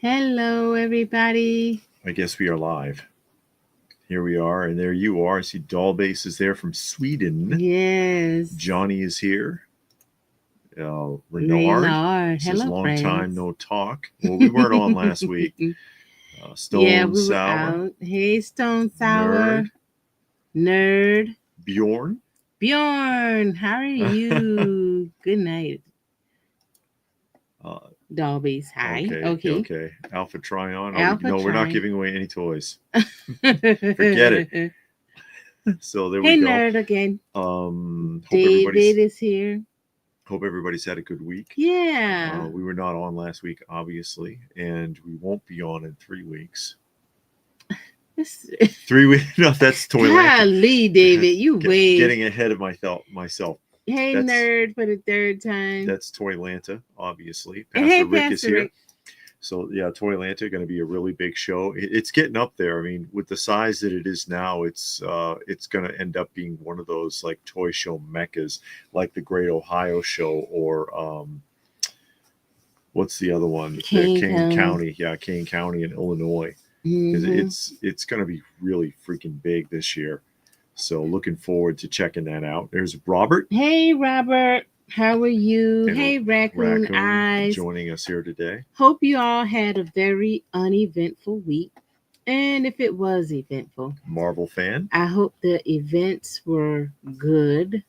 Hello, everybody. I guess we are live. Here we are, and there you are. I see Dollbase is there from Sweden. Yes. Johnny is here. Renard. Renard. Says Hello, long friends. time no talk. Well, we weren't on last week. Stone yeah, we Sour. were out. Hey, Stone Sour. Nerd. Bjorn. Bjorn, how are you? Good night. Dollbase, hi. Okay. Alpha Tryon. Alpha No, we're not Tryon. giving away any toys. Forget it. So there we go. Hey, Nerd again. Hope David is here. Hope everybody's had a good week. Yeah. We were not on last week, obviously, and we won't be on in 3 weeks. 3 weeks? No, that's Toylanta. Golly, David, you wait. Getting ahead of myself. Hey, Nerd, for the third time. That's Toylanta, obviously. Pastor Rick Pastor is here. Rick. So, yeah, Toylanta going to be a really big show. It's getting up there. I mean, with the size that it is now, it's going to end up being one of those like toy show meccas, like the Great Ohio Show or what's the other one? Kane County. Yeah, Kane County in Illinois. Mm-hmm. It's going to be really freaking big this year. So looking forward to checking that out. There's Robert. Hey, Robert. How are you? And hey, Raccoon Eyes. Joining us here today. Hope you all had a very uneventful week. And if it was eventful, Marvel fan, I hope the events were good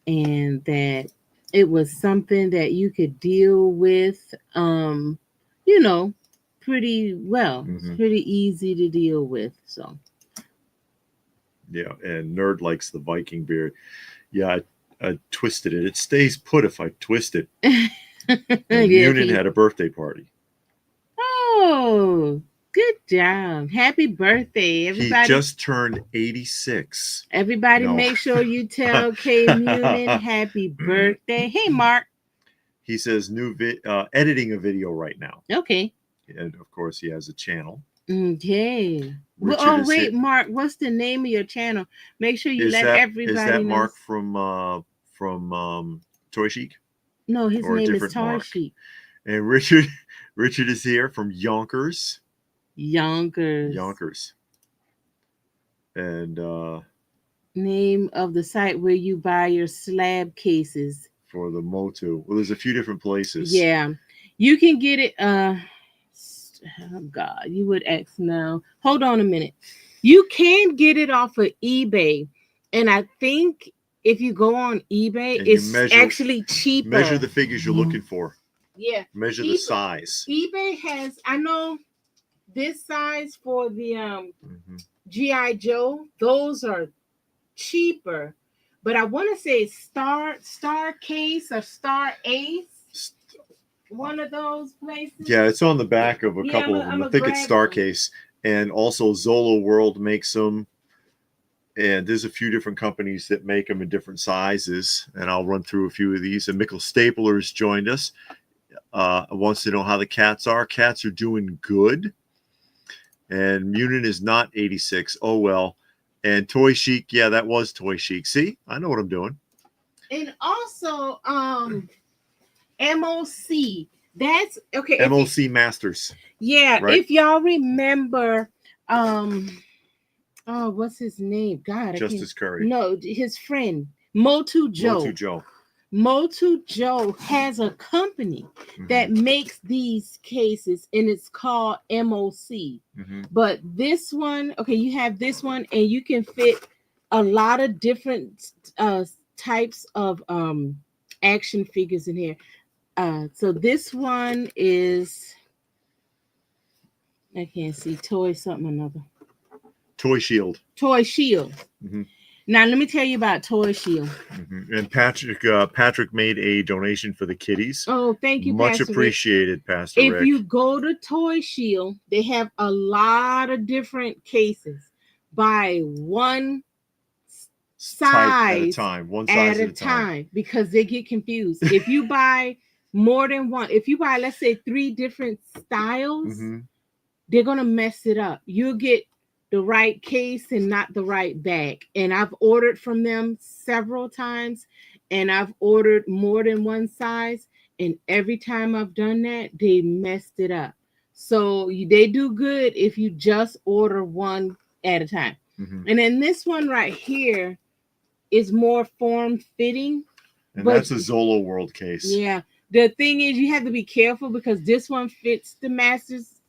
and that it was something that you could deal with, pretty well. Mm-hmm. It's pretty easy to deal with. So, yeah, and Nerd likes the Viking beard. Yeah, I twisted it. It stays put if I twist it. Munin had a birthday party. Oh, good job. Happy birthday, everybody. He just turned 86. Everybody make sure you tell K Munin happy birthday. Hey, Mark. He says editing a video right now. Okay. And, of course, he has a channel. Okay. Well, wait, Mark, what's the name of your channel? Make sure you let everybody know. Is that Mark from Toy Chic? No, his name is Toy Chic. And Richard is here from Yonkers. Yonkers. And name of the site where you buy your slab cases. For the Motu. Well, there's a few different places. Yeah. You can get it oh God, you would ask now. Hold on a minute. You can get it off of eBay. And I think if you go on eBay, it's actually cheaper. Measure the figures you're looking for. Yeah. Measure the size. eBay has, I know this size for the GI Joe, those are cheaper. But I want to say Star Case or Star Ace. One of those places. Yeah, it's on the back of a couple of them. I think it's Starcase. And also Zolo World makes them. And there's a few different companies that make them in different sizes. And I'll run through a few of these. And Mikkel Stapler's joined us. Wants to know how the cats are. Cats are doing good. And Munin is not 86. Oh, well. And Toy Chic. Yeah, that was Toy Chic. See? I know what I'm doing. And also, MOC. That's okay. MOC Masters. Yeah, right? If y'all remember, what's his name? God, Justice Curry. No, his friend Motu Joe. Motu Joe has a company that makes these cases, and it's called MOC. But this one, okay, you have this one, and you can fit a lot of different types of action figures in here. So this one is, I can't see, Toy something another. Toy Shield. Now let me tell you about Toy Shield. And Patrick made a donation for the kiddies. Oh, thank you, much Pastor appreciated, Rick. Pastor Rick. If you go to Toy Shield, they have a lot of different cases. Buy one size at a time. One size at a time. Because they get confused. If you buy more than one, if you buy, let's say, 3 different styles, they're gonna mess it up. You'll get the right case and not the right bag. And I've ordered from them several times, and I've ordered more than one size, and every time I've done that, they messed it up. So they do good if you just order one at a time. And then this one right here is more form fitting. And that's a Zolo World case. Yeah. The thing is, you have to be careful because this one fits the Masters.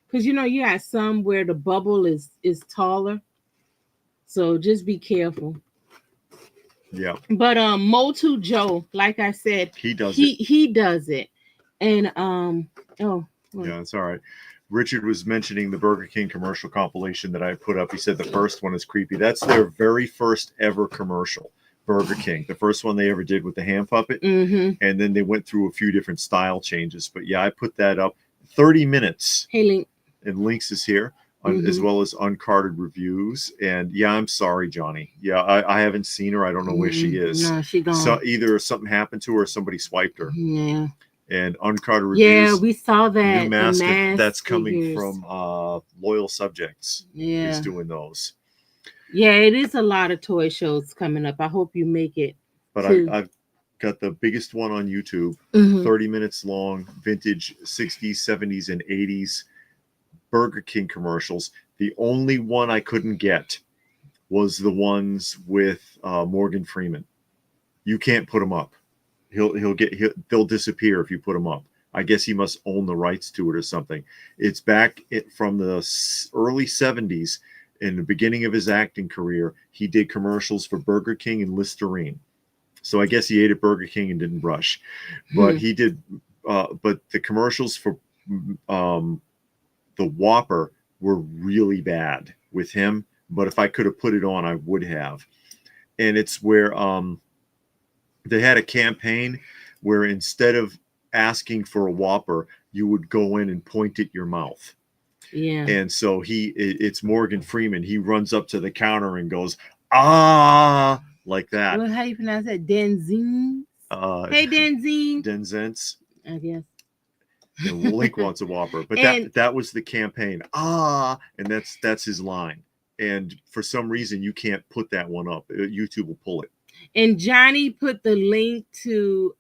Because, you have some where the bubble is taller. So just be careful. Yeah. But Motu Joe, like I said, he does it. And yeah, it's all right. Richard was mentioning the Burger King commercial compilation that I put up. He said the first one is creepy. That's their very first ever commercial, Burger King. The first one they ever did with the ham puppet. And then they went through a few different style changes. But yeah, I put that up. 30 minutes. Hey, Link. And links is here, as well as uncarded reviews. And yeah, I'm sorry, Johnny. Yeah, I haven't seen her. I don't know where she is. No, she gone. So either something happened to her or somebody swiped her. Yeah. And uncarded reviews. Yeah, we saw that. New mask that's coming from Loyal Subjects. Yeah. Is doing those. Yeah, it is a lot of toy shows coming up. I hope you make it. But I've got the biggest one on YouTube, 30 minutes long, vintage 60s, 70s, and 80s Burger King commercials. The only one I couldn't get was the ones with Morgan Freeman. You can't put them up. They'll disappear if you put them up. I guess he must own the rights to it or something. It's back from the early 70s. In the beginning of his acting career, he did commercials for Burger King and Listerine. So I guess he ate at Burger King and didn't brush. But he did. But the commercials for the Whopper were really bad with him. But if I could have put it on, I would have. And it's where they had a campaign where instead of asking for a Whopper, you would go in and point at your mouth. Yeah. And so it's Morgan Freeman. He runs up to the counter and goes, ah, like that. Well, how do you pronounce that? Denzine? Hey, Denzine. Denzence. I guess. And Link wants a Whopper. But that was the campaign. Ah, and that's his line. And for some reason, you can't put that one up. YouTube will pull it. And Johnny put the link to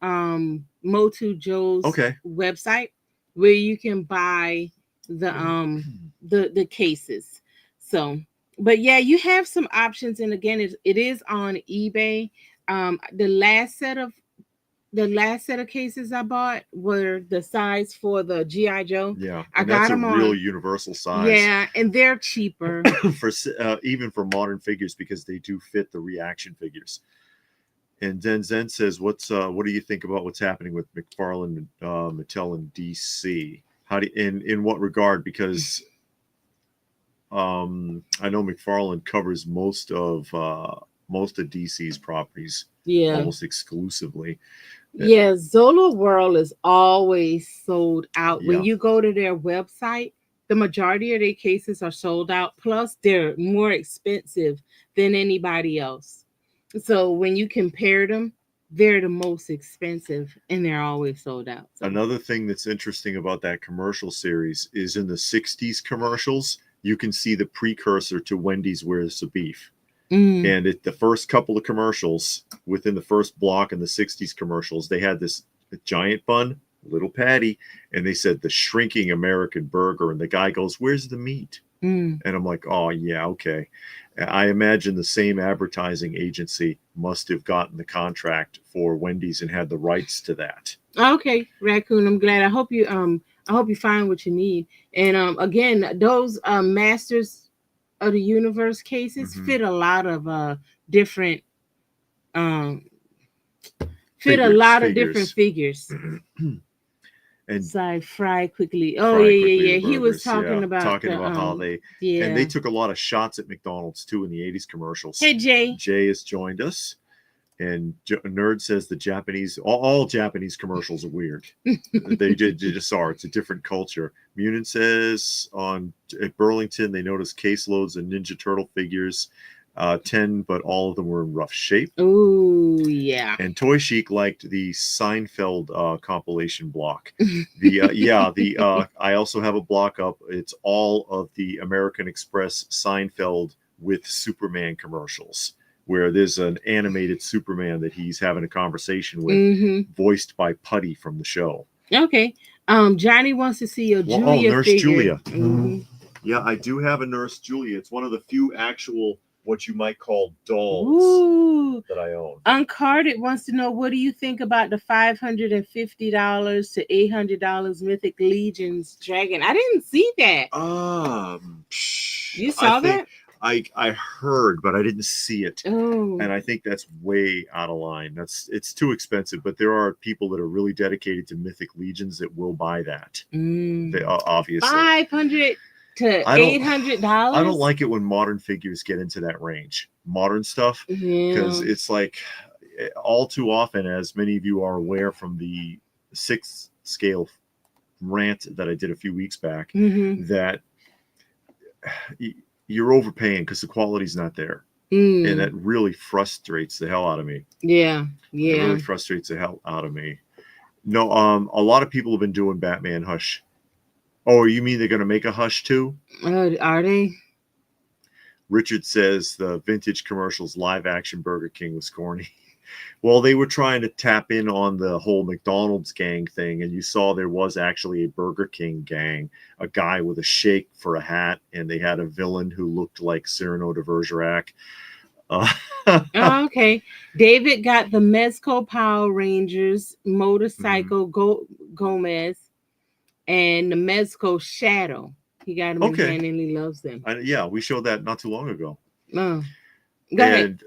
Motu Joe's website where you can buy the cases. So, but yeah, you have some options, and again, it is on eBay. The last set of cases I bought were the size for the GI Joe. Yeah, I got them on real universal size. Yeah, and they're cheaper for even for modern figures because they do fit the reaction figures. And Zen says, "What do you think about what's happening with McFarlane, Mattel, and DC? How do in what regard? Because I know McFarlane covers most of DC's properties, almost exclusively. Yeah, Zolo World is always sold out. When you go to their website, the majority of their cases are sold out. Plus, they're more expensive than anybody else. So when you compare them, they're the most expensive and they're always sold out. So. Another thing that's interesting about that commercial series is in the 60s commercials, you can see the precursor to Wendy's Where's the Beef. And the first couple of commercials within the first block in the 60s commercials, they had this giant bun, little patty, and they said the shrinking American burger. And the guy goes, "Where's the meat?" And I'm like, oh, yeah, okay. I imagine the same advertising agency must have gotten the contract for Wendy's and had the rights to that. Okay, Raccoon, I'm glad. I hope you find what you need. And again, those Masters of the Universe cases fit a lot of different different figures. And Fry quickly. Oh, yeah. Burgers, he was talking about how they and they took a lot of shots at McDonald's too in the 80s commercials. Hey, Jay. Jay has joined us, and Nerd says the Japanese, all Japanese commercials are weird. they just are. It's a different culture. Munin says at Burlington they noticed caseloads of Ninja Turtle figures. 10, but all of them were in rough shape. Oh, yeah. And Toy Chic liked the Seinfeld compilation block. I also have a block up. It's all of the American Express Seinfeld with Superman commercials, where there's an animated Superman that he's having a conversation with, voiced by Putty from the show. Okay. Johnny wants to see your Julia Nurse figure. Julia. Mm-hmm. Yeah, I do have a Nurse Julia. It's one of the few actual, what you might call dolls. Ooh. That I own. Uncarded wants to know, what do you think about the $550 to $800 Mythic Legions Dragon? I didn't see that. You saw that? I heard, but I didn't see it. Oh. And I think that's way out of line. It's too expensive. But there are people that are really dedicated to Mythic Legions that will buy that. They, obviously. $500 to $800. I don't like it when modern figures get into that range. Modern stuff, because it's like, all too often, as many of you are aware from the 6th scale rant that I did a few weeks back, that you're overpaying because the quality's not there. And that really frustrates the hell out of me. Yeah. It really frustrates the hell out of me. No, a lot of people have been doing Batman Hush. Oh, you mean they're going to make a Hush too? Are they? Richard says the vintage commercials live action Burger King was corny. Well, they were trying to tap in on the whole McDonald's gang thing, and you saw there was actually a Burger King gang, a guy with a shake for a hat, and they had a villain who looked like Cyrano de Bergerac. Okay. David got the Mezco Power Rangers motorcycle Gomez and the Mezco Shadow. He got them in hand and he loves them. Yeah, we showed that not too long ago. Oh. Go ahead.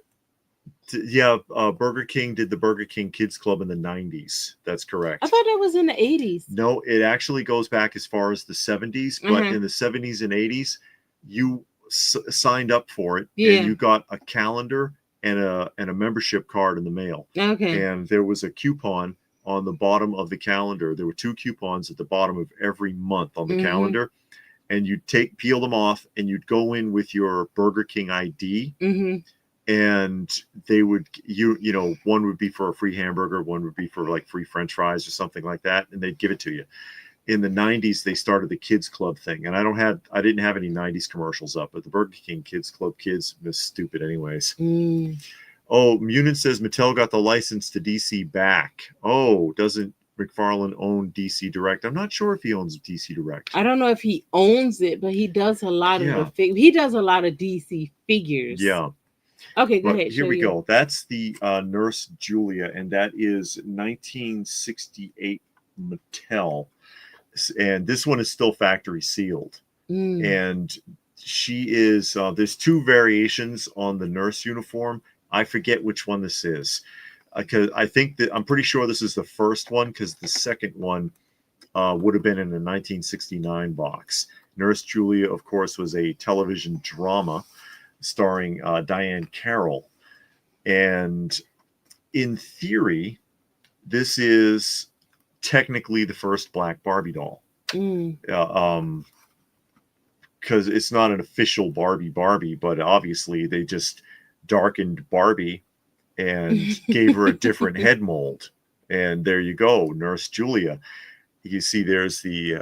Burger King did the Burger King Kids Club in the 90s. That's correct. I thought that was in the 80s. No, it actually goes back as far as the 70s. But in the 70s and 80s, you signed up for it, and you got a calendar and a membership card in the mail. Okay. And there was a coupon on the bottom of the calendar. There were 2 coupons at the bottom of every month on the calendar, and you'd peel them off, and you'd go in with your Burger King ID. And they would, one would be for a free hamburger, one would be for like free French fries or something like that, and they'd give it to you. In the 90s, they started the Kids Club thing, and I didn't have any 90s commercials up, but the Burger King Kids Club kids was stupid anyways. Oh, Munin says Mattel got the license to DC back. Oh, doesn't McFarlane own DC Direct? I'm not sure if he owns DC Direct. I don't know if he owns it, but he does a lot of he does a lot of DC figures. Yeah. Okay, go ahead. Here we go. That's the Nurse Julia, and that is 1968 Mattel. And this one is still factory sealed. And she is, there's 2 variations on the nurse uniform. I forget which one this is. Because I'm pretty sure this is the first one, because the second one would have been in a 1969 box. Nurse Julia, of course, was a television drama starring Diane Carroll. And in theory, this is technically the first black Barbie doll. Because it's not an official Barbie, but obviously they just darkened Barbie and gave her a different head mold. And there you go, Nurse Julia. You see there's the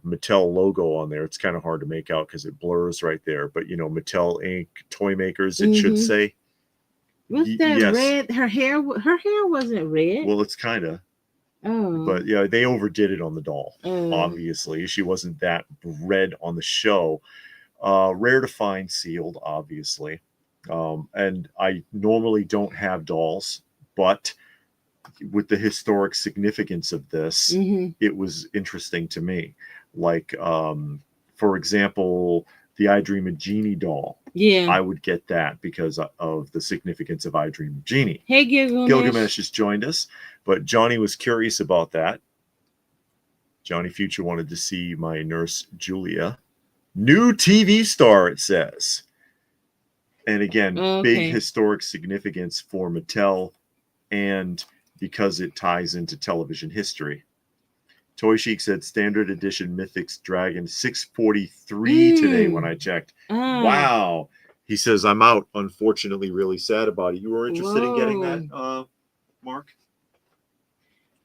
Mattel logo on there. It's kind of hard to make out because it blurs right there. But, Mattel Inc. Toy Makers, it should say. What's that red? Her hair wasn't red. Well, it's kind of. Oh. But, yeah, they overdid it on the doll, obviously. She wasn't that red on the show. Rare to find sealed, obviously. And I normally don't have dolls, but with the historic significance of this, it was interesting to me. Like, for example, the I Dream of Jeannie doll. Yeah, I would get that because of the significance of I Dream of Jeannie. Hey, Gilgamesh. Gilgamesh has joined us, but Johnny was curious about that. Johnny Future wanted to see my Nurse Julia. New TV star, it says. And again, big historic significance for Mattel, and because it ties into television history. Toy Chic said standard edition Mythics Dragon 643 today when I checked. Wow. He says, I'm out. Unfortunately, really sad about it. You were interested in getting that, Mark?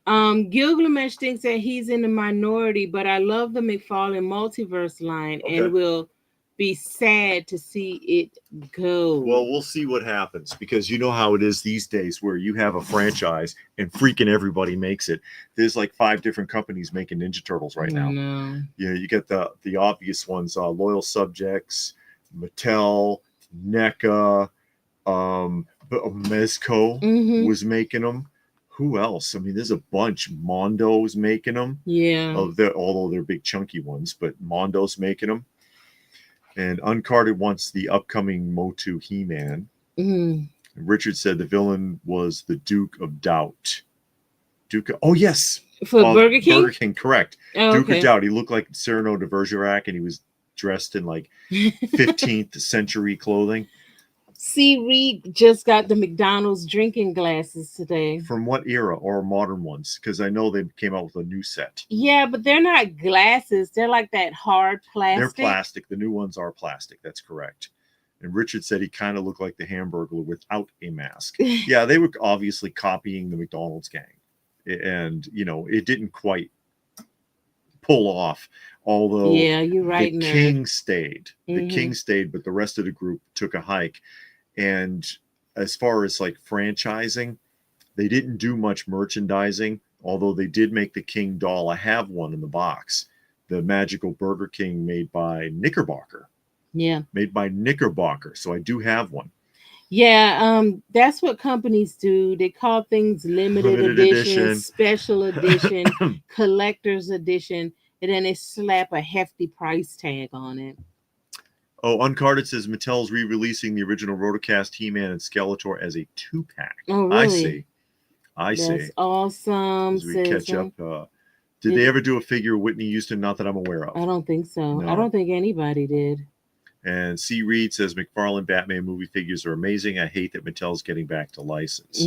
Gilgamesh thinks that he's in the minority, but I love the McFarlane multiverse line and will be sad to see it go. Well, we'll see what happens, because you know how it is these days, where you have a franchise and freaking everybody makes it. There's like 5 different companies making Ninja Turtles right now. No. You know, you get the obvious ones, Loyal Subjects, Mattel, NECA, but Mezco was making them. Who else? I mean, there's a bunch. Mondo's making them. Yeah. Although they're big chunky ones, but Mondo's making them. And Uncarded wants the upcoming Motu He-Man. Richard said the villain was the Duke of Doubt. Oh yes, for Burger King. Burger King, correct. Oh, Duke of Doubt. He looked like Cyrano de Bergerac, and he was dressed in like 15th century clothing. C. Reed just got the McDonald's drinking glasses today. From what era, or modern ones? Because I know they came out with a new set. Yeah, but they're not glasses. They're like that hard plastic. They're plastic. The new ones are plastic. That's correct. And Richard said he kind of looked like the Hamburglar without a mask. Yeah, they were obviously copying the McDonald's gang. And, you know, it didn't quite pull off. Although yeah, you're right. The King stayed. The King stayed, but the rest of the group took a hike. And as far as like franchising, they didn't do much merchandising, although they did make the King doll. I have one in the box, the Magical Burger King made by Knickerbocker. Yeah. Made by Knickerbocker. So I do have one. Yeah, that's what companies do. They call things limited edition, special edition, collector's edition, and then they slap a hefty price tag on it. Oh, Uncarded says Mattel's re-releasing the original Rotocast He-Man and Skeletor as a 2-pack. Oh, really? I see. That's awesome. As we catch up. Did they ever do a figure of Whitney Houston? Not that I'm aware of. I don't think so. No. I don't think anybody did. And C. Reed says McFarlane Batman movie figures are amazing. I hate that Mattel's getting back to license.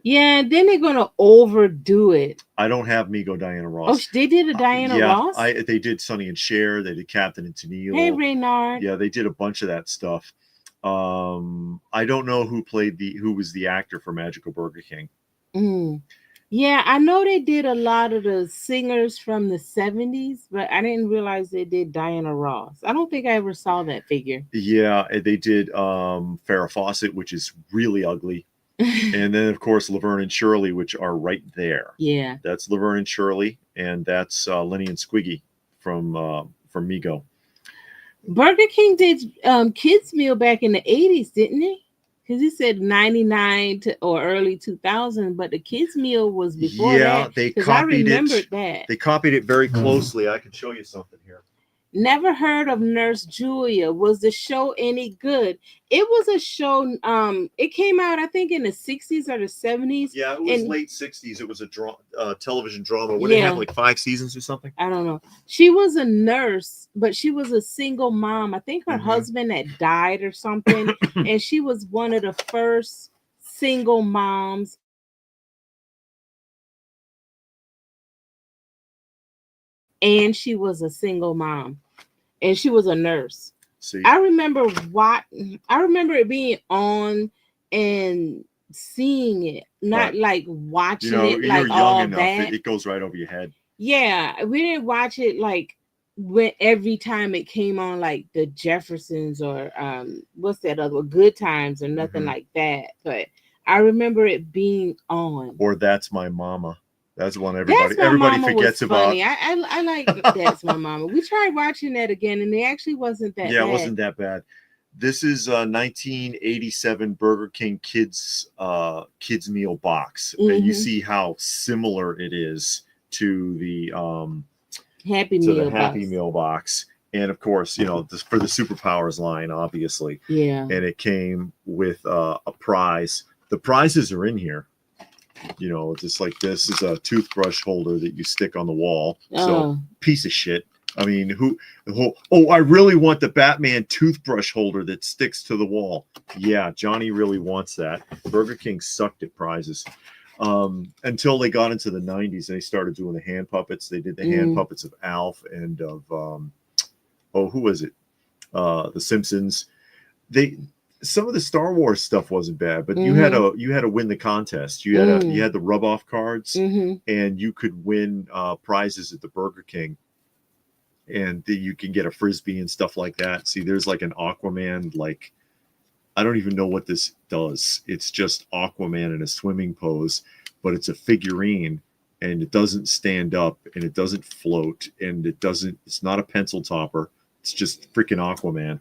Yeah, then they're gonna overdo it. I don't have Mego Diana Ross. Oh, they did a Diana Ross? They did Sonny and Cher. They did Captain and Tennille. Hey, Reynard. Yeah, they did a bunch of that stuff. I don't know who was the actor for Magical Burger King. Yeah, I know they did a lot of the singers from the 70s, but I didn't realize they did Diana Ross. I don't think I ever saw that figure. Yeah, they did Farrah Fawcett, which is really ugly. And then, of course, Laverne and Shirley, which are right there. Yeah. That's Laverne and Shirley, and that's Lenny and Squiggy from Mego. Burger King did kids meal back in the 80s, didn't he? Because he said 99 or early 2000, but the kids meal was before that. Yeah, they copied I remembered that. They copied it very closely. I can show you something here. Never heard of Nurse Julia. Was the show any good? It was a show. It came out, I think, in the 60s or the 70s. Yeah, it was late 60s. It was a television drama. Would it have like 5 seasons or something? I don't know. She was a nurse, but she was a single mom. I think her husband had died or something, and she was one of the first single moms. And she was a single mom, and she was a nurse. See, I remember it being on and seeing it, not like watching it like you're all young enough, that. it goes right over your head. Yeah, we didn't watch it like when every time it came on, like the Jeffersons or what's that other one? Good Times or nothing like that. But I remember it being on. Or That's My Mama. That's one everybody forgets about. I like That's My Mama. We tried watching that again, and it actually wasn't that bad. Yeah, it wasn't that bad. This is a 1987 Burger King kids meal box, and you see how similar it is to the Happy Meal box. And of course, for the Superpowers line, obviously. Yeah. And it came with a prize. The prizes are in here. Just like this is a toothbrush holder that you stick on the wall. So piece of shit. I mean, I really want the Batman toothbrush holder that sticks to the wall. Yeah, Johnny really wants that. Burger King sucked at prizes until they got into the 90s and they started doing the hand puppets. They did the hand puppets of Alf and of, who was it? The Simpsons. Some of the Star Wars stuff wasn't bad, but you had to win the contest. You had the rub off cards, and you could win prizes at the Burger King. and you can get a Frisbee and stuff like that. See, there's like an Aquaman, like, I don't even know what this does. It's just Aquaman in a swimming pose, but it's a figurine, and it doesn't stand up, and it doesn't float, and it's not a pencil topper. It's just freaking Aquaman.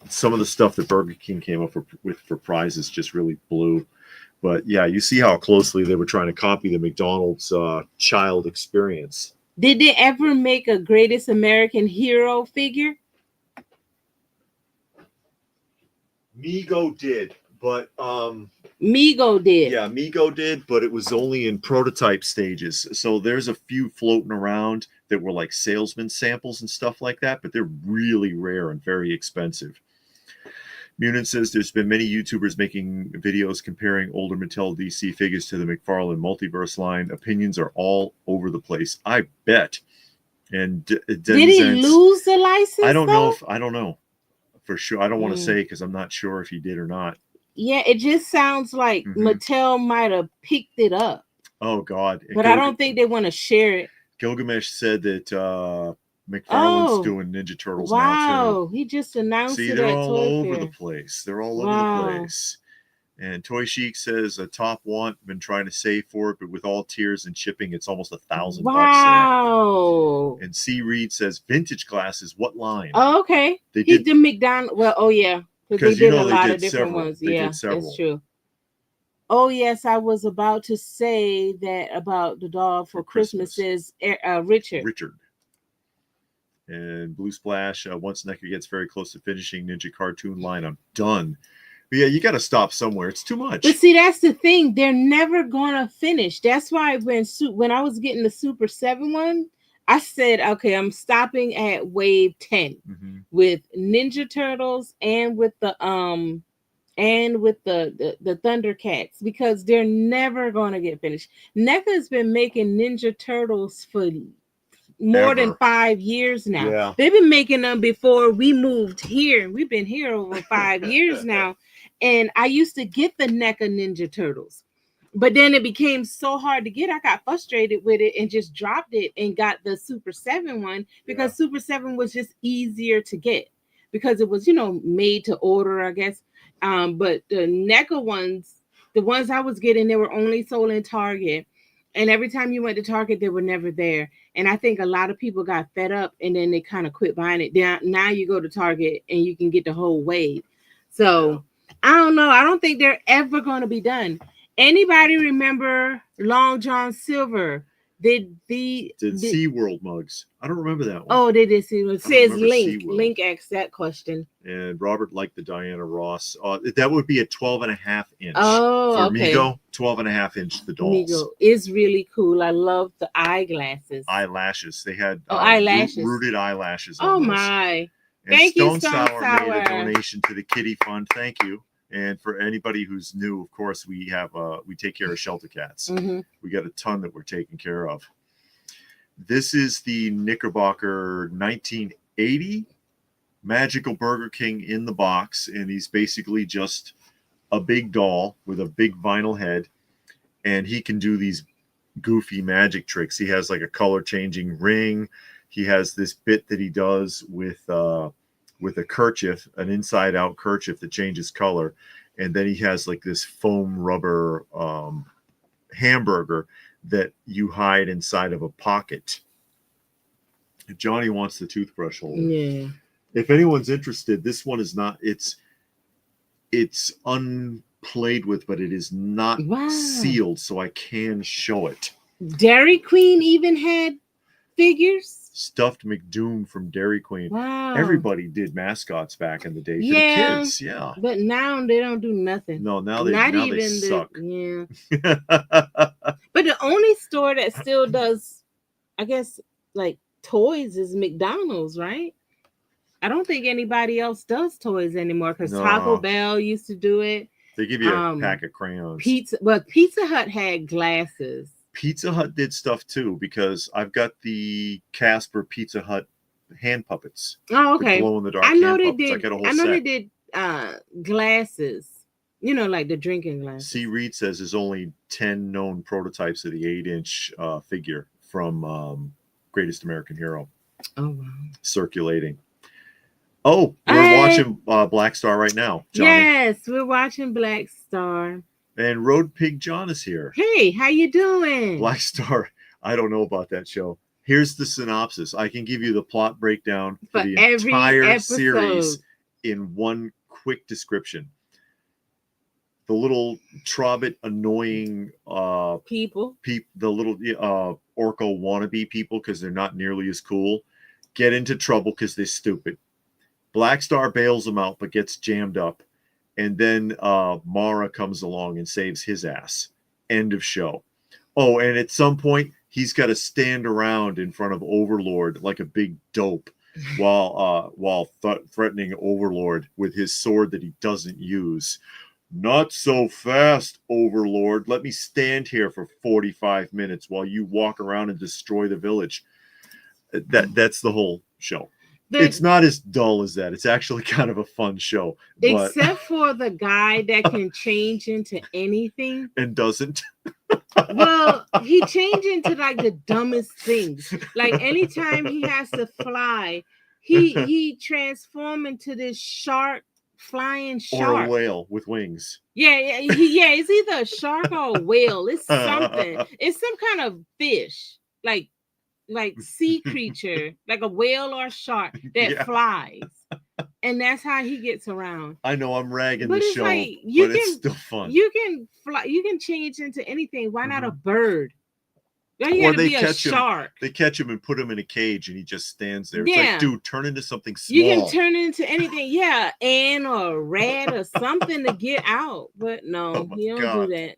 Some of the stuff that Burger King came up with for prizes just really blew. But yeah, you see how closely they were trying to copy the McDonald's child experience. Did they ever make a Greatest American Hero figure? Mego did, but Mego did. Yeah, Mego did, but it was only in prototype stages. So there's a few floating around that were like salesman samples and stuff like that, but they're really rare and very expensive. Munin says there's been many YouTubers making videos comparing older Mattel DC figures to the McFarlane Multiverse line. Opinions are all over the place. I bet. And did he lose the license? I don't know. I don't know for sure. I don't want to say because I'm not sure if he did or not. Yeah, it just sounds like Mattel might have picked it up. Oh God! But I don't think they want to share it. Gilgamesh said that McFarlane's doing Ninja Turtles now too. Wow, he just announced it. See, they're all over the place. They're all over the place. And Toy Chic says a top want, been trying to save for it, but with all tiers and shipping, it's almost $1,000. Wow. And C Reed says vintage glasses. What line? Oh, okay. He did McDonald's. Well, oh yeah, because they did a lot of different ones. Yeah, that's true. Oh yes, I was about to say that about the dog for Christmas is Richard. And Blue Splash, once NECA gets very close to finishing Ninja cartoon line, I'm done. But yeah, you got to stop somewhere. It's too much. But see, that's the thing. They're never gonna finish. That's why when I was getting the Super 7 one, I said, okay, I'm stopping at wave 10 with Ninja Turtles and with the Thundercats, because they're never going to get finished. NECA has been making Ninja Turtles for more than 5 years now. Yeah. They've been making them before we moved here. We've been here over 5 years now. And I used to get the NECA Ninja Turtles. But then it became so hard to get. I got frustrated with it and just dropped it and got the Super 7 one because Super 7 was just easier to get because it was, made to order, I guess. But the NECA ones, the ones I was getting, they were only sold in Target. And every time you went to Target, they were never there. And I think a lot of people got fed up and then they kind of quit buying it. Now you go to Target and you can get the whole wave. So I don't know. I don't think they're ever going to be done. Anybody remember Long John Silver? Did SeaWorld mugs? I don't remember that one. Oh, they did SeaWorld. It says Link. SeaWorld. Link asked that question. And Robert liked the Diana Ross. That would be a 12.5 inch. Oh, for Mego, 12.5 inch, the dolls. Mego is really cool. I love the eyeglasses. Eyelashes. They had eyelashes. Rooted eyelashes. Oh, on my. And Thank Stone you, Stone Sour made a donation to the Kitty Fund. Thank you. And for anybody who's new, of course, we take care of shelter cats. We got a ton that we're taking care of. This is the Knickerbocker 1980 Magical Burger King in the box, and he's basically just a big doll with a big vinyl head, and he can do these goofy magic tricks. He has like a color changing ring. He has this bit that he does with a kerchief, an inside out kerchief that changes color. And then he has like this foam rubber hamburger that you hide inside of a pocket. Johnny wants the toothbrush holder. Yeah. If anyone's interested, this one is not, it's unplayed with, but it is not sealed, so I can show it. Dairy Queen even had figures? Stuffed McDoom from Dairy Queen. Wow. Everybody did mascots back in the day for the kids. Yeah. But now they don't do nothing. No, now they suck. Yeah. But the only store that still does, I guess, like toys is McDonald's, right? I don't think anybody else does toys anymore because Taco Bell used to do it. They give you a pack of crayons. Pizza Hut had glasses. Pizza Hut did stuff too, because I've got the Casper Pizza Hut hand puppets. Oh, okay. Glow in the dark. I know they did. I got a whole I know set. they did glasses. Like the drinking glasses. C. Reed says there's only 10 known prototypes of the 8-inch figure from Greatest American Hero. Oh, wow. Circulating. Oh, we're watching Black Star right now, Johnny. Yes, we're watching Black Star. And Road Pig John is here. Hey, how you doing? Black Star. I don't know about that show. Here's the synopsis. I can give you the plot breakdown for the entire series in one quick description. The little Trobbit annoying people, the little Orko wannabe people, because they're not nearly as cool, get into trouble because they're stupid. Black Star bails them out, but gets jammed up. And then Mara comes along and saves his ass. End of show. Oh, and at some point, he's got to stand around in front of Overlord like a big dope while threatening Overlord with his sword that he doesn't use. Not so fast, Overlord. Let me stand here for 45 minutes while you walk around and destroy the village. That's the whole show. It's not as dull as that. It's actually kind of a fun show. Except for the guy that can change into anything. And doesn't. Well, he changed into like the dumbest things. Like anytime he has to fly, he transforms into this flying shark. Or a whale with wings. Yeah, it's either a shark or a whale. It's something. It's some kind of fish. Like sea creature, like a whale or a shark that flies, and that's how he gets around. I know I'm ragging the show, but it's still fun. You can fly. You can change into anything. Why not a bird? Why you gotta be a shark? They catch him and put him in a cage, and he just stands there. It's like, dude, turn into something small. You can turn into anything, ant or a rat or something to get out. But no, he don't do that.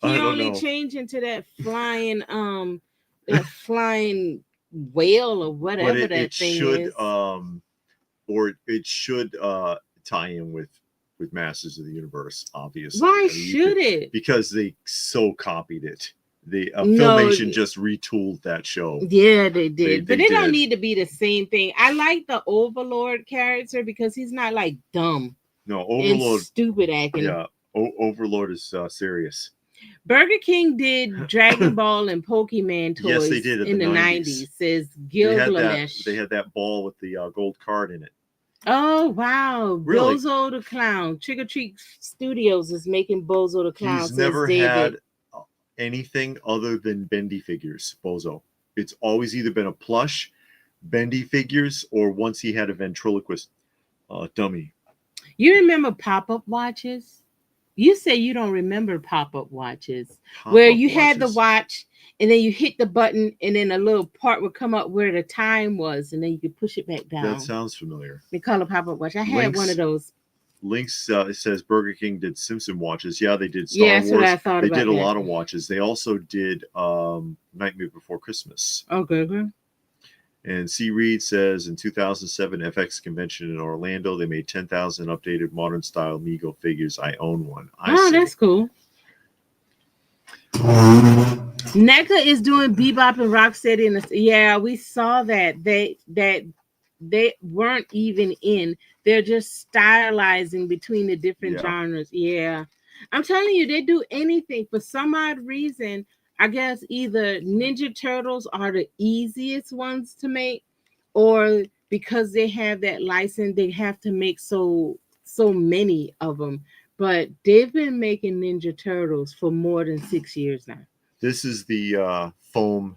He only change into that flying that flying whale or whatever that thing is. Or it should tie in with Masters of the Universe, obviously. Why should it? Because they so copied it. The Filmation just retooled that show. Yeah, they did. But it don't need to be the same thing. I like the Overlord character because he's not like dumb. No, Overlord stupid acting. Yeah, Overlord is serious. Burger King did Dragon Ball and Pokemon toys. Yes, they did in the 90s. Says Gilgamesh. They had that ball with the gold card in it. Oh, wow. Really? Bozo the Clown. Trick or Treat Studios is making Bozo the Clown. He's never had anything other than bendy figures, Bozo. It's always either been a plush, bendy figures, or once he had a ventriloquist dummy. You remember pop-up watches? You say you don't remember pop-up watches where you had the watch and then you hit the button and then a little part would come up where the time was and then you could push it back down. That sounds familiar. They call it pop-up watch. I had one of those. Lynx it says Burger King did Simpson watches. Yeah, they did Star Wars. What I thought they did a lot of watches. They also did Nightmare Before Christmas. Okay. And C. Reed says in 2007 FX convention in Orlando, they made 10,000 updated modern style Mego figures. I own one. That's cool. NECA is doing Bebop and Rocksteady. Yeah, we saw that. They weren't even in. They're just stylizing between the different genres. Yeah. I'm telling you, they do anything for some odd reason. I guess either Ninja Turtles are the easiest ones to make, or because they have that license, they have to make so many of them. But they've been making Ninja Turtles for more than 6 years now. This is the foam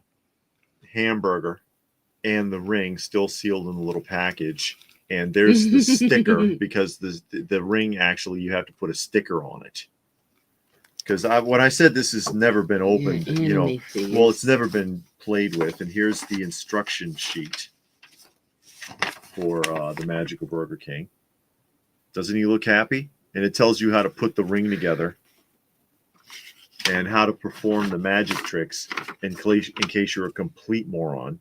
hamburger and the ring still sealed in a little package. And there's the sticker because the ring, actually, you have to put a sticker on it. Because when I said this has never been opened, well, it's never been played with. And here's the instruction sheet for the Magical Burger King. Doesn't he look happy? And it tells you how to put the ring together and how to perform the magic tricks in case you're a complete moron.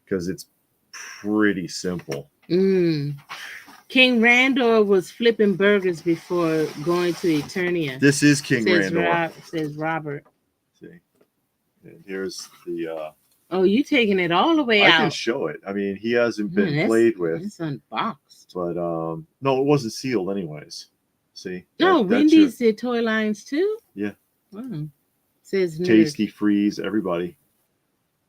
Because it's pretty simple. King Randor was flipping burgers before going to Eternia. This is King Randor. Says Robert. See, and here's the. Oh, you taking it all the way out? I can show it. I mean, he hasn't been played with. It's unboxed. But no, it wasn't sealed, anyways. See. No, Wendy's did toy lines too. Yeah. Wow. Says Tasty Freeze, everybody.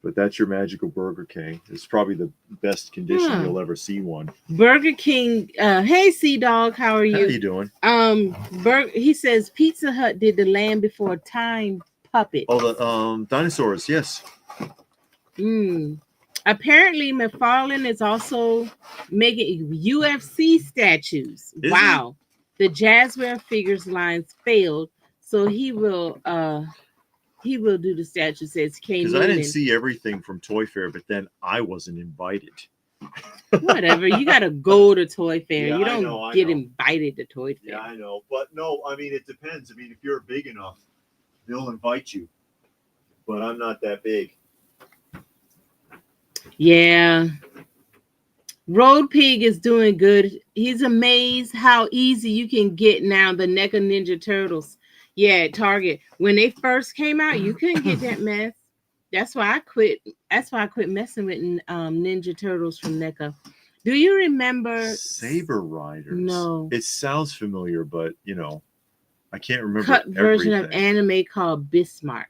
But that's your magical Burger King. It's probably the best condition you'll ever see one. Burger King. Hey, Sea Dog, how are you? How you doing? He says Pizza Hut did the Land Before Time puppet. Oh, the dinosaurs. Yes. Apparently, McFarlane is also making UFC statues. Wow. The Jazzware figures lines failed, so he will do the statue, says K. Because I didn't see everything from Toy Fair, but then I wasn't invited. Whatever. You got to go to Toy Fair. Yeah, you don't get invited to Toy Fair. Yeah, I know. But no, I mean, it depends. I mean, if you're big enough, they'll invite you. But I'm not that big. Yeah. Road Pig is doing good. He's amazed how easy you can get now the NECA Ninja Turtles. Yeah, at Target. When they first came out, you couldn't get that mess. That's why I quit. That's why I quit messing with Ninja Turtles from NECA. Do you remember Saber Riders? No. It sounds familiar, but I can't remember. Cut version of anime called Bismarck.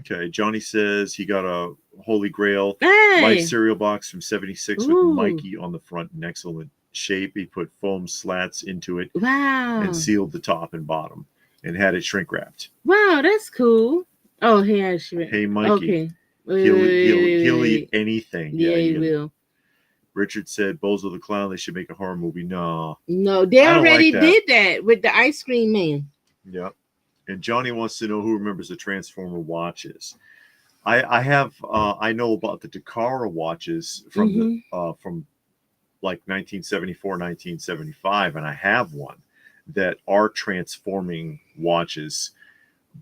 Okay, Johnny says he got a Holy Grail light cereal box from '76 with Mikey on the front in excellent shape. He put foam slats into it and sealed the top and bottom and had it shrink wrapped. Wow, that's cool. Oh, hey Mikey. Okay. He'll eat anything. Yeah, he will. Richard said, Bozo the Clown, they should make a horror movie. No, they already did that with the Ice Cream Man. Yeah. And Johnny wants to know who remembers the Transformer watches. I know about the Takara watches from from like 1974, 1975, and I have one that are transforming watches,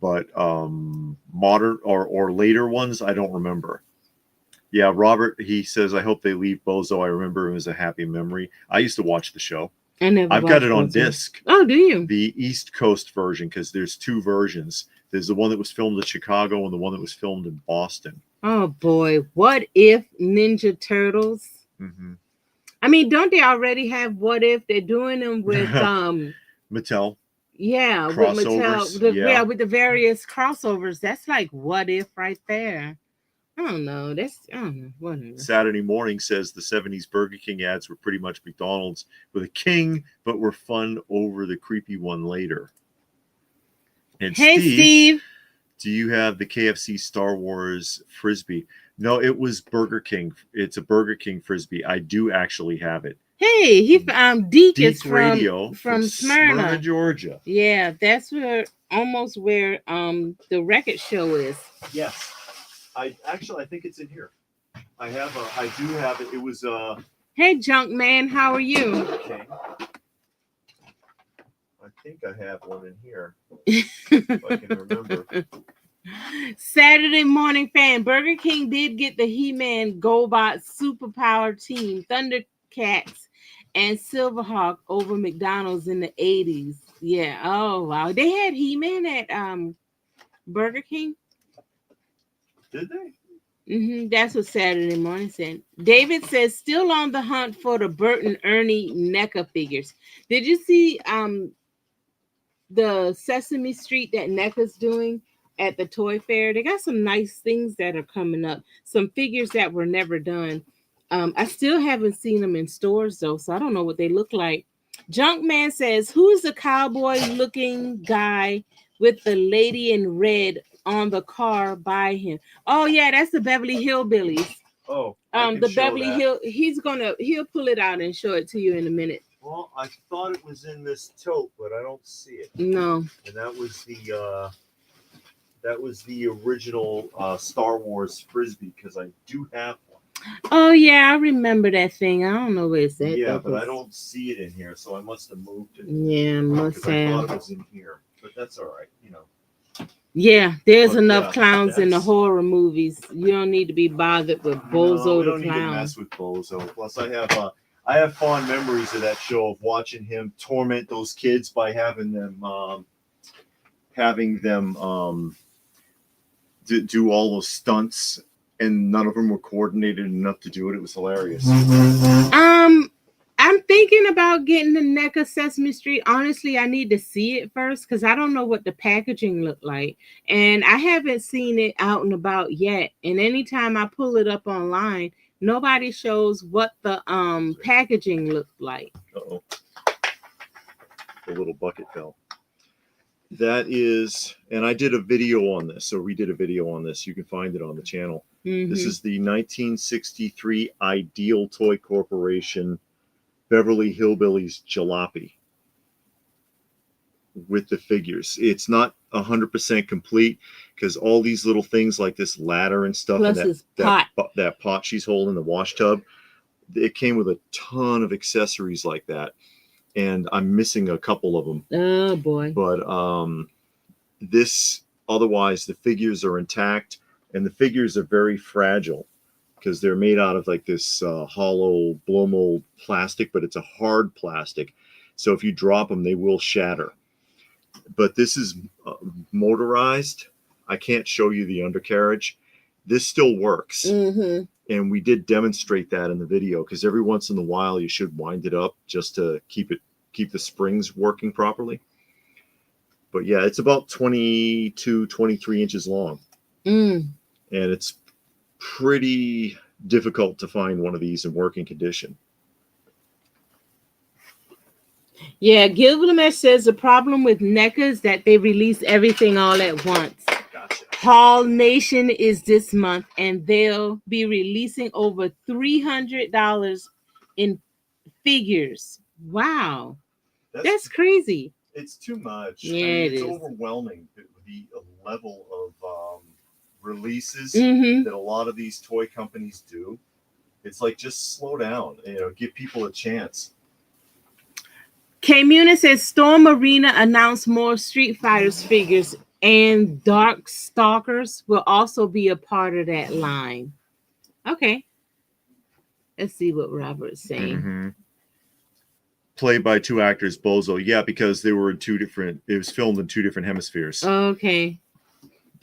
but modern or later ones I don't remember. Yeah, Robert, he says, I hope they leave Bozo. I remember him as a happy memory. I used to watch the show. I've got it on disc. Oh, do you? The East Coast version, because there's two versions. There's the one that was filmed in Chicago and the one that was filmed in Boston. Oh boy, what if Ninja Turtles? Mm-hmm. I mean, don't they already have What If? They're doing them with Mattel. Yeah, crossovers. With Mattel. With the various crossovers. That's like What If right there. I don't know. Whatever. Saturday Morning says the 70s Burger King ads were pretty much McDonald's with a king, but were fun over the creepy one later. And hey, Steve. Do you have the KFC Star Wars Frisbee? No, it was Burger King. It's a Burger King Frisbee. I do actually have it. Hey, Deke is Radio from Smyrna, Georgia. Yeah, that's almost where the record show is. Yes. I think it's in here. I do have it. It was Hey, Junk Man, how are you? Okay. I think I have one in here. If I can remember. Saturday Morning Fan. Burger King did get the He-Man GoBot Superpower Team, Thundercats, and Silverhawk over McDonald's in the 80s. Yeah. Oh wow. They had He-Man at Burger King. Did they? That's what Saturday Morning said. David says, still on the hunt for the Bert and Ernie NECA figures. Did you see the Sesame Street that NECA's doing at the Toy Fair? They got some nice things that are coming up. Some figures that were never done. I still haven't seen them in stores, though, so I don't know what they look like. Junkman says, who's the cowboy-looking guy with the lady in red on the car by him? Oh yeah, that's the Beverly Hillbillies. Oh, the Beverly Hill. He'll pull it out and show it to you in a minute. Well, I thought it was in this tote, but I don't see it. No. And that was the original Star Wars Frisbee, because I do have one. Oh yeah, I remember that thing. I don't know where it's at. Yeah, but I don't see it in here, so I must have moved it. Yeah, must have. I thought it was in here, but that's all right, Yeah, there's enough clowns in the horror movies. You don't need to be bothered with Bozo the Clown. Need to mess with Bozo. Plus, I have fond memories of that show, of watching him torment those kids by having them do all those stunts, and none of them were coordinated enough to do it. It was hilarious. I'm thinking thinking about getting the NECA Sesame Street. Honestly, I need to see it first because I don't know what the packaging looked like. And I haven't seen it out and about yet. And anytime I pull it up online, nobody shows what the packaging looked like. Uh-oh. The little bucket fell. That is, and I did a video on this, so we did a video on this. You can find it on the channel. This is the 1963 Ideal Toy Corporation Beverly Hillbillies Jalopy with the figures. It's not 100% complete because all these little things like this ladder and stuff, plus and that pot she's holding, the wash tub, it came with a ton of accessories like that. And I'm missing a couple of them. Oh boy. But otherwise the figures are intact, and the figures are very fragile because they're made out of like this hollow blow mold plastic, but it's a hard plastic. So if you drop them, they will shatter. But this is motorized. I can't show you the undercarriage. This still works. And we did demonstrate that in the video because every once in a while you should wind it up just to keep the springs working properly. But yeah, it's about 22, 23 inches long. And it's pretty difficult to find one of these in working condition. Yeah, Gilgamesh says the problem with NECA is that they release everything all at once. Gotcha. Haul Nation is this month, and they'll be releasing over $300 in figures. Wow. That's crazy. It's too much. Yeah, it's overwhelming, the level of releases that a lot of these toy companies do. It's like, just slow down, give people a chance. K Muna says Storm Arena announced more Street Fighters figures, and Dark Stalkers will also be a part of that line. Okay. Let's see what Robert's saying. Played by two actors, Bozo. Yeah, because they were it was filmed in two different hemispheres. Okay.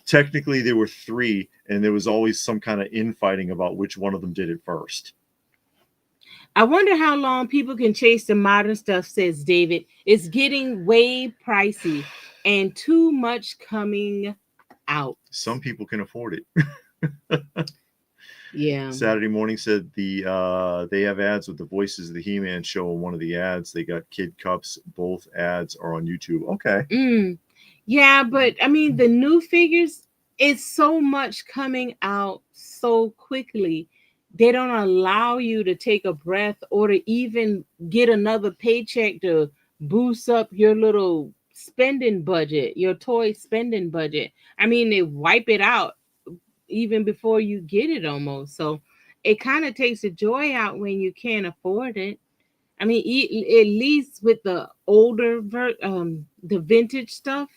Technically, there were three, and there was always some kind of infighting about which one of them did it first. I wonder how long people can chase the modern stuff, says David. It's getting way pricey and too much coming out. Some people can afford it. Yeah. Saturday Morning said they have ads with the voices of the He-Man show. In one of the ads, they got kid cups. Both ads are on YouTube. Okay. Yeah, but I mean, the new figures, it's so much coming out so quickly. They don't allow you to take a breath or to even get another paycheck to boost up your little spending budget, your toy spending budget. I mean, they wipe it out even before you get it almost. So it kind of takes the joy out when you can't afford it. I mean, at least with the older, the vintage stuff,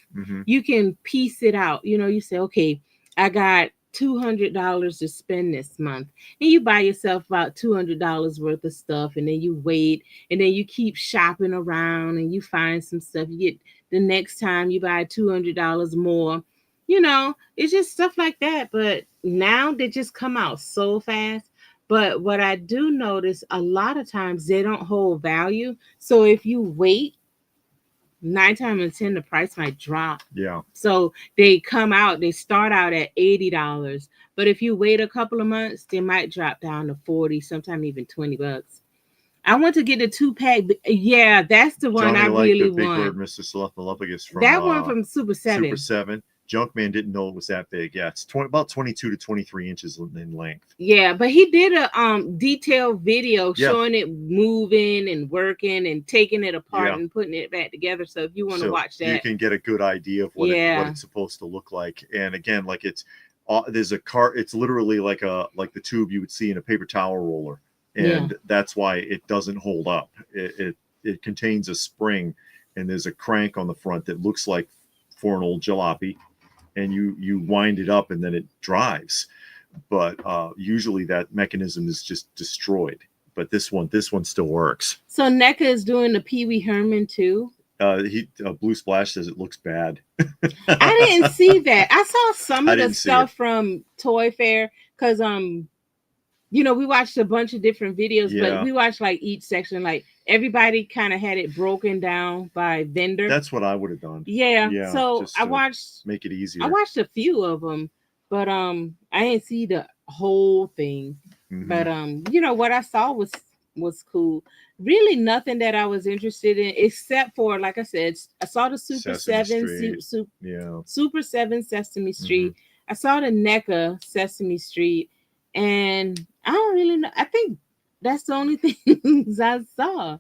you can piece it out. You say, okay, I got $200 to spend this month, and you buy yourself about $200 worth of stuff, and then you wait, and then you keep shopping around, and you find some stuff. You get the next time you buy $200 more. It's just stuff like that. But now they just come out so fast. But what I do notice, a lot of times they don't hold value. So if you wait, 9 times out of 10, the price might drop. Yeah. So they start out at $80. But if you wait a couple of months, they might drop down to $40, sometimes even $20. I want to get a 2-pack. Yeah, that's the one I really want. Big Bird, Mr. Cephalophagus from that one from Super 7. Super 7. Junkman didn't know it was that big. Yeah, it's about 22 to 23 inches in length. Yeah, but he did a detailed video showing it moving and working and taking it apart and putting it back together. So if you want to watch that, you can get a good idea of what it's supposed to look like. And again, like there's a car. It's literally like the tube you would see in a paper towel roller, and that's why it doesn't hold up. It contains a spring, and there's a crank on the front that looks like for an old jalopy. And you wind it up and then it drives, but usually that mechanism is just destroyed. But this one still works. So NECA is doing the Pee Wee Herman too. Blue Splash says it looks bad. I didn't see that. I saw some of the stuff from Toy Fair because we watched a bunch of different videos, Yeah. but we watched like each section, like everybody kind of had it broken down by vendor. That's what I would have done. Yeah. Yeah. So just I watched, make it easier. I watched a few of them, but I didn't see the whole thing. But what I saw was cool. Really nothing that I was interested in except for, like I said, I saw the Super Sesame 7 Street. Yeah. Super 7 Sesame Street. I saw the NECA Sesame Street, and I don't really know. I think that's the only things I saw.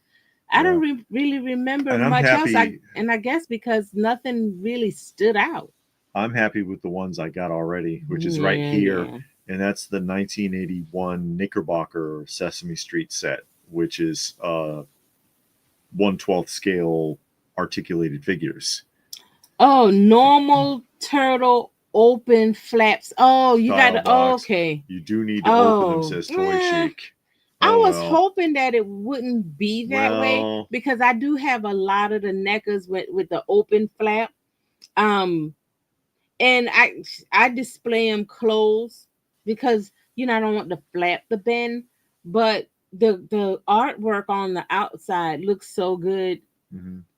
I don't really remember And I'm much happy, else. I guess because nothing really stood out. I'm happy with the ones I got already, which is right here. Yeah. And that's the 1981 Knickerbocker Sesame Street set, which is 1/12 scale articulated figures. Oh, normal turtle open flaps. Oh, you got to. Oh, okay. You do need to open them, says Toy Chic. I was hoping that it wouldn't be that way, because I do have a lot of the NECAs with the open flap. And I display them closed because I don't want the flap to bend, but the artwork on the outside looks so good.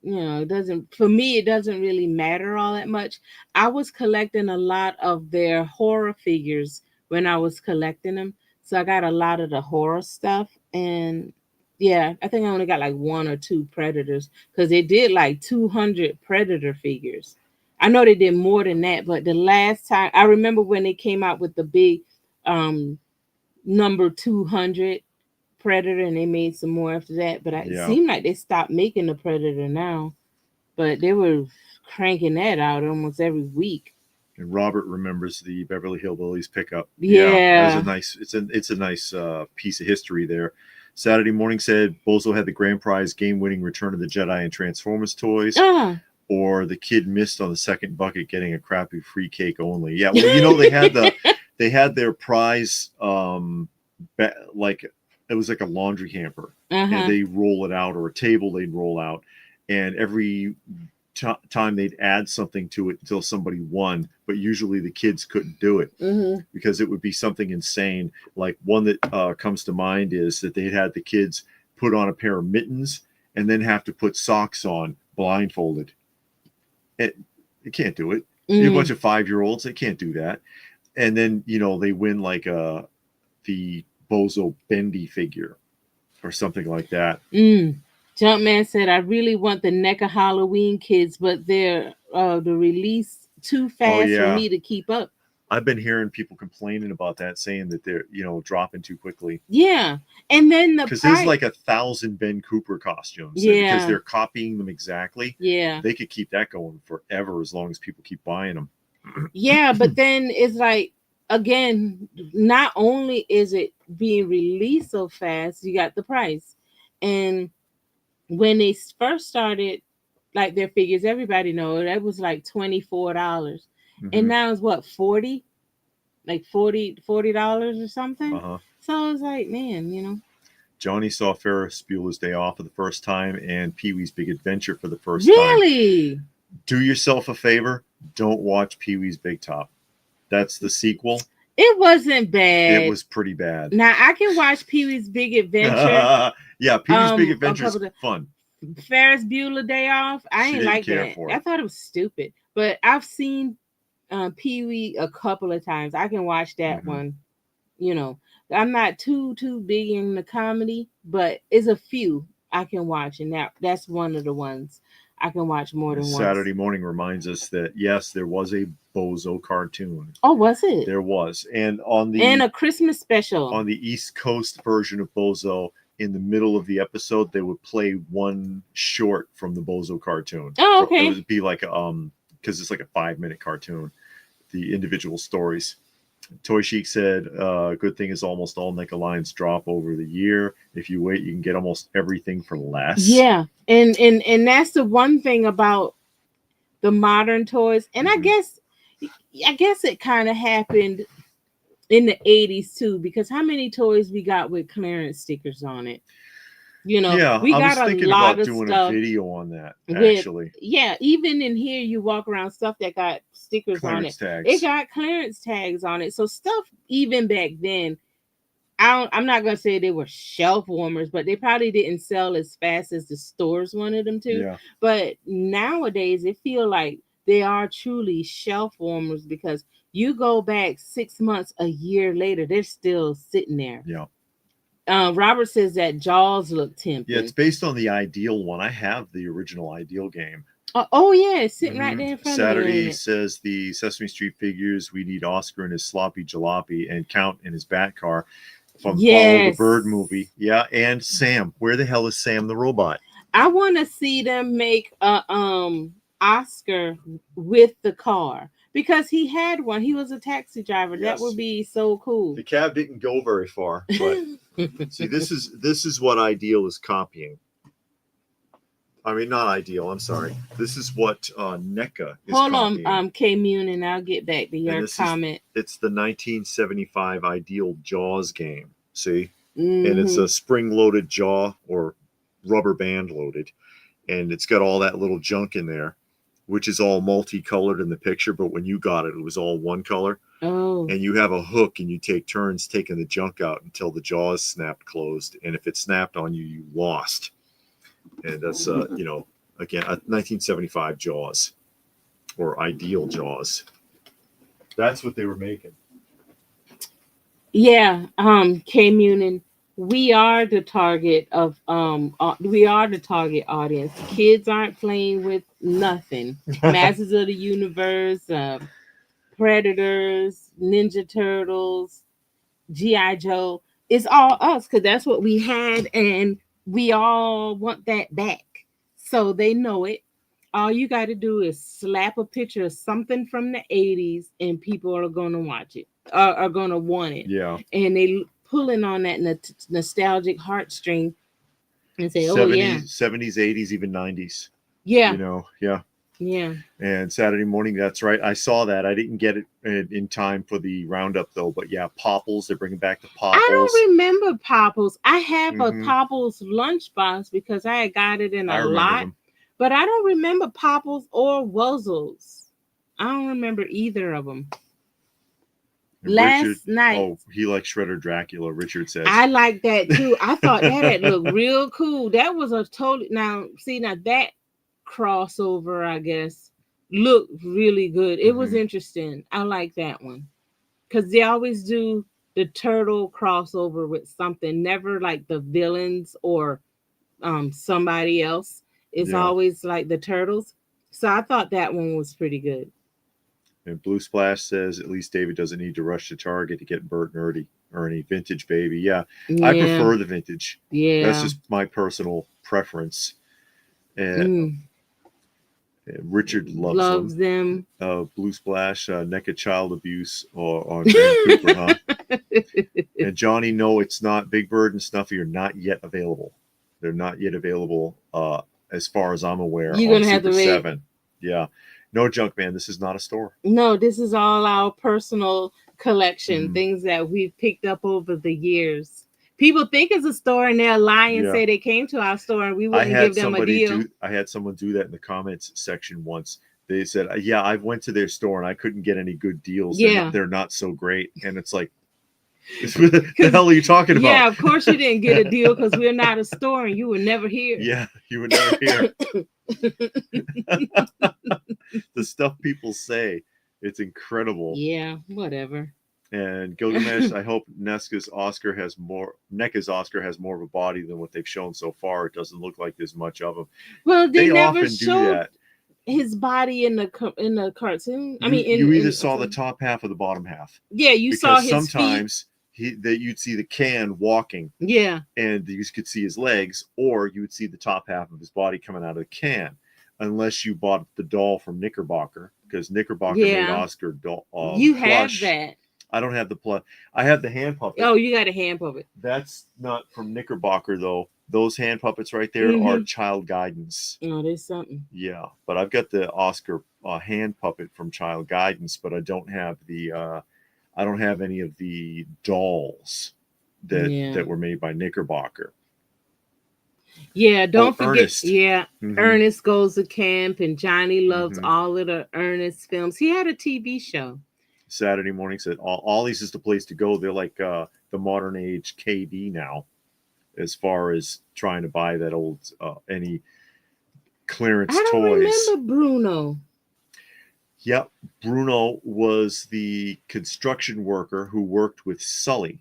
It doesn't really matter all that much. I was collecting a lot of their horror figures when I was collecting them, so I got a lot of the horror stuff. And yeah, I think I only got like 1 or 2 Predators, because they did like 200 Predator figures. I know they did more than that, but the last time I remember when they came out with the big number 200 Predator, and they made some more after that, but it seemed like they stopped making the Predator now. But they were cranking that out almost every week. And Robert remembers the Beverly Hillbillies pickup. Yeah. That was a nice. It's a nice piece of history there. Saturday Morning said Bozo had the grand prize game-winning Return of the Jedi and Transformers toys. Or the kid missed on the second bucket, getting a crappy free cake only. Yeah, well, they had their prize like it was like a laundry hamper, and they roll it out, or a table they'd roll out, and every time they'd add something to it until somebody won, but usually the kids couldn't do it because it would be something insane. Like one that comes to mind is that they had the kids put on a pair of mittens and then have to put socks on blindfolded. They can't do it. You're a bunch of 5-year-olds. They can't do that. And then, they win like the Bozo Bendy figure or something like that. Jumpman said, I really want the NECA Halloween kids, but they're the release too fast for me to keep up. I've been hearing people complaining about that, saying that they're, dropping too quickly. Yeah. And then because there's like 1,000 Ben Cooper costumes. Yeah. Because they're copying them exactly. Yeah. They could keep that going forever as long as people keep buying them. Yeah. But then it's like, again, not only is it being released so fast, you got the price. And when they first started, like their figures, everybody knows that was like $24. And now it's what, 40? Like $40 or something. So it's like, man, Johnny saw Ferris Bueller's Day Off for the first time and Pee-wee's Big Adventure for the first time. Really? Do yourself a favor. Don't watch Pee-wee's Big Top. That's the sequel. It wasn't bad. It was pretty bad. Now I can watch Pee-wee's Big Adventure. Yeah, Pee-wee's Big Adventure is fun. Ferris Bueller Day Off. I ain't like that. I thought it was stupid. But I've seen Pee-wee a couple of times. I can watch that one. I'm not too big in the comedy, but it's a few I can watch, and that's one of the ones I can watch more than once. Saturday Morning reminds us that yes, there was a Bozo cartoon. Oh, was it? There was, and a Christmas special on the East Coast version of Bozo. In the middle of the episode, they would play one short from the Bozo cartoon. Oh, okay. It would be like because it's like a 5-minute cartoon, the individual stories. Toy Chic said, good thing is almost all NECA lines drop over the year. If you wait, you can get almost everything for less. Yeah. And that's the one thing about the modern toys. And I guess it kind of happened in the 80s too, because how many toys we got with clearance stickers on it? Yeah, we got a lot of doing stuff a video on that, actually. Yeah, even in here, you walk around stuff that got stickers clearance on it. Tags. It got clearance tags on it. So stuff even back then, I'm not gonna say they were shelf warmers, but they probably didn't sell as fast as the stores wanted them to. Yeah. But nowadays, it feel like they are truly shelf warmers because you go back 6 months, a year later, they're still sitting there. Yeah. Robert says that Jaws look tempting. Yeah, it's based on the Ideal one. I have the original Ideal game. Oh yeah, it's sitting right there in front Saturday of me. says the Sesame Street figures. We need Oscar in his sloppy jalopy and Count in his bat car from Follow the Bird movie. Yeah, and Sam. Where the hell is Sam the robot? I want to see them make a Oscar with the car because he had one. He was a taxi driver. Yes. That would be so cool. The cab didn't go very far, but see, this is what Ideal is copying. I mean, not Ideal. I'm sorry. This is what NECA is copying. Hold on, K Munin. I'll get back to your comment. It's the 1975 Ideal Jaws game. See, and it's a spring-loaded jaw or rubber band loaded, and it's got all that little junk in there, which is all multicolored in the picture. But when you got it, it was all one color. Oh. And you have a hook, and you take turns taking the junk out until the jaws snapped closed. And if it snapped on you, you lost. And that's, again, 1975 Jaws or Ideal Jaws. That's what they were making. Yeah, K Munin, we are the target of we are the target audience. Kids aren't playing with nothing. Masters of the Universe, Predators, Ninja Turtles, G.I. Joe. It's all us because that's what we had, and we all want that back. So they know it. All you got to do is slap a picture of something from the 80s and people are going to watch it, are going to want it. Yeah. And they pulling on that nostalgic heartstring and say, 70s, 80s, even 90s. Yeah. Yeah. Yeah. And Saturday morning, that's right. I saw that. I didn't get it in time for the roundup, though. But yeah, Popples. They're bringing back the Popples. I don't remember Popples. I have a Popples lunchbox because I got it in a lot. Them. But I don't remember Popples or Wuzzles. I don't remember either of them. And Last night. Oh, he likes Shredder Dracula, Richard says. I like that, too. I thought that looked real cool. That was a totally... Now that crossover, I guess, looked really good. It was interesting. I like that one because they always do the turtle crossover with something, never like the villains or somebody else. It's always like the turtles. So I thought that one was pretty good. And Blue Splash says at least David doesn't need to rush to Target to get Bert and Ernie vintage baby. Yeah, I prefer the vintage. Yeah, that's just my personal preference. And Richard loves them. Blue Splash, NECA child abuse on Grand Cooper, huh? And Johnny, no, it's not. Big Bird and Snuffy are not yet available. They're not yet available, as far as I'm aware. You're gonna have to wait. 7. Yeah, no junk, man. This is not a store. No, this is all our personal collection, things that we've picked up over the years. People think it's a store and they'll lie and say they came to our store and we wouldn't give them a deal. I had someone do that in the comments section once. They said, yeah, I went to their store and I couldn't get any good deals. Yeah. They're not so great. And it's like, what the hell are you talking about? Yeah, of course you didn't get a deal because we're not a store and you were never here. Yeah, you were never here. The stuff people say, it's incredible. Yeah, whatever. And Gilgamesh, I hope NECA's Oscar has more of a body than what they've shown so far. It doesn't look like there's much of him. Well, they never showed his body in the cartoon. I mean, you either saw the top half or the bottom half. Yeah, you saw his sometimes that you'd see the can walking. Yeah, and you could see his legs, or you would see the top half of his body coming out of the can, unless you bought the doll from Knickerbocker, because Knickerbocker made Oscar doll. You have that. I don't have the plush. I have the hand puppet. Oh, you got a hand puppet. That's not from Knickerbocker, though. Those hand puppets right there are Child Guidance. Oh, there's something. Yeah, but I've got the Oscar hand puppet from Child Guidance, but I don't have any of the dolls that were made by Knickerbocker. Yeah, don't forget. Ernest. Yeah, Ernest Goes to Camp, and Johnny loves all of the Ernest films. He had a TV show. Saturday morning said Ollie's is the place to go. They're like the modern age KD now, as far as trying to buy that old any clearance toys. I don't remember Bruno. Yep, Bruno was the construction worker who worked with Sully,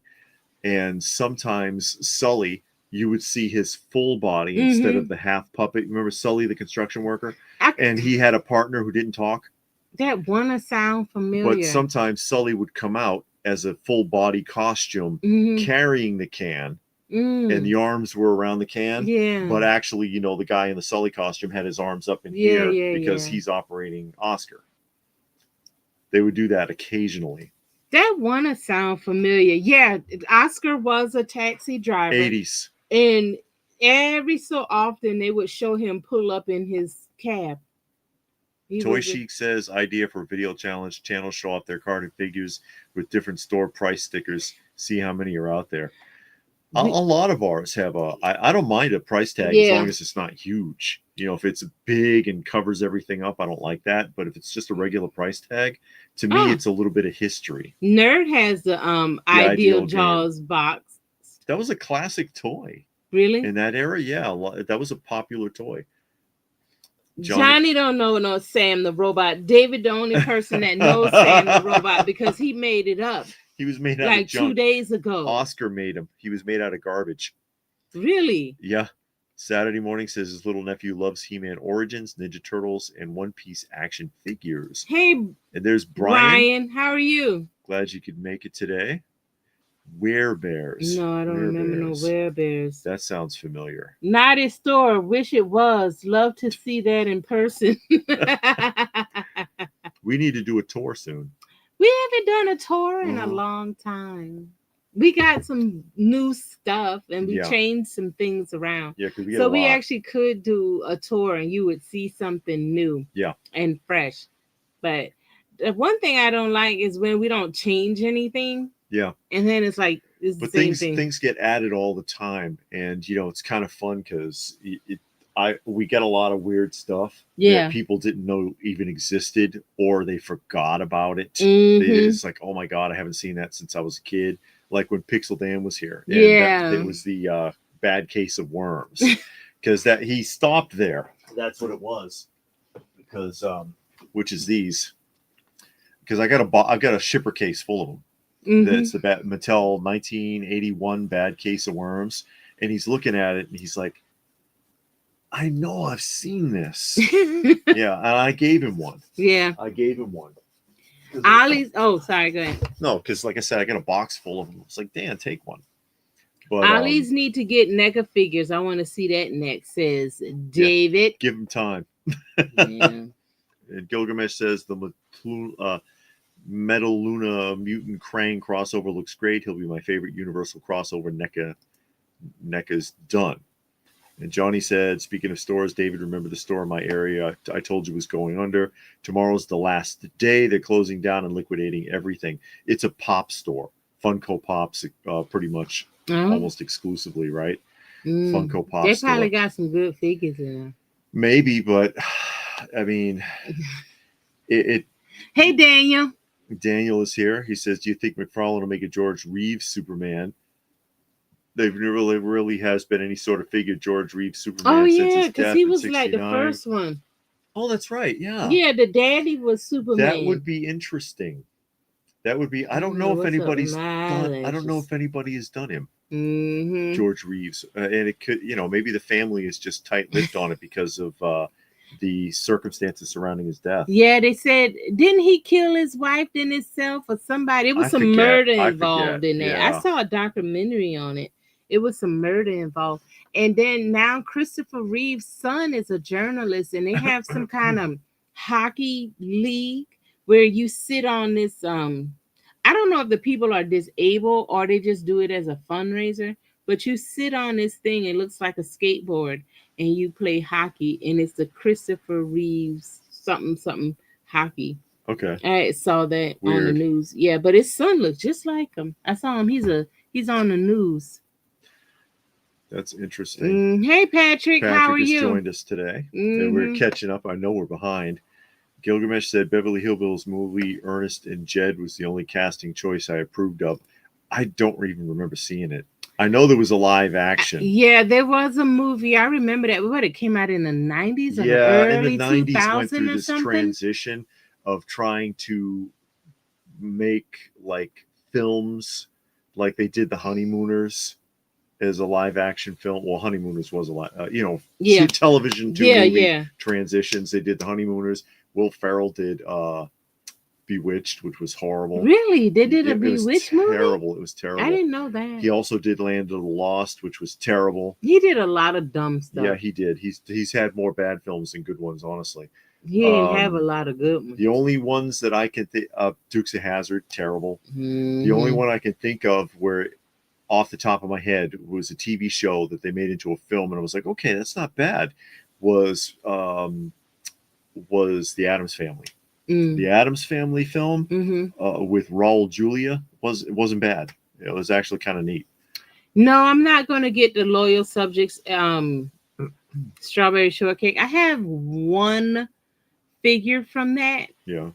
and sometimes Sully, you would see his full body instead of the half puppet. Remember Sully, the construction worker, and he had a partner who didn't talk. That wanna sound familiar. But sometimes Sully would come out as a full body costume, carrying the can, and the arms were around the can. Yeah. But actually, you know, the guy in the Sully costume had his arms up in here because he's operating Oscar. They would do that occasionally. That wanna sound familiar. Yeah, Oscar was a taxi driver. 80s. And every so often they would show him pull up in his cab. Toy Chic says idea for video challenge. Channels show off their card and figures with different store price stickers. See how many are out there. A lot of ours have I don't mind a price tag as long as it's not huge. You know, if it's big and covers everything up, I don't like that. But if it's just a regular price tag, to me, it's a little bit of history. Nerd has the Ideal Jaws box. That was a classic toy. Really? In that era, yeah, that was a popular toy. Johnny don't know no Sam the Robot. David, the only person that knows Sam the Robot because he made it up. He was made out like of junk. 2 days ago. Oscar made him. He was made out of garbage. Really? Yeah. Saturday morning says his little nephew loves He-Man Origins, Ninja Turtles, and One Piece action figures. Hey, and there's Brian. Brian, how are you? Glad you could make it today. Werebears. No, I don't remember no Werebears. That sounds familiar. Not a store. Wish it was. Love to see that in person. We need to do a tour soon. We haven't done a tour in a long time. We got some new stuff and we changed some things around. Yeah, because we actually could do a tour and you would see something new. Yeah. And fresh. But the one thing I don't like is when we don't change anything. Yeah. And then it's like it's the same thing. Things get added all the time, and you know it's kind of fun because we get a lot of weird stuff that people didn't know even existed or they forgot about it. It's like, oh my god, I haven't seen that since I was a kid. Like when Pixel Dan was here. And it was the bad case of worms because that he stopped there. That's what it was. Because which is these? Because I've got a shipper case full of them. That's the Mattel 1981 bad case of worms, and he's looking at it and he's like, I know I've seen this. Yeah, and I gave him one. Yeah, I gave him one. Ollie's. Oh, sorry, go ahead. No, because like I said, I got a box full of them. It's like, Dan, take one. But Ollie's need to get NECA figures. I want to see that next. Says David. Yeah, give him time. Yeah. And Gilgamesh says the Metal Luna Mutant Krang crossover looks great. He'll be my favorite Universal crossover. NECA's done. And Johnny said, speaking of stores, David, remember the store in my area I told you was going under. Tomorrow's the last day. They're closing down and liquidating everything. It's a pop store. Funko Pops pretty much almost exclusively, right? Funko Pop They store. probably got some good figures in there. Maybe, but I mean, Hey, Daniel. Daniel is here. He says, do you think McFarlane will make a George Reeves Superman? There really has been any sort of figure George Reeves Superman since his death because he was in like the 69. first one. Oh, that's right. Yeah. Yeah, the daddy was Superman. That would be interesting. That would be. I don't know if anybody's done. I don't know if anybody has done him. George Reeves, and it could, maybe the family is just tight-lipped on it because of the circumstances surrounding his death. Yeah, they said, didn't he kill his wife then himself or somebody? It was some murder involved in there. Yeah. I saw a documentary on it. It was some murder involved. And then now Christopher Reeve's son is a journalist, and they have some kind of hockey league where you sit on this. I don't know if the people are disabled or they just do it as a fundraiser, but you sit on this thing. It looks like a skateboard, and you play hockey, and it's the Christopher Reeves something hockey. Okay. I saw that on the news. Yeah, but his son looks just like him. I saw him. He's on the news. That's interesting. Hey, Patrick, how are you? Patrick has joined us today, and we're catching up. I know we're behind Gilgamesh said Beverly Hillbillies movie Ernest and Jed was the only casting choice I approved of. I don't even remember seeing it. I know there was a live action. Yeah, there was a movie. I remember that. What, it came out in the 90s or the early in the 90s went through this something? transition of trying to make like films like they did The Honeymooners as a live action film. Well, Honeymooners was a live, television to movie transitions. They did The Honeymooners. Will Ferrell did Bewitched, which was horrible. Really? They did a Bewitched movie? Terrible. It was terrible. I didn't know that. He also did Land of the Lost, which was terrible. He did a lot of dumb stuff. Yeah, he did. He's had more bad films than good ones, honestly. He didn't have a lot of good ones. The only ones that I can think of, Dukes of Hazzard, terrible. Mm-hmm. The only one I can think of where, off the top of my head, was a TV show that they made into a film, and I was like, okay, that's not bad. Was The Addams Family. The Addams Family film with Raul Julia wasn't bad. It was actually kind of neat. No, I'm not going to get the Loyal Subjects Strawberry Shortcake. I have one figure from that. Yeah,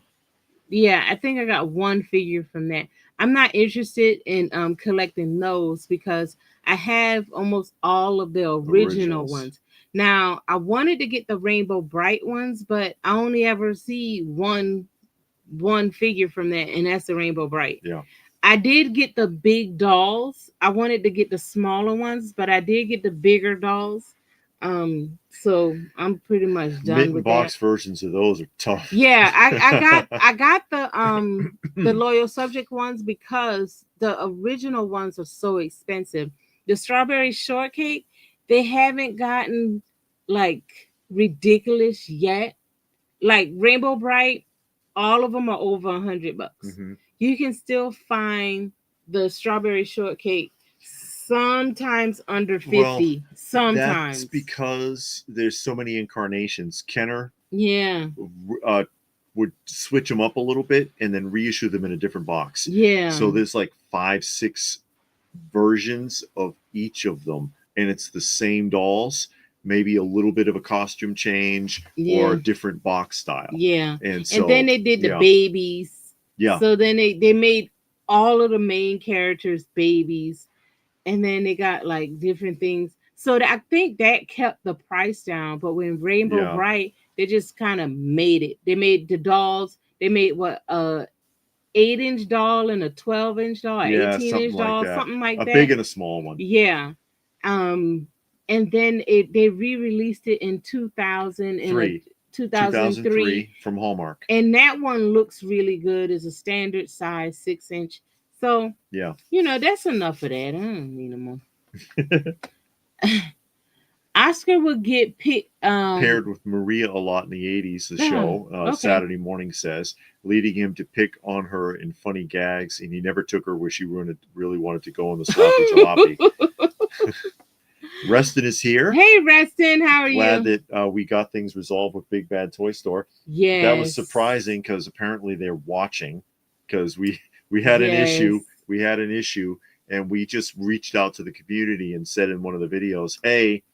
I think I got one figure from that. I'm not interested in collecting those because I have almost all of the original ones. Now, I wanted to get the Rainbow Bright ones, but I only ever see one figure from that, and that's the Rainbow Bright. Yeah. I did get the big dolls. I wanted to get the smaller ones, but I did get the bigger dolls. So I'm pretty much done with box that. Versions of those are tough. Yeah, I got the Loyal Subject ones because the original ones are so expensive. The Strawberry Shortcake, they haven't gotten like ridiculous yet. Like Rainbow Bright, all of them are over $100. Mm-hmm. You can still find the Strawberry Shortcake sometimes under 50. Well, sometimes. That's because there's so many incarnations. Kenner would switch them up a little bit and then reissue them in a different box. Yeah. So there's like 5-6 versions of each of them, and it's the same dolls, maybe a little bit of a costume change or a different box style. Yeah. And then they did the babies. Yeah. So then they made all of the main characters babies, and then they got like different things. So I think that kept the price down. But when Rainbow Bright, they just kind of made it. They made the dolls. They made 8-inch doll and a 12-inch doll, 18-inch doll, something like that. A big and a small one. Yeah. And then they re-released it in 2003 from Hallmark. And that one looks really good. It's a standard size 6-inch. So, that's enough of that. I don't need no more. Oscar would get paired with Maria a lot in the 80s, the show, Saturday Morning Says, leading him to pick on her in funny gags, and he never took her where she really wanted to go on the sloppy jalopy. Reston is here. Hey, Reston, how are you? Glad that we got things resolved with Big Bad Toy Store. Yeah, that was surprising because apparently they're watching. Because we had an issue. We had an issue, and we just reached out to the community and said in one of the videos, "Hey,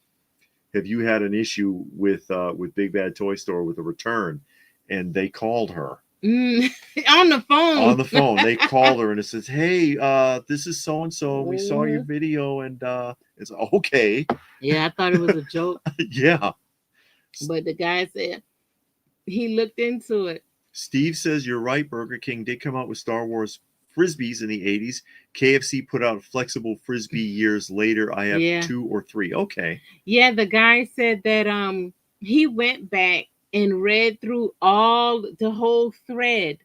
have you had an issue with Big Bad Toy Store with a return?" And they called her. On the phone. On the phone. They called her and it says, "Hey, this is so-and-so. We saw your video," and it's okay. Yeah, I thought it was a joke. Yeah. But the guy said he looked into it. Steve says, "You're right. Burger King did come out with Star Wars Frisbees in the 80s. KFC put out flexible Frisbee years later. I have 2 or 3. Okay. Yeah, the guy said that he went back and read through the whole thread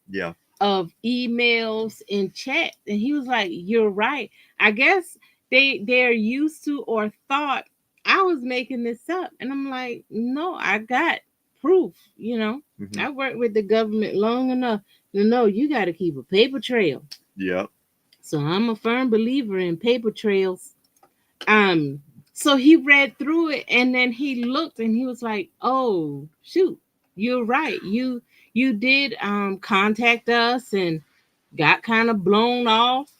of emails and chat, and he was like, "You're right. I guess they're used to or thought I was making this up." And I'm like, "No, I got proof. Mm-hmm. I worked with the government long enough to know you got to keep a paper trail." Yeah. So I'm a firm believer in paper trails. So he read through it, and then he looked and he was like, "Oh, shoot, you're right. You did contact us and got kind of blown off."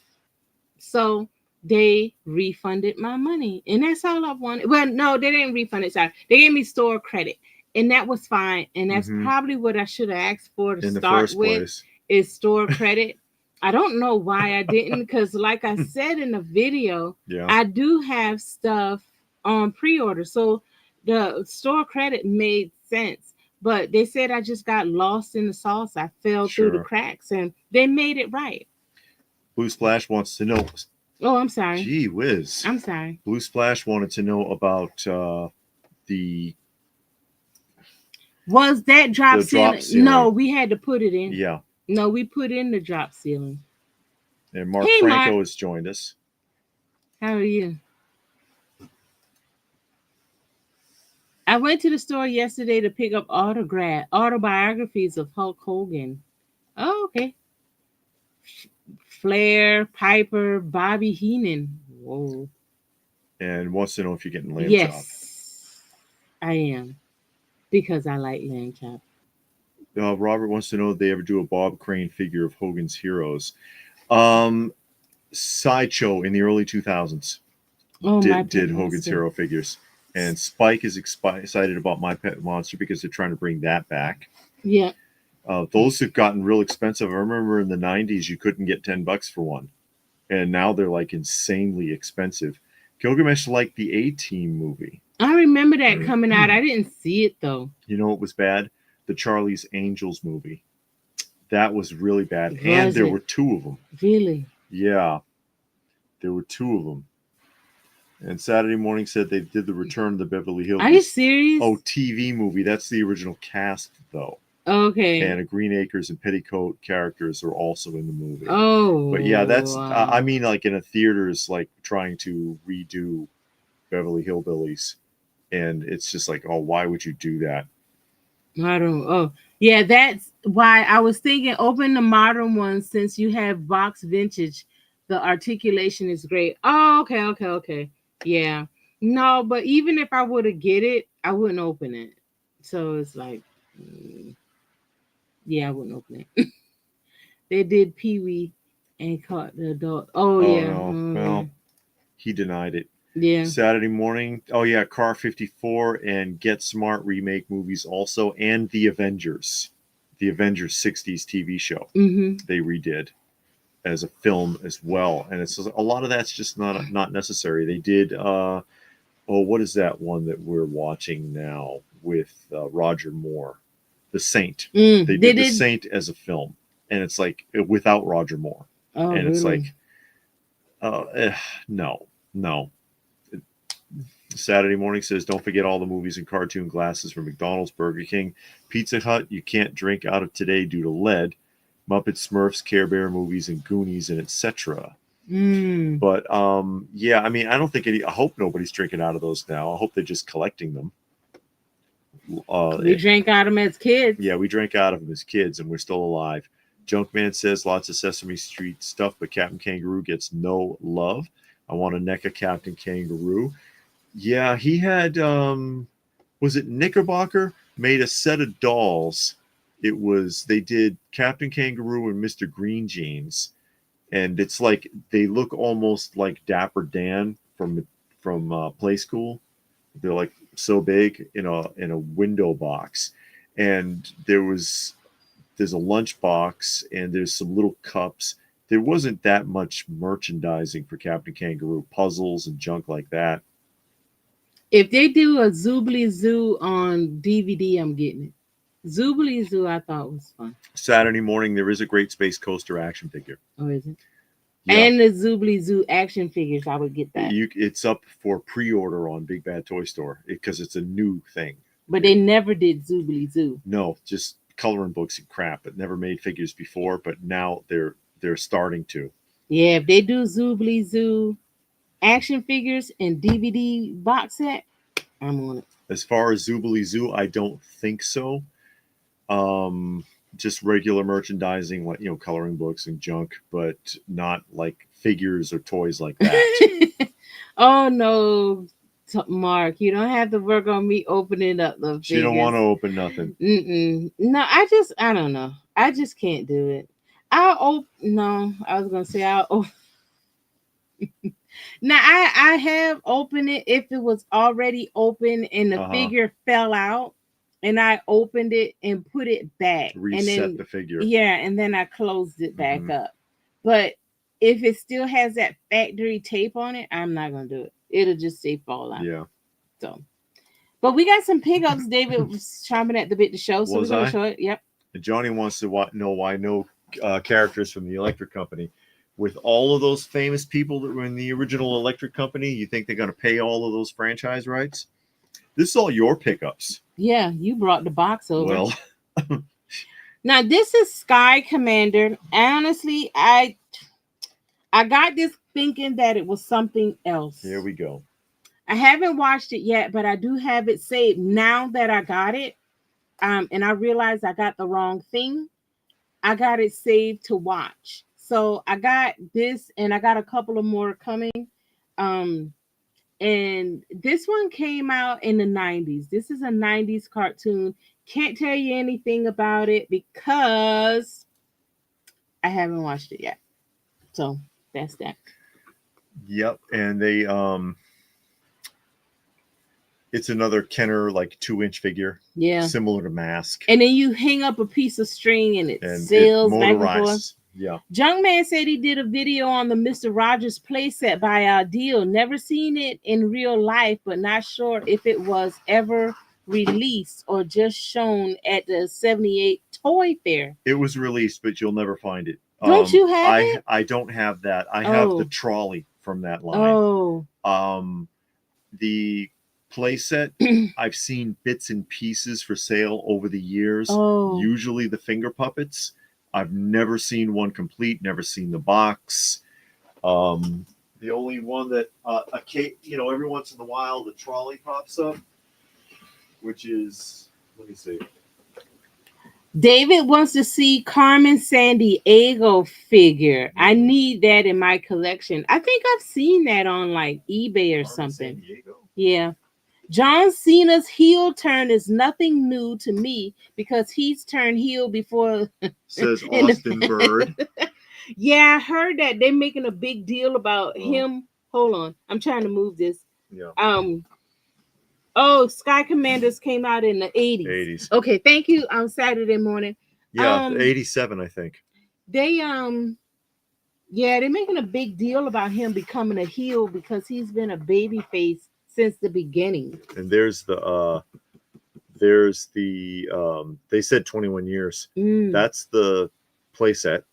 So they refunded my money, and that's all I wanted. Well, no, they didn't refund it. Sorry, they gave me store credit, and that was fine. And that's probably what I should have asked for to in the start first with place. Is store credit. I don't know why I didn't, because like I said in the video, I do have stuff on pre-order. So the store credit made sense. But they said I just got lost in the sauce. I fell through the cracks, and they made it right. Blue Splash wants to know. Oh, I'm sorry. Gee whiz. I'm sorry. Blue Splash wanted to know about the. Was that drop ceiling? No, we had to put it in. Yeah. No, we put in the drop ceiling. And Mark Franco has joined us. How are you? I went to the store yesterday to pick up autobiographies of Hulk Hogan. Oh, okay. Flair, Piper, Bobby Heenan. Whoa. And wants to know if you're getting lamb chop. Yes, I am. Because I like lamb chop. Robert wants to know if they ever do a Bob Crane figure of Hogan's Heroes. Sideshow in the early 2000s did Hogan's Hero figures. And Spike is excited about My Pet Monster because they're trying to bring that back. Yeah. Those have gotten real expensive. I remember in the 90s you couldn't get $10 for one. And now they're like insanely expensive. Gilgamesh liked the A-Team movie. I remember that coming out. I didn't see it though. You know what was bad? The Charlie's Angels movie. That was really bad. And there were two of them. Really? Yeah. There were two of them. And Saturday Morning said they did the Return of the Beverly Hills. Are you serious? Oh, TV movie. That's the original cast, though. Okay. And a Green Acres and Petticoat characters are also in the movie. Oh. But yeah, that's, I mean, like in a theater is like trying to redo Beverly Hillbillies. And it's just like, oh, why would you do that? I don't, oh. Yeah, that's why I was thinking open the modern ones since you have Vox Vintage. The articulation is great. Oh, okay. Yeah. No, but even if I would have get it, I wouldn't open it. So it's like, yeah, I wouldn't open it. They did Pee-wee and caught the adult. Oh yeah. No. Well, he denied it. Yeah. Saturday Morning. Oh yeah, Car 54 and Get Smart remake movies also, and The Avengers 60s TV show. They redid as a film as well, and it's a lot of that's just not necessary. They did what is that one that we're watching now with Roger Moore, The Saint. They did The Saint as a film, and it's like without Roger Moore. Oh, and it's like no. Saturday Morning says, don't forget all the movies and cartoon glasses from McDonald's, Burger King, Pizza Hut. You can't drink out of today due to lead. Muppets, Smurfs, Care Bear movies, and Goonies, and etc. But yeah, I mean, I don't think I hope nobody's drinking out of those now. I hope they're just collecting them. We drank out of them as kids. Yeah, we drank out of them as kids, and we're still alive. Junkman says lots of Sesame Street stuff, but Captain Kangaroo gets no love. I want a NECA Captain Kangaroo. Yeah, he had, was it Knickerbocker? Made a set of dolls. They did Captain Kangaroo and Mr. Green Jeans. And it's like, they look almost like Dapper Dan from Play School. They're like so big in a window box. And there's a lunch box and there's some little cups. There wasn't that much merchandising for Captain Kangaroo, puzzles and junk like that. If they do a Zoobly Zoo on DVD, I'm getting it. Zoobly Zoo, I thought was fun. Saturday Morning, there is a Great Space Coaster action figure. Oh, is it? Yeah. And the Zoobly Zoo action figures, I would get that. It's up for pre-order on Big Bad Toy Store because it's a new thing. But they never did Zoobly Zoo. No, just coloring books and crap. But never made figures before. But now they're starting to. Yeah, if they do Zoobly Zoo action figures and DVD box set, I'm on it. As far as Zoobly Zoo, I don't think so. Just regular merchandising, like coloring books and junk, but not like figures or toys like that. Oh no, Mark, you don't have to work on me opening up the figures. She don't want to open nothing. No, I don't know. I just can't do it. I'll open. Now I have opened it if it was already open and the figure fell out. and I opened it and put it back. Reset and then, the figure. Yeah, and then I closed it back up. But if it still has that factory tape on it, I'm not gonna do it. It'll just stay fall out. Yeah. So, but we got some pickups. David was chomping at the bit to show, so we're gonna show it. Yep. And Johnny wants to know why no characters from the Electric Company. With all of those famous people that were in the original Electric Company, you think they're going to pay all of those franchise rights? This is all your pickups. Yeah, you brought the box over. Well, now this is Sky Commander. Honestly, I got this thinking that it was something else. Here we go. I haven't watched it yet, but I do have it saved now that I got it. And I realized I got the wrong thing. I got it saved to watch. So I got this, and I got a couple of more coming. And this one came out in the 90s. This is a 90s cartoon. Can't tell you anything about it because I haven't watched it yet. So that's that. Yep. And they it's another Kenner like 2-inch figure. Yeah. Similar to Mask. And then you hang up a piece of string and it sails back and forth. Yeah. Junkman said he did a video on the Mr. Rogers playset by Ideal. Never seen it in real life, but not sure if it was ever released or just shown at the 78 Toy Fair. It was released, but you'll never find it. Don't you have it? I don't have that. I have the trolley from that line. Oh. The playset, I've seen bits and pieces for sale over the years. Usually the finger puppets. I've never seen one complete, never seen the box. The only one that, every once in a while the trolley pops up, which is, let me see. David wants to see Carmen Sandiego figure. I need that in my collection. I think I've seen that on like eBay or something. Sandiego? Yeah. John Cena's heel turn is nothing new to me because he's turned heel before. Says Austin Bird. Yeah, I heard that they're making a big deal about him. Hold on, I'm trying to move this. Yeah. Sky Commanders came out in the 80s. Okay, thank you. On Saturday morning. Yeah, 87, I think. They're making a big deal about him becoming a heel because he's been a baby face since the beginning. And there's the they said 21 years. That's the playset.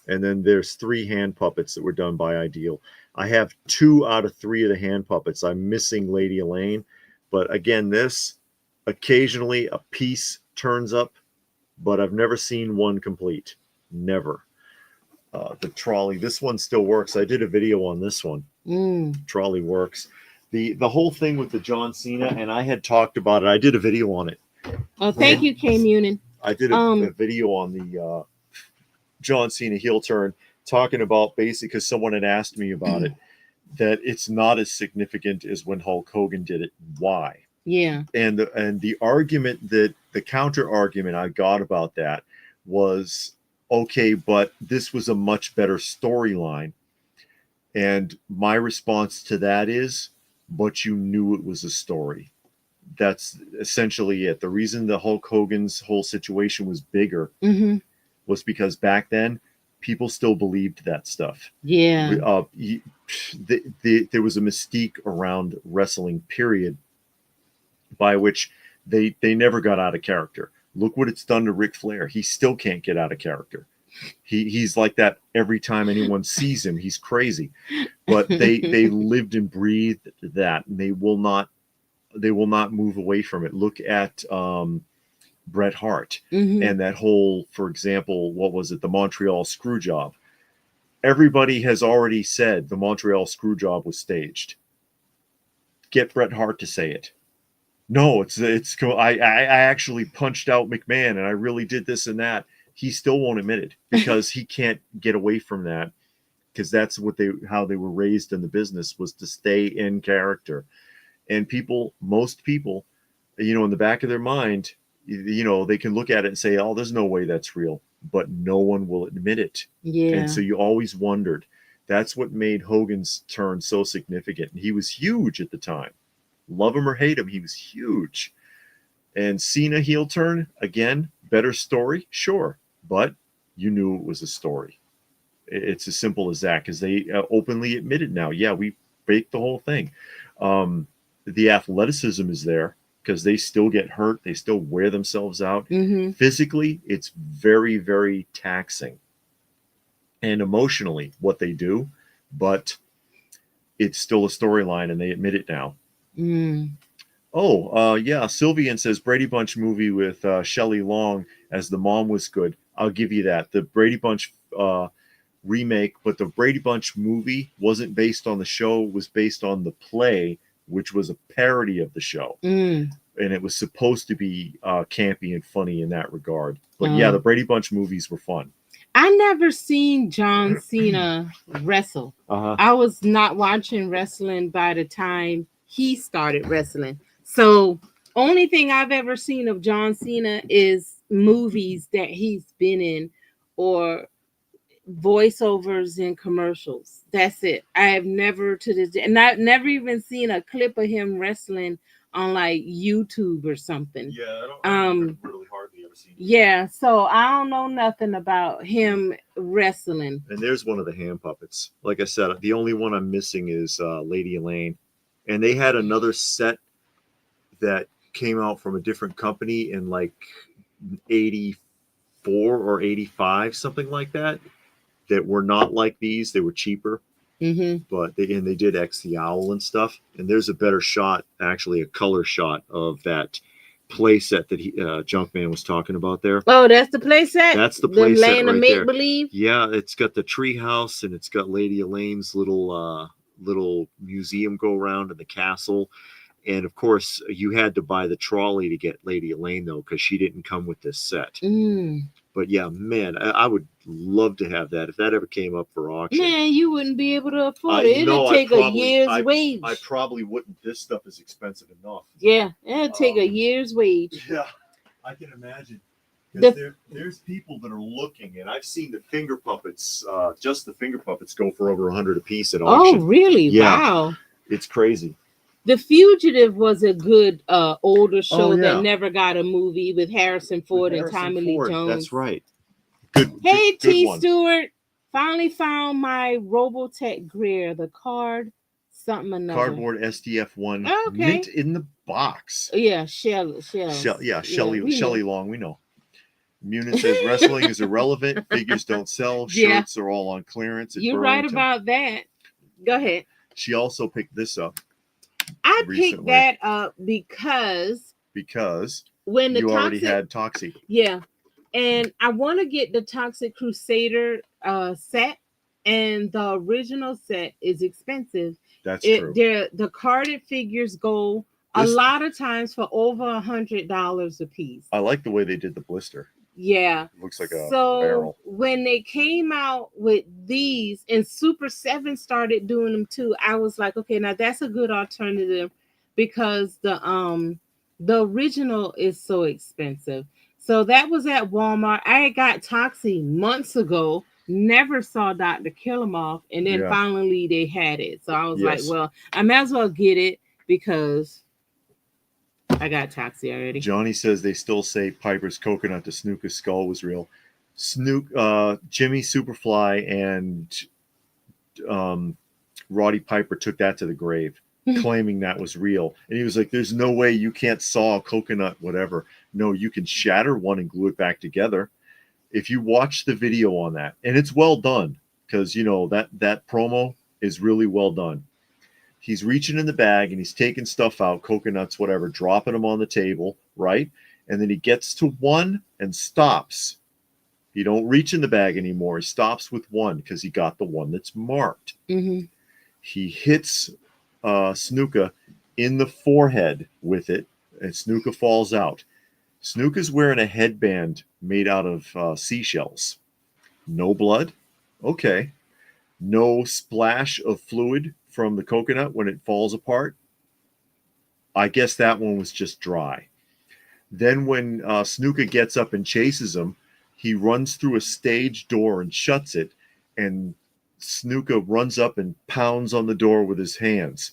And then there's 3 hand puppets that were done by Ideal. I have 2 out of 3 of the hand puppets. I'm missing Lady Elaine. But again, this occasionally a piece turns up, but I've never seen one complete. Never. The trolley, this one still works. I did a video on this one. Trolley works. The whole thing with the John Cena, and I had talked about it. I did a video on it. Oh, thank you, K. Munin. I did a video on the John Cena heel turn, talking about basically, because someone had asked me about it, that it's not as significant as when Hulk Hogan did it. Why? Yeah. And the argument, that the counter argument I got about that was, okay, but this was a much better storyline. And my response to that is, but you knew it was a story. That's essentially it. The reason the Hulk Hogan's whole situation was bigger was because back then people still believed that stuff. Yeah. There was a mystique around wrestling, period, by which they never got out of character. Look what it's done to Ric Flair. He still can't get out of character. He's like that every time anyone sees him. He's crazy. But they lived and breathed that, and they will not move away from it. Look at Bret Hart and that whole, for example, what was it? The Montreal Screwjob. Everybody has already said the Montreal Screwjob was staged. Get Bret Hart to say it. No, it's cool. I actually punched out McMahon and I really did this and that. He still won't admit it because he can't get away from that, because that's how they were raised in the business, was to stay in character. And most people, in the back of their mind, they can look at it and say, oh, there's no way that's real, but no one will admit it. Yeah. And so you always wondered. That's what made Hogan's turn so significant. And he was huge at the time. Love him or hate him, he was huge. And Cena heel turn, again, better story, sure, but you knew it was a story. It's as simple as that, because they openly admitted now, yeah, we faked the whole thing. The athleticism is there because they still get hurt. They still wear themselves out. Mm-hmm. Physically, it's very, very taxing. And emotionally, what they do, but it's still a storyline, and they admit it now. Mm. Oh, yeah. Sylvian says Brady Bunch movie with Shelley Long as the mom was good. I'll give you that. The Brady Bunch remake, but the Brady Bunch movie wasn't based on the show, was based on the play, which was a parody of the show. Mm. And it was supposed to be campy and funny in that regard. But yeah, the Brady Bunch movies were fun. I never seen John Cena wrestle. Uh-huh. I was not watching wrestling by the time he started wrestling. So only thing I've ever seen of John Cena is movies that he's been in or voiceovers in commercials. That's it. I have never to this day, and I've never even seen a clip of him wrestling on like YouTube or something. Yeah, I don't really hardly ever seen. Yeah, so I don't know nothing about him wrestling. And there's one of the hand puppets. Like I said, the only one I'm missing is Lady Elaine. And they had another set that came out from a different company in like 84 or 85, something like that, that were not like these. They were cheaper. Mm-hmm. But they did X the Owl and stuff. And there's a better shot, actually a color shot of that play set that Junkman was talking about there. Oh, that's the play set? That's the play set right right there. Believe? Yeah, it's got the tree house, and it's got Lady Elaine's little museum go around in the castle. And of course, you had to buy the trolley to get Lady Elaine, though, because she didn't come with this set. Mm. But yeah, man, I would love to have that if that ever came up for auction. Man, you wouldn't be able to afford it. It'd take a year's wage. I probably wouldn't. This stuff is expensive enough. Yeah, it'd take a year's wage. Yeah, I can imagine. There's people that are looking, and I've seen the finger puppets, just the finger puppets, go for over $100 a piece at auction. Oh, really? Yeah. Wow. It's crazy. The Fugitive was a good older show that never got a movie with Harrison Ford and Tommy Lee Jones. That's right. Good. Hey, good T. one. Stewart. Finally found my Robotech Greer, the card, something another. Cardboard SDF1, okay. mint in the box. Yeah, Shelley Long, we know. Munin says wrestling is irrelevant. Figures don't sell. Shirts are all on clearance. You're right about that. Go ahead. She also picked this up. I picked that up because when the you already had Toxic. Yeah. And I want to get the Toxic Crusader set, and the original set is expensive. That's true. The carded figures go a lot of times for over $100 a piece. I like the way they did the blister. Yeah. It looks like a barrel. When they came out with these, and Super 7 started doing them too, I was like, okay, now that's a good alternative, because the original is so expensive. So that was at Walmart. I got Toxie months ago, never saw Dr. Killamoff, and then finally they had it. So I was like, well, I might as well get it because I got Toxie already. Johnny says they still say Piper's coconut to Snuka's skull was real. Jimmy Superfly and Roddy Piper took that to the grave, claiming that was real. And he was like, there's no way you can't saw a coconut, whatever. No, you can shatter one and glue it back together. If you watch the video on that, and it's well done, because, you know, that promo is really well done. He's reaching in the bag and he's taking stuff out, coconuts, whatever, dropping them on the table, right? And then he gets to one and stops. He don't reach in the bag anymore. He stops with one because he got the one that's marked. Mm-hmm. He hits Snuka in the forehead with it, and Snuka falls out. Snuka's wearing a headband made out of seashells. No blood? Okay. No splash of fluid from the coconut when it falls apart. I guess that one was just dry. Then when Snuka gets up and chases him, he runs through a stage door and shuts it, and Snuka runs up and pounds on the door with his hands.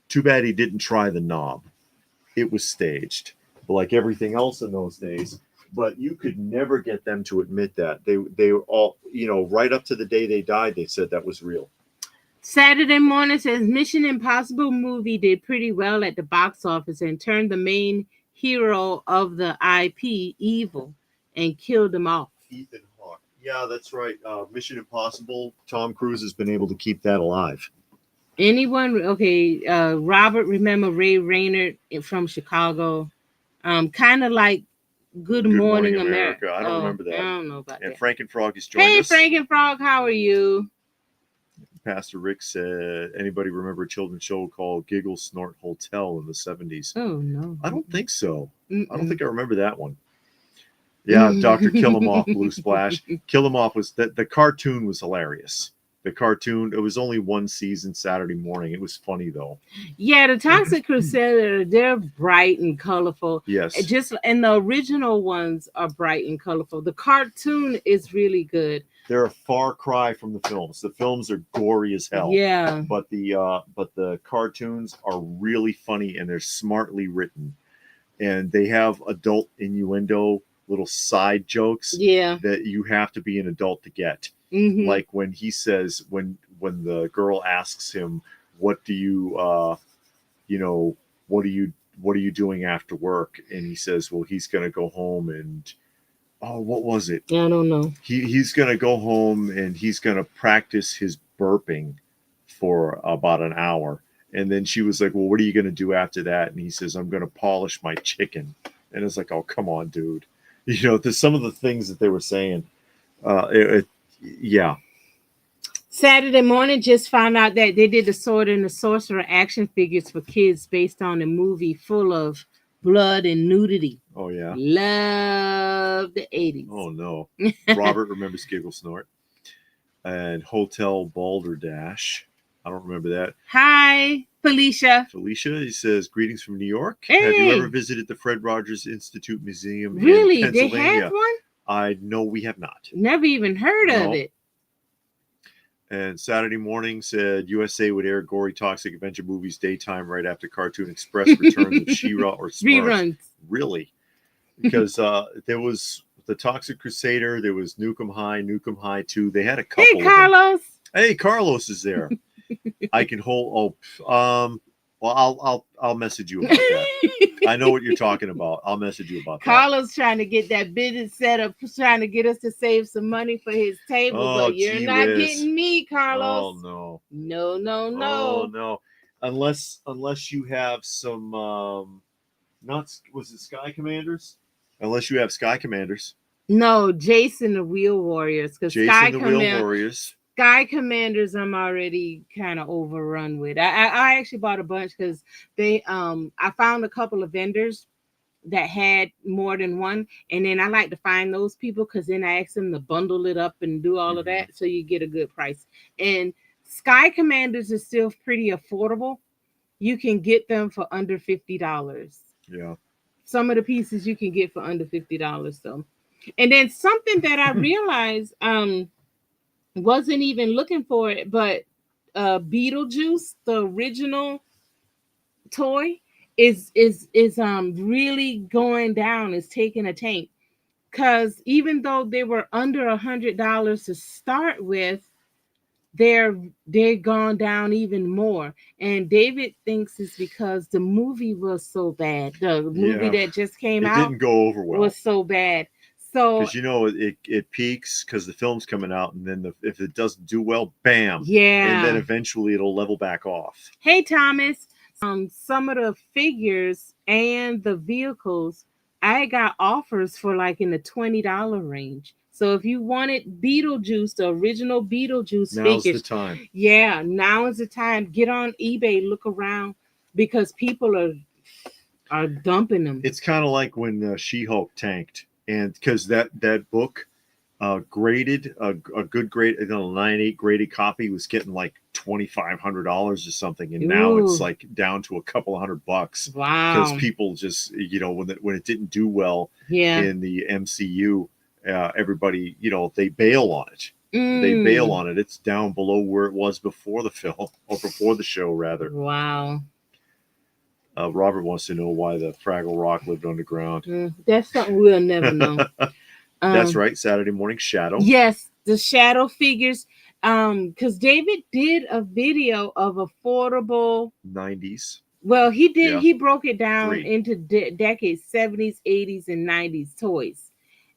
Too bad he didn't try the knob. It was staged. like everything else in those days. But you could never get them to admit that. They were all, right up to the day they died, they said that was real. Saturday Morning says Mission Impossible movie did pretty well at the box office and turned the main hero of the IP evil and killed him off. Ethan Hawke. Yeah, that's right. Mission Impossible, Tom Cruise has been able to keep that alive. Anyone? Okay, Robert, remember Ray Rayner from Chicago? Kind of like Good Morning America. I don't remember that. I don't know about that. And Frankenfrog has joined us. Hey, Frankenfrog, how are you? Pastor Rick said, anybody remember a children's show called Giggle Snort Hotel in the 70s? Oh, no. I don't think so. I don't think I remember that one. Yeah, Dr. Kill 'Em Off, Blue Splash. Kill 'Em Off was, the cartoon was hilarious. The cartoon, it was only one season Saturday morning. It was funny, though. Yeah, the Toxic Crusader, they're bright and colorful. Yes. And the original ones are bright and colorful. The cartoon is really good. They're a far cry from the films. The films are gory as hell. Yeah. But the cartoons are really funny and they're smartly written. And they have adult innuendo, little side jokes that you have to be an adult to get. Mm-hmm. Like when he says, when the girl asks him, what are you doing after work? And he says, well, he's going to go home and, what was it? I don't know. He's going to go home and he's going to practice his burping for about an hour. And then she was like, well, what are you going to do after that? And he says, I'm going to polish my chicken. And it's like, oh, come on, dude. There's some of the things that they were saying. Yeah. Saturday Morning just found out that they did the Sword and the Sorcerer action figures for kids based on a movie full of blood and nudity. Oh, yeah. Love the 80s. Oh, no. Robert remembers Giggle Snort. And Hotel Balderdash. I don't remember that. Hi, Felicia. He says, greetings from New York. Hey. Have you ever visited the Fred Rogers Institute Museum in Pennsylvania? They have one? No, we have not. Never even heard of it. And Saturday Morning said USA would air gory toxic adventure movies daytime right after Cartoon Express returns of She-Ra or Smurfs. Reruns. Really? Because there was the Toxic Crusader, there was Nukem High 2. They had a couple. Hey, Carlos. Hey, Carlos is there. I can hold. Well, I'll message you about that. I know what you're talking about. I'll message you about that. Carlos trying to get that business set up, trying to get us to save some money for his table, but you're not getting me, Carlos. Oh no. Oh no. Unless you have some was it Sky Commanders? Unless you have Sky Commanders. No, Jason the Wheel Warriors, because Wheel Warriors. Sky Commanders, I'm already kind of overrun with. I actually bought a bunch because I found a couple of vendors that had more than one, and then I like to find those people because then I ask them to bundle it up and do all of that, so you get a good price. And Sky Commanders is still pretty affordable. You can get them for under $50. Yeah, some of the pieces you can get for under $50. So, and then something that I realized, wasn't even looking for it, but Beetlejuice, the original toy, is really going down. Is taking a tank, because even though they were under $100 to start with, they're gone down even more. And David thinks it's because the movie was so bad. The movie that just came out didn't go over well. Was so bad. So, because it peaks because the film's coming out, and then if it doesn't do well, bam, and then eventually it'll level back off. Hey, Thomas, some of the figures and the vehicles, I got offers for like in the $20 range. So if you wanted Beetlejuice, the original Beetlejuice now's figures, the time. Yeah, now is the time. Get on eBay, look around, because people are dumping them. It's kind of like when She-Hulk tanked. And because that book graded a good grade, 9.8 graded copy was getting like $2,500 or something, and now it's like down to a couple of $100. Wow! Because people just when it didn't do well in the MCU, everybody they bail on it. They bail on it. It's down below where it was before the film or before the show, rather. Wow. Robert wants to know why the Fraggle Rock lived underground. That's something we'll never know. That's right. Saturday Morning Shadow. Yes, the shadow figures. Because David did a video of affordable 90s. Well, he did. Yeah. He broke it down into decades, 70s, 80s, and 90s toys.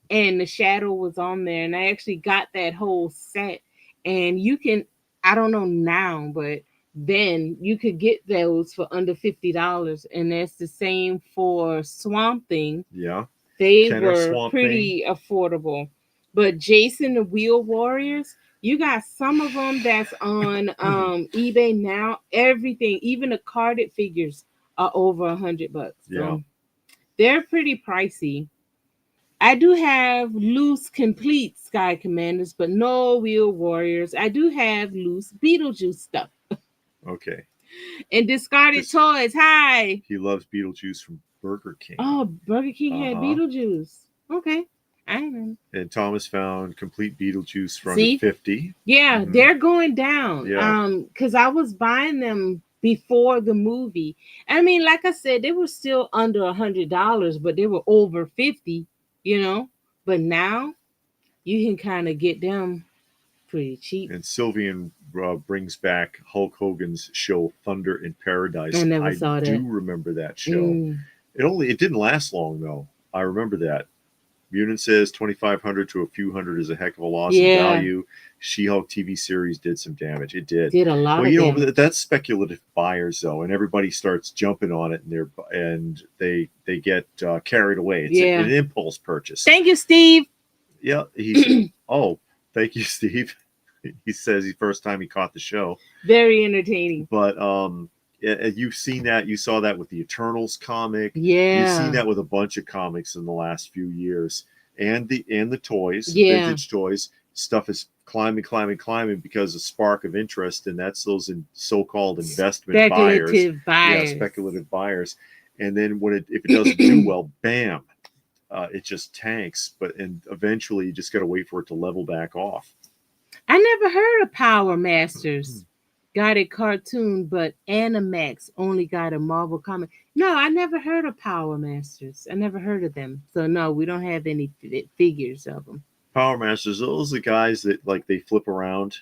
And the shadow was on there. And I actually got that whole set. And you can, I don't know now, but then you could get those for under $50. And that's the same for Swamp Thing. Yeah. They were pretty affordable. But Jason the Wheel Warriors, you got some of them that's on eBay now. Everything, even the carded figures, are over $100. Yeah. So they're pretty pricey. I do have loose complete Sky Commanders, but no Wheel Warriors. I do have loose Beetlejuice stuff. Okay. And discarded toys. Hi. He loves Beetlejuice from Burger King. Oh, Burger King had Beetlejuice. Okay. I know. And Thomas found complete Beetlejuice for under 50. Yeah, they're going down. Yeah. Because I was buying them before the movie. I mean, like I said, they were still under $100, but they were over 50, you know. But now you can kind of get them pretty cheap. And Sylvian brings back Hulk Hogan's show Thunder in Paradise. I never saw that. I do remember that show. It didn't last long though. I remember that. Munin says 2,500 to a few hundred is a heck of a loss in value. She-Hulk TV series did some damage. It did. Did a lot. Well, you know, that's speculative buyers though, and everybody starts jumping on it, and they get carried away. It's an impulse purchase. Thank you, Steve. Yeah, he's thank you, Steve. He says the first time he caught the show. Very entertaining. But you've seen that. You saw that with the Eternals comic. Yeah. You've seen that with a bunch of comics in the last few years. And the toys, vintage toys. Stuff is climbing because of spark of interest, and that's those so-called investment buyers. Yeah, speculative buyers. And then if it doesn't do well, bam. It just tanks, and eventually you just got to wait for it to level back off. I never heard of Power Masters. Got a cartoon, but Animax only got a Marvel comic. No, I never heard of Power Masters. I never heard of them. So no, we don't have any figures of them. Power Masters, those are the guys that they flip around.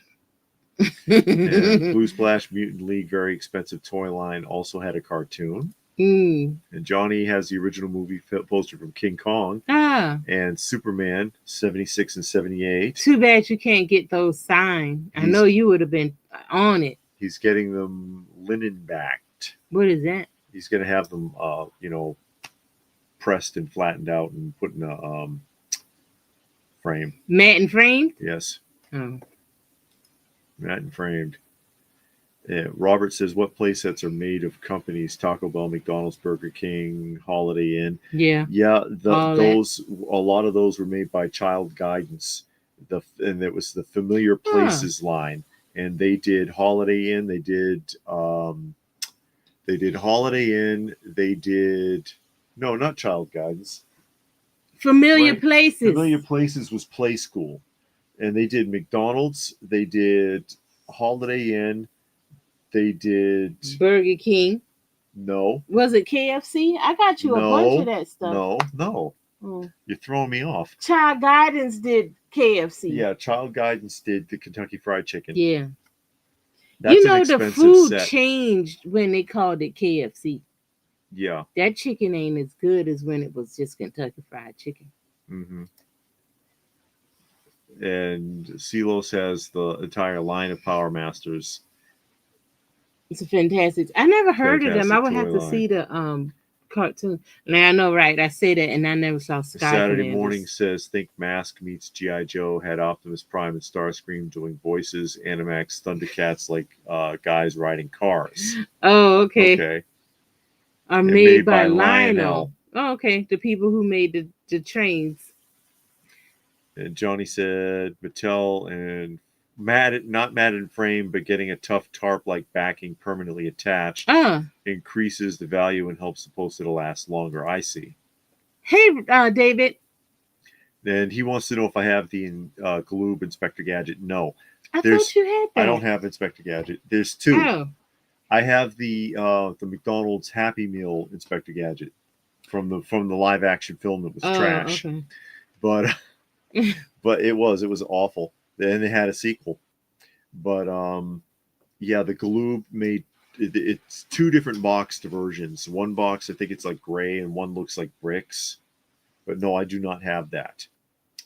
And Blue Splash Mutant League, very expensive toy line, also had a cartoon. And Johnny has the original movie poster from King Kong and Superman 76 and 78. Too bad you can't get those signed. I know you would have been on it. He's getting them linen backed. What is that? He's going to have them, pressed and flattened out and put in a frame. Matte and framed? Yes. Oh. Matte and framed. Robert says, what play sets are made of companies? Taco Bell, McDonald's, Burger King, Holiday Inn. Yeah. Yeah. A lot of those were made by Child Guidance. And it was the Familiar Places line. And they did Holiday Inn. They did Holiday Inn. They did, no, not Child Guidance. Familiar Places. Familiar Places was Play School. And they did McDonald's. They did Holiday Inn. They did Burger King. No. Was it KFC? I got you a bunch of that stuff. No. Oh. You're throwing me off. Child Guidance did KFC. Yeah, Child Guidance did the Kentucky Fried Chicken. Yeah. That's the food changed when they called it KFC. Yeah. That chicken ain't as good as when it was just Kentucky Fried Chicken. Mm-hmm. And Silos has the entire line of Power Masters. It's a fantastic. I never heard of them. I would have to see the cartoon. Now I know, right? I say that, and I never saw Sky Saturday Commanders. Morning says, think Mask meets G.I. Joe, had Optimus Prime and Starscream doing voices, Animax, Thundercats, like guys riding cars. Oh, okay. Okay. Are made by Lionel. Oh, okay. The people who made the trains. And Johnny said Mattel and not matted in frame, but getting a tough tarp-like backing permanently attached increases the value and helps the poster to last longer. I see. Hey, David. And he wants to know if I have the Galoob Inspector Gadget. No. I thought you had that. I don't have Inspector Gadget. There's two. Oh. I have the McDonald's Happy Meal Inspector Gadget from the live action film that was trash. Okay. But but it was awful. Then they had a sequel. But yeah, the Galoob made it's two different boxed versions. One box I think it's like gray and one looks like bricks. But no, I do not have that.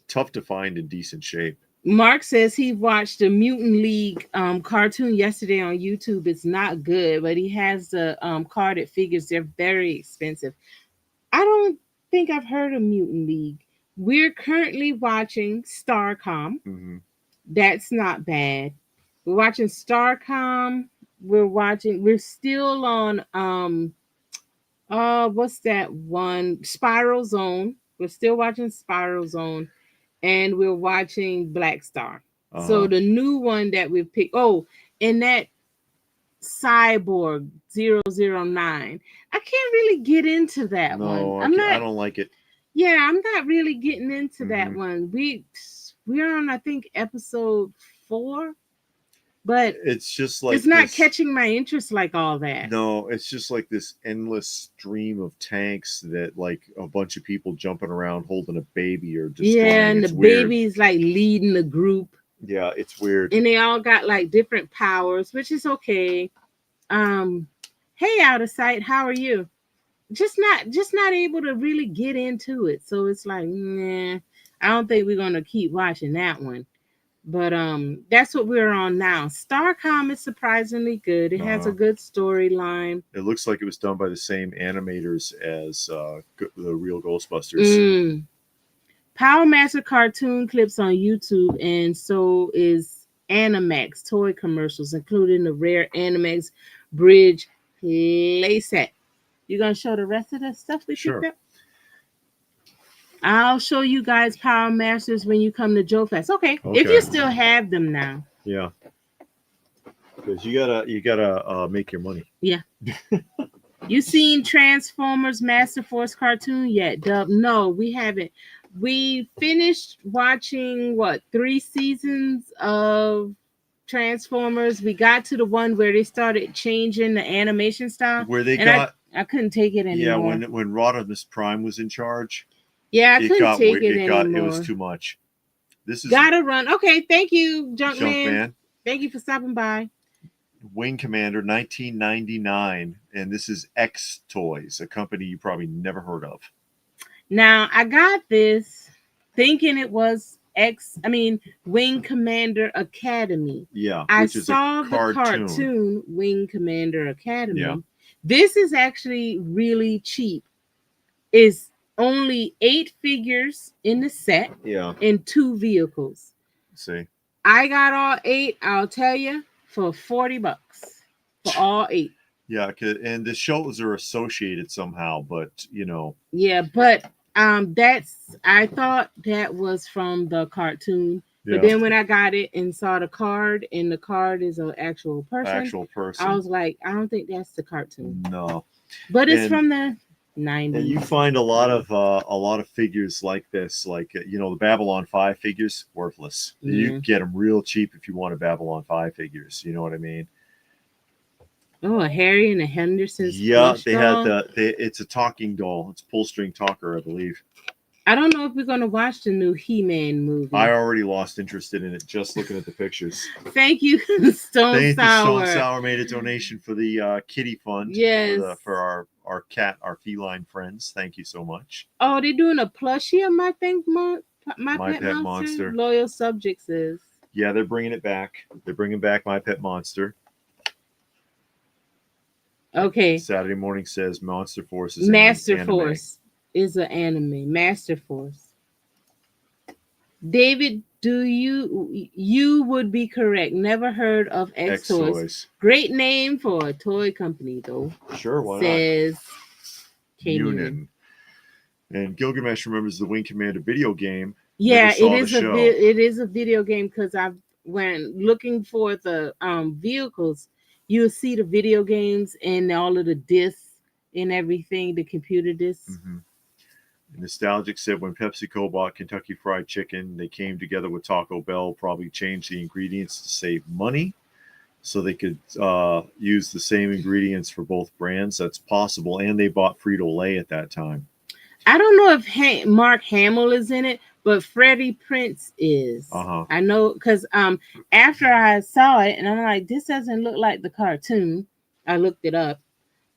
Tough to find in decent shape. Mark says he watched the Mutant League cartoon yesterday on YouTube. It's not good, but he has the carded figures. They're very expensive. I don't think I've heard of Mutant League. We're currently watching Starcom. Mm-hmm. That's not bad. We're watching Starcom. We're still on what's that one? Spiral Zone. We're still watching Spiral Zone. And we're watching Black Star. So the new one that we picked. Oh, and that Cyborg 009. I can't really get into that one. I don't like it. Yeah, I'm not really getting into that one. We're on, I think, episode 4. But it's just like it's not catching my interest like all that. No, it's just like this endless stream of tanks that like a bunch of people jumping around holding a baby or destroying. Yeah, and the baby's like leading the group. Yeah, it's weird. And they all got like different powers, which is okay. Hey, Out of Sight, how are you? Just not able to really get into it. So it's like, nah, I don't think we're gonna keep watching that one. But that's what we're on now. Starcom is surprisingly good. It has a good storyline. It looks like it was done by the same animators as the real Ghostbusters. Power Master cartoon clips on YouTube, and so is Animax toy commercials, including the rare Animax Bridge playset. You gonna show the rest of the stuff we picked up? I'll show you guys Power Masters when you come to Joe Fest. Okay. If you still have them now. Yeah. Because you gotta make your money. Yeah. You seen Transformers Master Force cartoon yet, Dub? No, we haven't. We finished watching 3 seasons of Transformers. We got to the one where they started changing the animation style. Where they I couldn't take it anymore. Yeah, when Rodimus Prime was in charge. Yeah, I couldn't take it anymore. It was too much. This is gotta run. Okay, thank you, Junkman. Thank you for stopping by. Wing Commander 1999, and this is X Toys, a company you probably never heard of. Now, I got this thinking it was Wing Commander Academy. Yeah, I saw the cartoon Wing Commander Academy. Yeah. This is actually really cheap. It's only 8 figures in the set. Yeah. And 2 vehicles. See. I got all 8, I'll tell you, for $40 for all 8. Yeah, and the shows are associated somehow, but Yeah, but I thought that was from the cartoon. Yeah. But then when I got it and saw the card, and the card is an actual person. I was like, I don't think that's the cartoon. No. But it's from the 90s. And you find a lot of figures like this, like the Babylon 5 figures, worthless. Mm-hmm. You can get them real cheap if you want a Babylon 5 figures. You know what I mean? Oh, a Harry and a Henderson's. Yeah, they had it's a talking doll. It's a pull string talker, I believe. I don't know if we're going to watch the new He-Man movie. I already lost interest in it just looking at the pictures. Thank you, Stone Sour. Stone Sour made a donation for the kitty fund. Yes. For our cat, our feline friends. Thank you so much. Oh, they're doing a plushie of my Pet Monster. Loyal Subjects is. Yeah, they're bringing it back. They're bringing back My Pet Monster. Okay. Saturday Morning says Monster Force is Master Force is an anime. Master Force. David, you would be correct. Never heard of X Toys. Great name for a toy company, though. Sure, why says not? Union. And Gilgamesh remembers the Wing Commander video game. Yeah, it is a video game because when looking for the vehicles, you'll see the video games and all of the discs and everything, the computer discs. Mm-hmm. Nostalgic said when PepsiCo bought Kentucky Fried Chicken, they came together with Taco Bell, probably changed the ingredients to save money. so they could use the same ingredients for both brands. That's possible. And they bought Frito-Lay at that time. I don't know if Mark Hamill is in it, but Freddie Prinze is. I know because after I saw it, and I'm like, this doesn't look like the cartoon. I looked it up,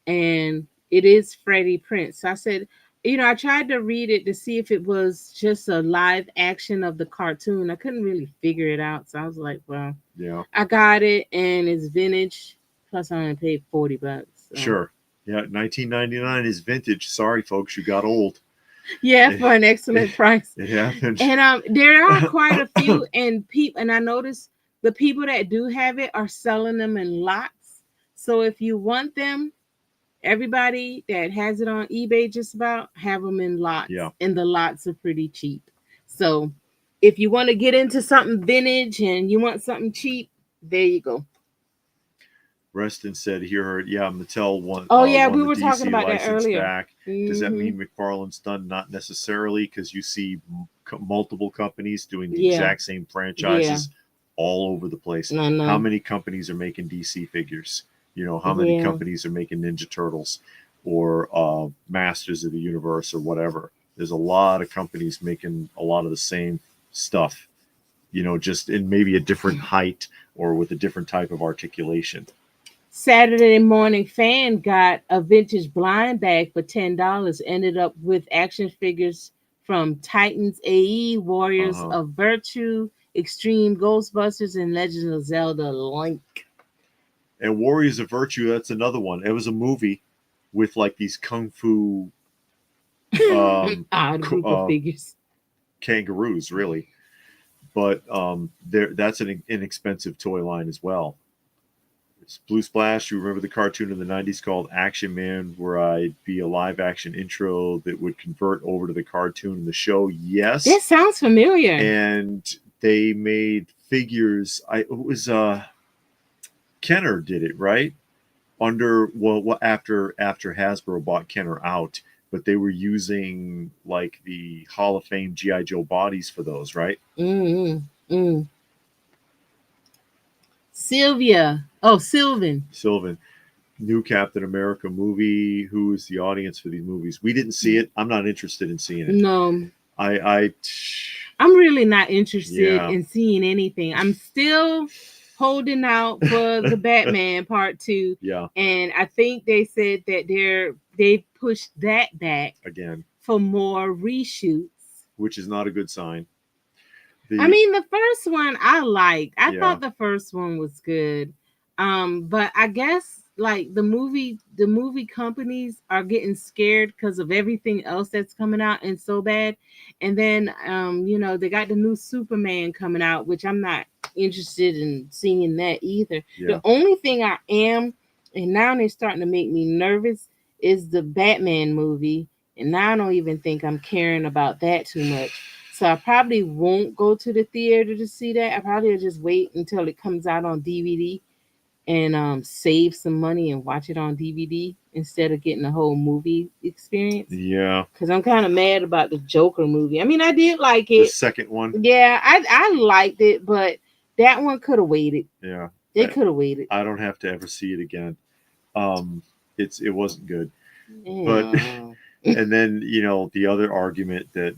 and it is Freddie Prinze. So I said, I tried to read it to see if it was just a live action of the cartoon. I couldn't really figure it out, so I was like, well, yeah, I got it, and it's vintage. Plus, I only paid $40. So. Sure. Yeah, $19.99 is vintage. Sorry, folks, you got old. Yeah, for an excellent price. It happened. And there are quite a few, and I noticed the people that do have it are selling them in lots. So if you want them, everybody that has it on eBay just about have them in lots. Yeah. And the lots are pretty cheap. So if you want to get into something vintage and you want something cheap, there you go. Reston said he heard, Mattel won. Oh, yeah, we were talking about that earlier. Back. Does that mean McFarlane's done? Not necessarily, because you see multiple companies doing the exact same franchises all over the place. No. How many companies are making DC figures? How many companies are making Ninja Turtles or Masters of the Universe or whatever? There's a lot of companies making a lot of the same stuff, just in maybe a different height or with a different type of articulation. Saturday Morning Fan got a vintage blind bag for $10. Ended up with action figures from Titans AE, Warriors of Virtue, Extreme Ghostbusters, and Legends of Zelda Link. And Warriors of Virtue, that's another one. It was a movie with like these kung fu figures. Kangaroos, really. But that's an inexpensive toy line as well. It's Blue Splash. You remember the cartoon in the 90s called Action Man, where I'd be a live action intro that would convert over to the cartoon in the show? Yes. This sounds familiar. And they made figures. Kenner did it, right? After Hasbro bought Kenner out, but they were using like the Hall of Fame G.I. Joe bodies for those, right? Sylvan. New Captain America movie. Who is the audience for these movies? We didn't see it. I'm not interested in seeing it. No. I'm really not interested in seeing anything. I'm still holding out for the Batman Part 2. Yeah. And I think they said that they pushed that back again for more reshoots. Which is not a good sign. The first one I liked. I thought the first one was good. But I guess like the movie companies are getting scared because of everything else that's coming out and so bad. And then they got the new Superman coming out, which I'm not interested in seeing that either. The only thing I am, and now they're starting to make me nervous, is the Batman movie. And now I don't even think I'm caring about that too much. So I probably won't go to the theater to see that. I probably will just wait until it comes out on DVD and save some money and watch it on DVD instead of getting the whole movie experience. Yeah. Because I'm kind of mad about the Joker movie. I did like it. The second one? Yeah, I liked it, but that one could have waited. Yeah. They could have waited. I don't have to ever see it again. It wasn't good. Yeah. But and then, the other argument that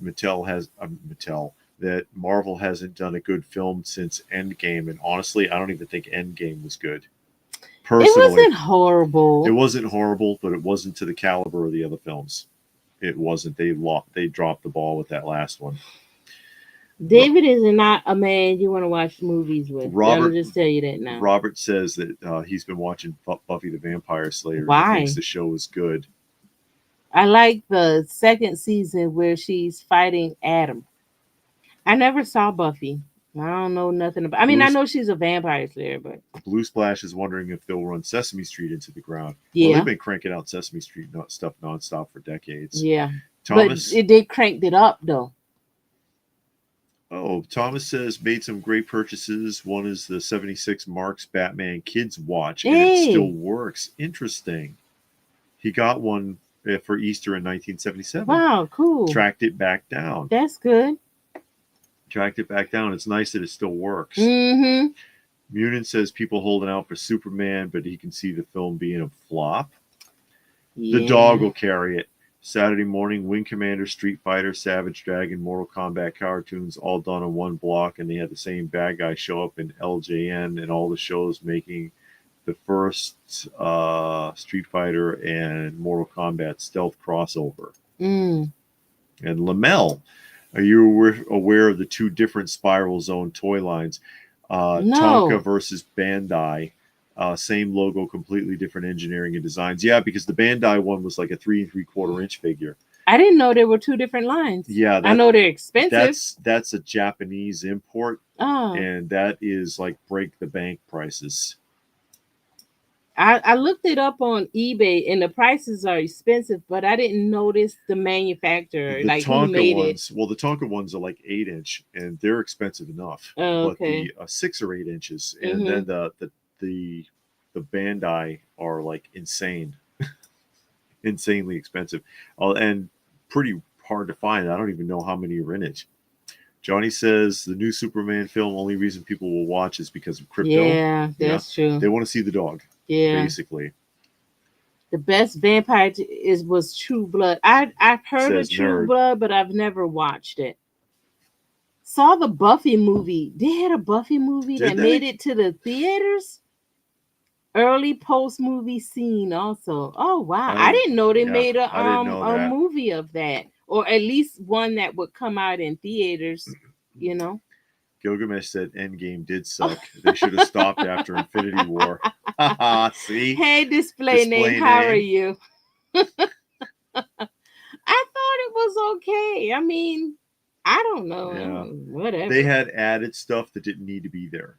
that Marvel hasn't done a good film since Endgame. And honestly, I don't even think Endgame was good. Personally, it wasn't horrible. It wasn't horrible, but it wasn't to the caliber of the other films. It wasn't. They dropped the ball with that last one. David is not a man you want to watch movies with. I'll just tell you that now. Robert says that he's been watching Buffy the Vampire Slayer. Why? He thinks the show is good. I like the second season where she's fighting Adam. I never saw Buffy. I don't know nothing about. I know she's a vampire slayer, but Blue Splash is wondering if they'll run Sesame Street into the ground. Yeah, well, they've been cranking out Sesame Street stuff nonstop for decades. Yeah, Thomas, but they cranked it up though. Oh, Thomas says made some great purchases. One is the 76 Marks Batman Kids Watch, and it still works. Interesting. He got one for Easter in 1977. Wow, cool. Tracked it back down. That's good. Tracked it back down. It's nice that it still works. Mm-hmm. Munin says people holding out for Superman, but he can see the film being a flop. Yeah. The dog will carry it. Saturday morning, Wing Commander, Street Fighter, Savage Dragon, Mortal Kombat cartoons all done on one block, and they had the same bad guy show up in LJN and all the shows, making the first Street Fighter and Mortal Kombat stealth crossover. Mm. And Lamel, are you aware of the two different Spiral Zone toy lines? No. Tonka versus Bandai. Same logo, completely different engineering and designs. Yeah, because the Bandai one was like a 3 3/4 inch figure. I didn't know there were two different lines. Yeah, I know they're expensive. That's a Japanese import, and that is like break the bank prices. I looked it up on eBay, and the prices are expensive, but I didn't notice the manufacturer, The like Tonka who made ones, it. well, the Tonka ones are like 8 inch, and they're expensive enough. Oh, okay. But the 6 or 8 inches, and then the Bandai are like insanely expensive, and pretty hard to find. I don't even know how many are in it. Johnny says the new Superman film, only reason people will watch is because of crypto. Yeah, that's true. They want to see the dog. Yeah, basically. The best vampire was True Blood. I've heard of True Blood, but I've never watched it. Saw the Buffy movie. They had a Buffy movie that made it to the theaters. Early post movie scene also. Oh wow! I didn't know they made a movie of that, or at least one that would come out in theaters. You know. Gilgamesh said Endgame did suck. They should have stopped after Infinity War. See? Hey, display name, how are you? I thought it was okay. I mean, I don't know. Yeah. Whatever. They had added stuff that didn't need to be there.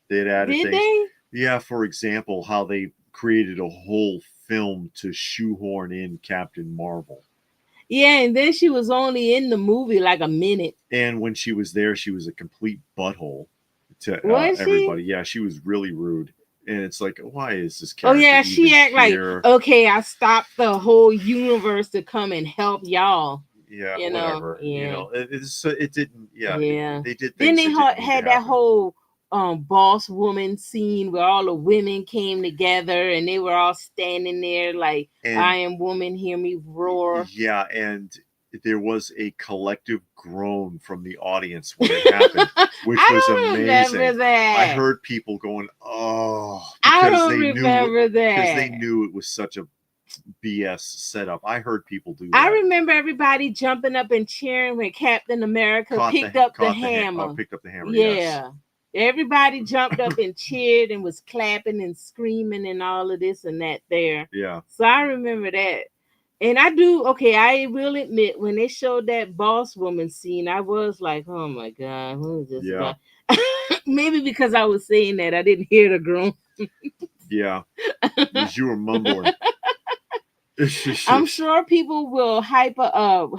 They had added things. They? Yeah, for example, how they created a whole film to shoehorn in Captain Marvel. Yeah, and then she was only in the movie like a minute. And when she was there, she was a complete butthole to everybody. Yeah, she was really rude. And it's like, why is this character? Oh, yeah, she act like, okay, I stopped the whole universe to come and help y'all. Yeah, you whatever. Know, yeah. You know, it didn't, yeah. They did things. Then they had that whole boss woman scene where all the women came together and they were all standing there like, I am woman, hear me roar. Yeah, and there was a collective groan from the audience when it happened, which was amazing. I heard people going, oh, because they knew it was such a BS setup. I heard people do that. I remember everybody jumping up and cheering when Captain America picked up the hammer. Picked up the hammer, yeah. Yes. Everybody jumped up and cheered and was clapping and screaming and all of this and that there. Yeah. So I remember that. And I will admit, when they showed that boss woman scene, I was like, oh my God, who is this guy? Maybe because I was saying that, I didn't hear the groan. Yeah. Because you were mumbling. I'm sure people will hype up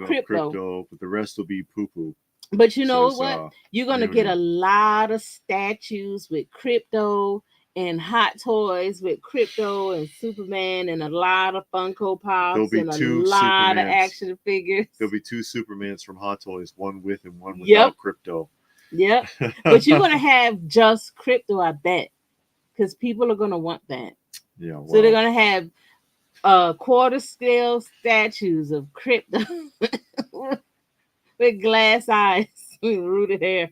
crypto, but the rest will be poo-poo. But you know what? You're going to get a lot of statues with crypto and hot toys with crypto and Superman and a lot of Funko Pops and a lot of action figures. There'll be 2 Supermans from Hot Toys, one with and one without crypto. Yep. But you're going to have just crypto, I bet, because people are going to want that. Yeah. Wow. So they're going to have quarter scale statues of crypto. With glass eyes, rooted hair.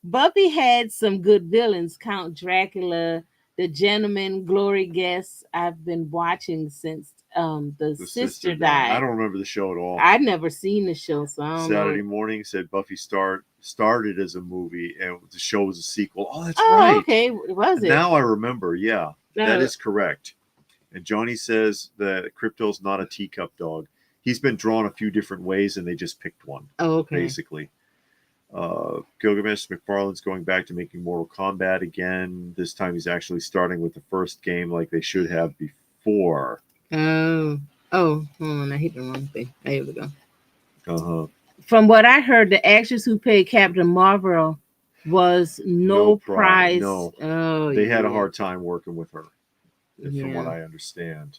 Buffy had some good villains. Count Dracula, the Gentleman, Glory Guest. I've been watching since the sister died. I don't remember the show at all. I've never seen the show, so I don't Saturday know. morning said Buffy started as a movie and the show was a sequel. Oh, that's right. Okay, was it? Now I remember. Yeah, that is correct. And Johnny says that Crypto's not a teacup dog. He's been drawn a few different ways, and they just picked one. Oh, okay. Basically. Gilgamesh McFarlane's going back to making Mortal Kombat again. This time he's actually starting with the first game like they should have before. Oh, hold on. I hit the wrong thing. There we go. Uh-huh. From what I heard, the actress who played Captain Marvel was no prize. No. Oh, they had a hard time working with her, from what I understand.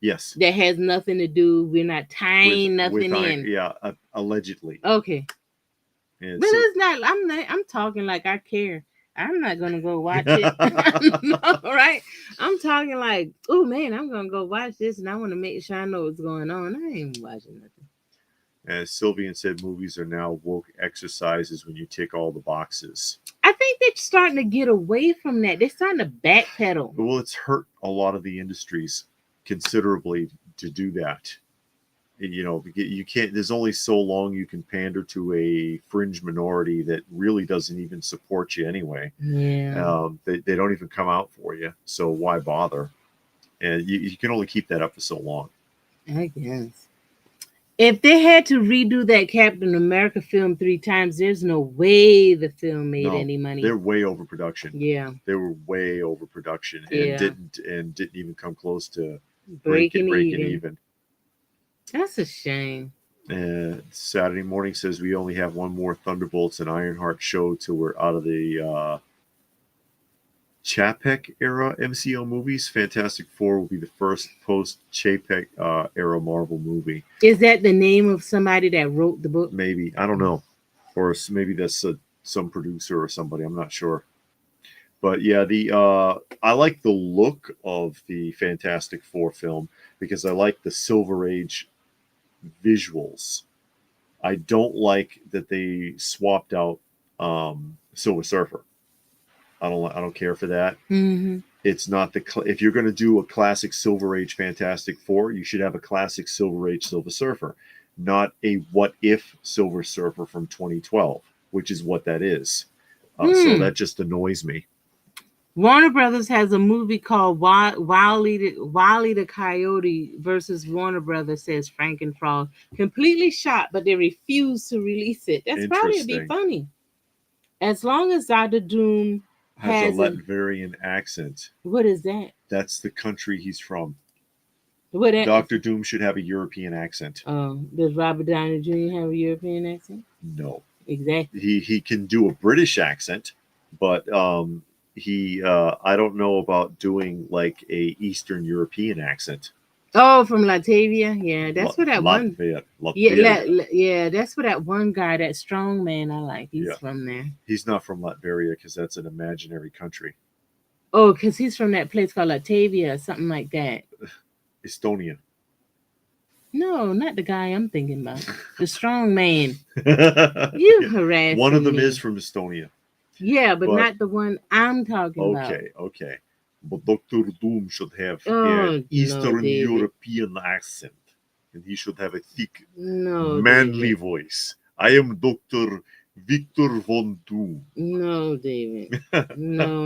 Yes. That has nothing to do. We're not tying nothing in. Yeah, allegedly. Okay. And but it's not. I'm talking like I care. I'm not gonna go watch it. No, right? I'm talking like, oh man, I'm gonna go watch this, and I want to make sure I know what's going on. I ain't watching nothing. As Sylvian said, movies are now woke exercises when you tick all the boxes. I think they're starting to get away from that. They're starting to backpedal. Well, it's hurt a lot of the industries considerably to do that. You know, you can't. There's only so long you can pander to a fringe minority that really doesn't even support you anyway. Yeah. They don't even come out for you. So why bother? And you can only keep that up for so long. I guess. If they had to redo that Captain America film 3 times, there's no way the film made any money. They're way overproduction. Yeah. They were way overproduction and didn't even come close to breaking even. That's a shame. Saturday Morning says we only have one more Thunderbolts and Ironheart show till we're out of the Chapek era MCU movies. Fantastic Four will be the first post Chapek era Marvel movie. Is that the name of somebody that wrote the book? Maybe. I don't know. Or maybe that's some producer or somebody. I'm not sure. But yeah, I like the look of the Fantastic Four film because I like the Silver Age visuals. I don't like that they swapped out Silver Surfer. I don't care for that. Mm-hmm. It's not if you're going to do a classic Silver Age Fantastic Four, you should have a classic Silver Age Silver Surfer, not a what if Silver Surfer from 2012, which is what that is. So that just annoys me. Warner Brothers has a movie called Wile E. the Coyote versus Warner Brothers, says Frankenfrog. Completely shot, but they refuse to release it. That's probably be funny. As long as Dr. Doom has a Latvian accent. What is that? That's the country he's from. Dr. Doom should have a European accent. Does Robert Downey Jr. have a European accent? No. Exactly. He can do a British accent, but I don't know about doing like a Eastern European accent. Oh, from Latvia, yeah, that's what that Latvia. Yeah, that's what that one guy, that strong man I like. He's from there. He's not from Latvia because that's an imaginary country. Oh, because he's from that place called Latvia or something like that. Estonia. No, not the guy I'm thinking about. The strong man. You harassing One of them me. is from Estonia. Yeah, but not the one I'm talking about. Okay. But Dr. Doom should have an Eastern European accent. And he should have a thick, manly voice. I am Dr. Victor von Doom. No, David. No.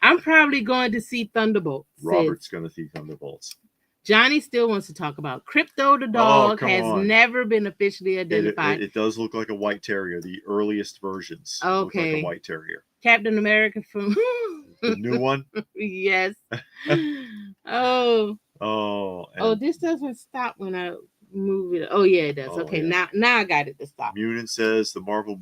I'm probably going to see Thunderbolts. Robert's going to see Thunderbolts. Johnny still wants to talk about Crypto the dog. Never been officially identified. It does look like a white terrier. The earliest versions look like a white terrier. Captain America from the new one. Yes. This doesn't stop when I move it. Oh yeah, it does. Okay, now I got it to stop. Munin says the Marvel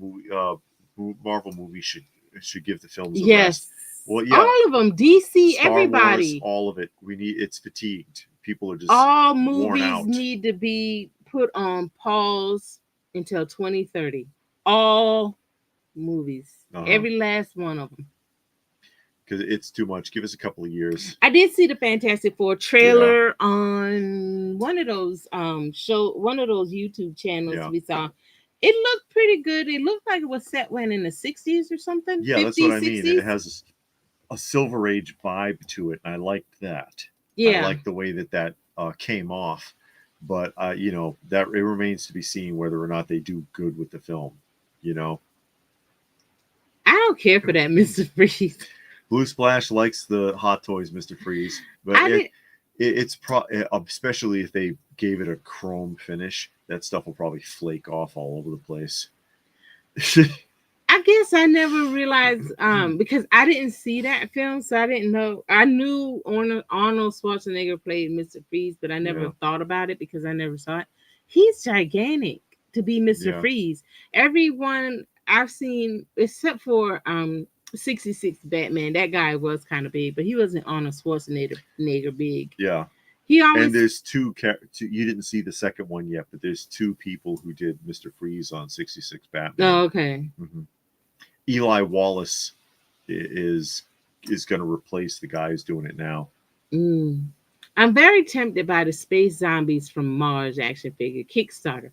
movie should give the films a rest. Well, yeah, all of them. DC, Star everybody, Wars, all of it. It's fatigued. People are just all movies need to be put on pause until 2030. All movies, every last one of them. Because it's too much. Give us a couple of years. I did see the Fantastic Four trailer on one of those one of those YouTube channels we saw. It looked pretty good. It looked like it was set when in the 60s or something. Yeah, 50s, that's what I mean. It has a Silver Age vibe to it. I liked that. Yeah, I like the way that came off. But that it remains to be seen whether or not they do good with the film. I don't care for that, Mr. Freeze. Blue Splash likes the Hot Toys, Mr. Freeze, but it's especially if they gave it a chrome finish, that stuff will probably flake off all over the place. I guess I never realized because I didn't see that film, so I didn't know. I knew Arnold Schwarzenegger played Mr. Freeze, but I never thought about it because I never saw it. He's gigantic to be Mr. Freeze. Everyone I've seen, except for '66 Batman. That guy was kind of big, but he wasn't Arnold Schwarzenegger big. Yeah. He always. And there's two. You didn't see the second one yet, but there's two people who did Mr. Freeze on '66 Batman. Oh, okay. Mm-hmm. Eli Wallace is going to replace the guy who's doing it now. I'm very tempted by the Space Zombies from Mars action figure Kickstarter,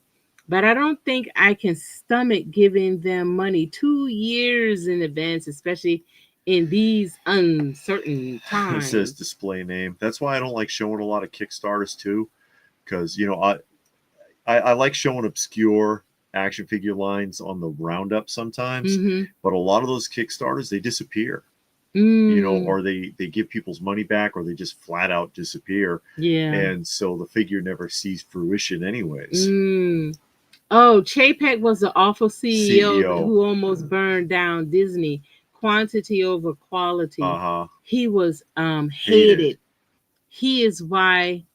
but I don't think I can stomach giving them money 2 years in advance, especially in these uncertain times. It says display name. That's why I don't like showing a lot of Kickstarters too, because I like showing obscure action figure lines on the roundup sometimes, but a lot of those Kickstarters, they disappear. Or they give people's money back, or they just flat out disappear. Yeah. And so the figure never sees fruition anyways. Oh, Chapek was the awful CEO who almost burned down Disney. Quantity over quality. He was hated. He is why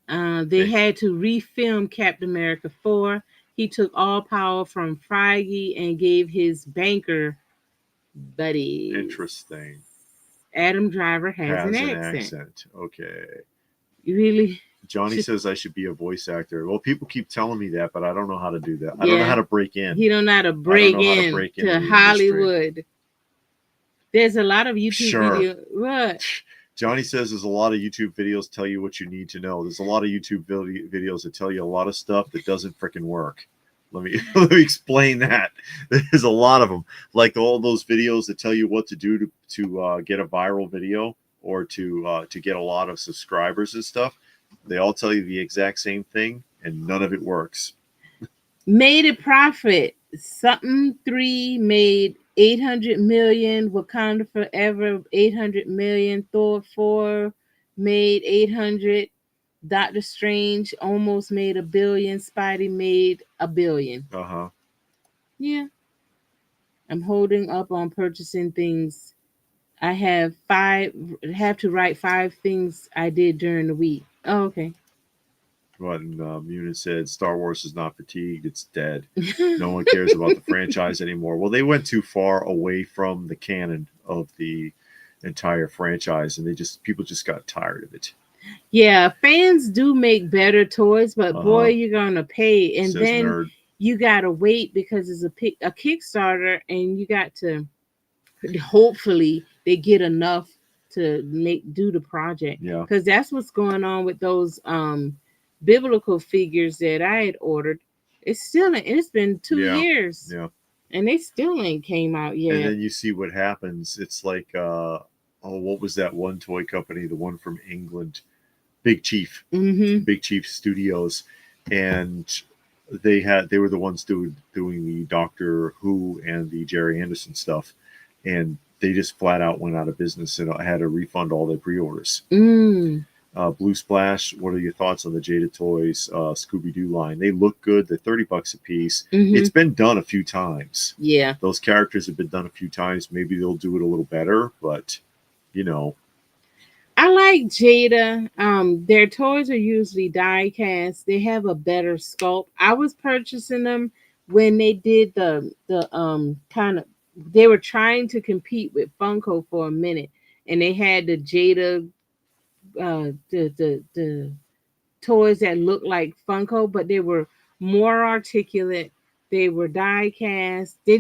they had to refilm Captain America 4. He took all power from Feige and gave his banker buddies. Interesting. Adam Driver has an accent. Okay. Really? Johnny says I should be a voice actor. Well, people keep telling me that, but I don't know how to do that. I don't know how to break in. You don't know how to break in to Hollywood. Industry. There's a lot of YouTube videos. What? Johnny says there's a lot of YouTube videos tell you what you need to know. There's a lot of YouTube videos that tell you a lot of stuff that doesn't freaking work. Let me explain that. There's a lot of them, like all those videos that tell you what to do to get a viral video or to get a lot of subscribers and stuff. They all tell you the exact same thing, and none of it works. Made a profit. Something 3 made 800 million. Wakanda Forever 800 million. Thor 4 made 800. Doctor Strange almost made $1 billion. Spidey made $1 billion. Yeah. I'm holding up on purchasing things. I have to write 5 things I did during the week. Oh, okay. What Munin said, Star Wars is not fatigued, it's dead. No one cares about the franchise anymore. Well, they went too far away from the canon of the entire franchise, and people just got tired of it. Yeah, fans do make better toys, but boy, you're gonna pay, and then nerd. You gotta wait because it's a Kickstarter, and you got to hopefully they get enough to do the project. Yeah, because that's what's going on with those biblical figures that I had ordered. It's been 2 years. Yeah, and they still ain't came out yet. And then you see what happens. It's like what was that one toy company? The one from England. Big Chief, Big Chief Studios, and they were the ones doing the Doctor Who and the Jerry Anderson stuff, and they just flat out went out of business and had to refund all their pre-orders. Blue Splash, what are your thoughts on the Jada Toys Scooby-Doo line? They look good. They're $30 a piece. It's been done a few times. Yeah, those characters have been done a few times. Maybe they'll do it a little better, but I like Jada. Their toys are usually die cast. They have a better sculpt. I was purchasing them when they did the kind of, they were trying to compete with Funko for a minute, and they had the Jada the toys that looked like Funko, but they were more articulate. They were die cast. They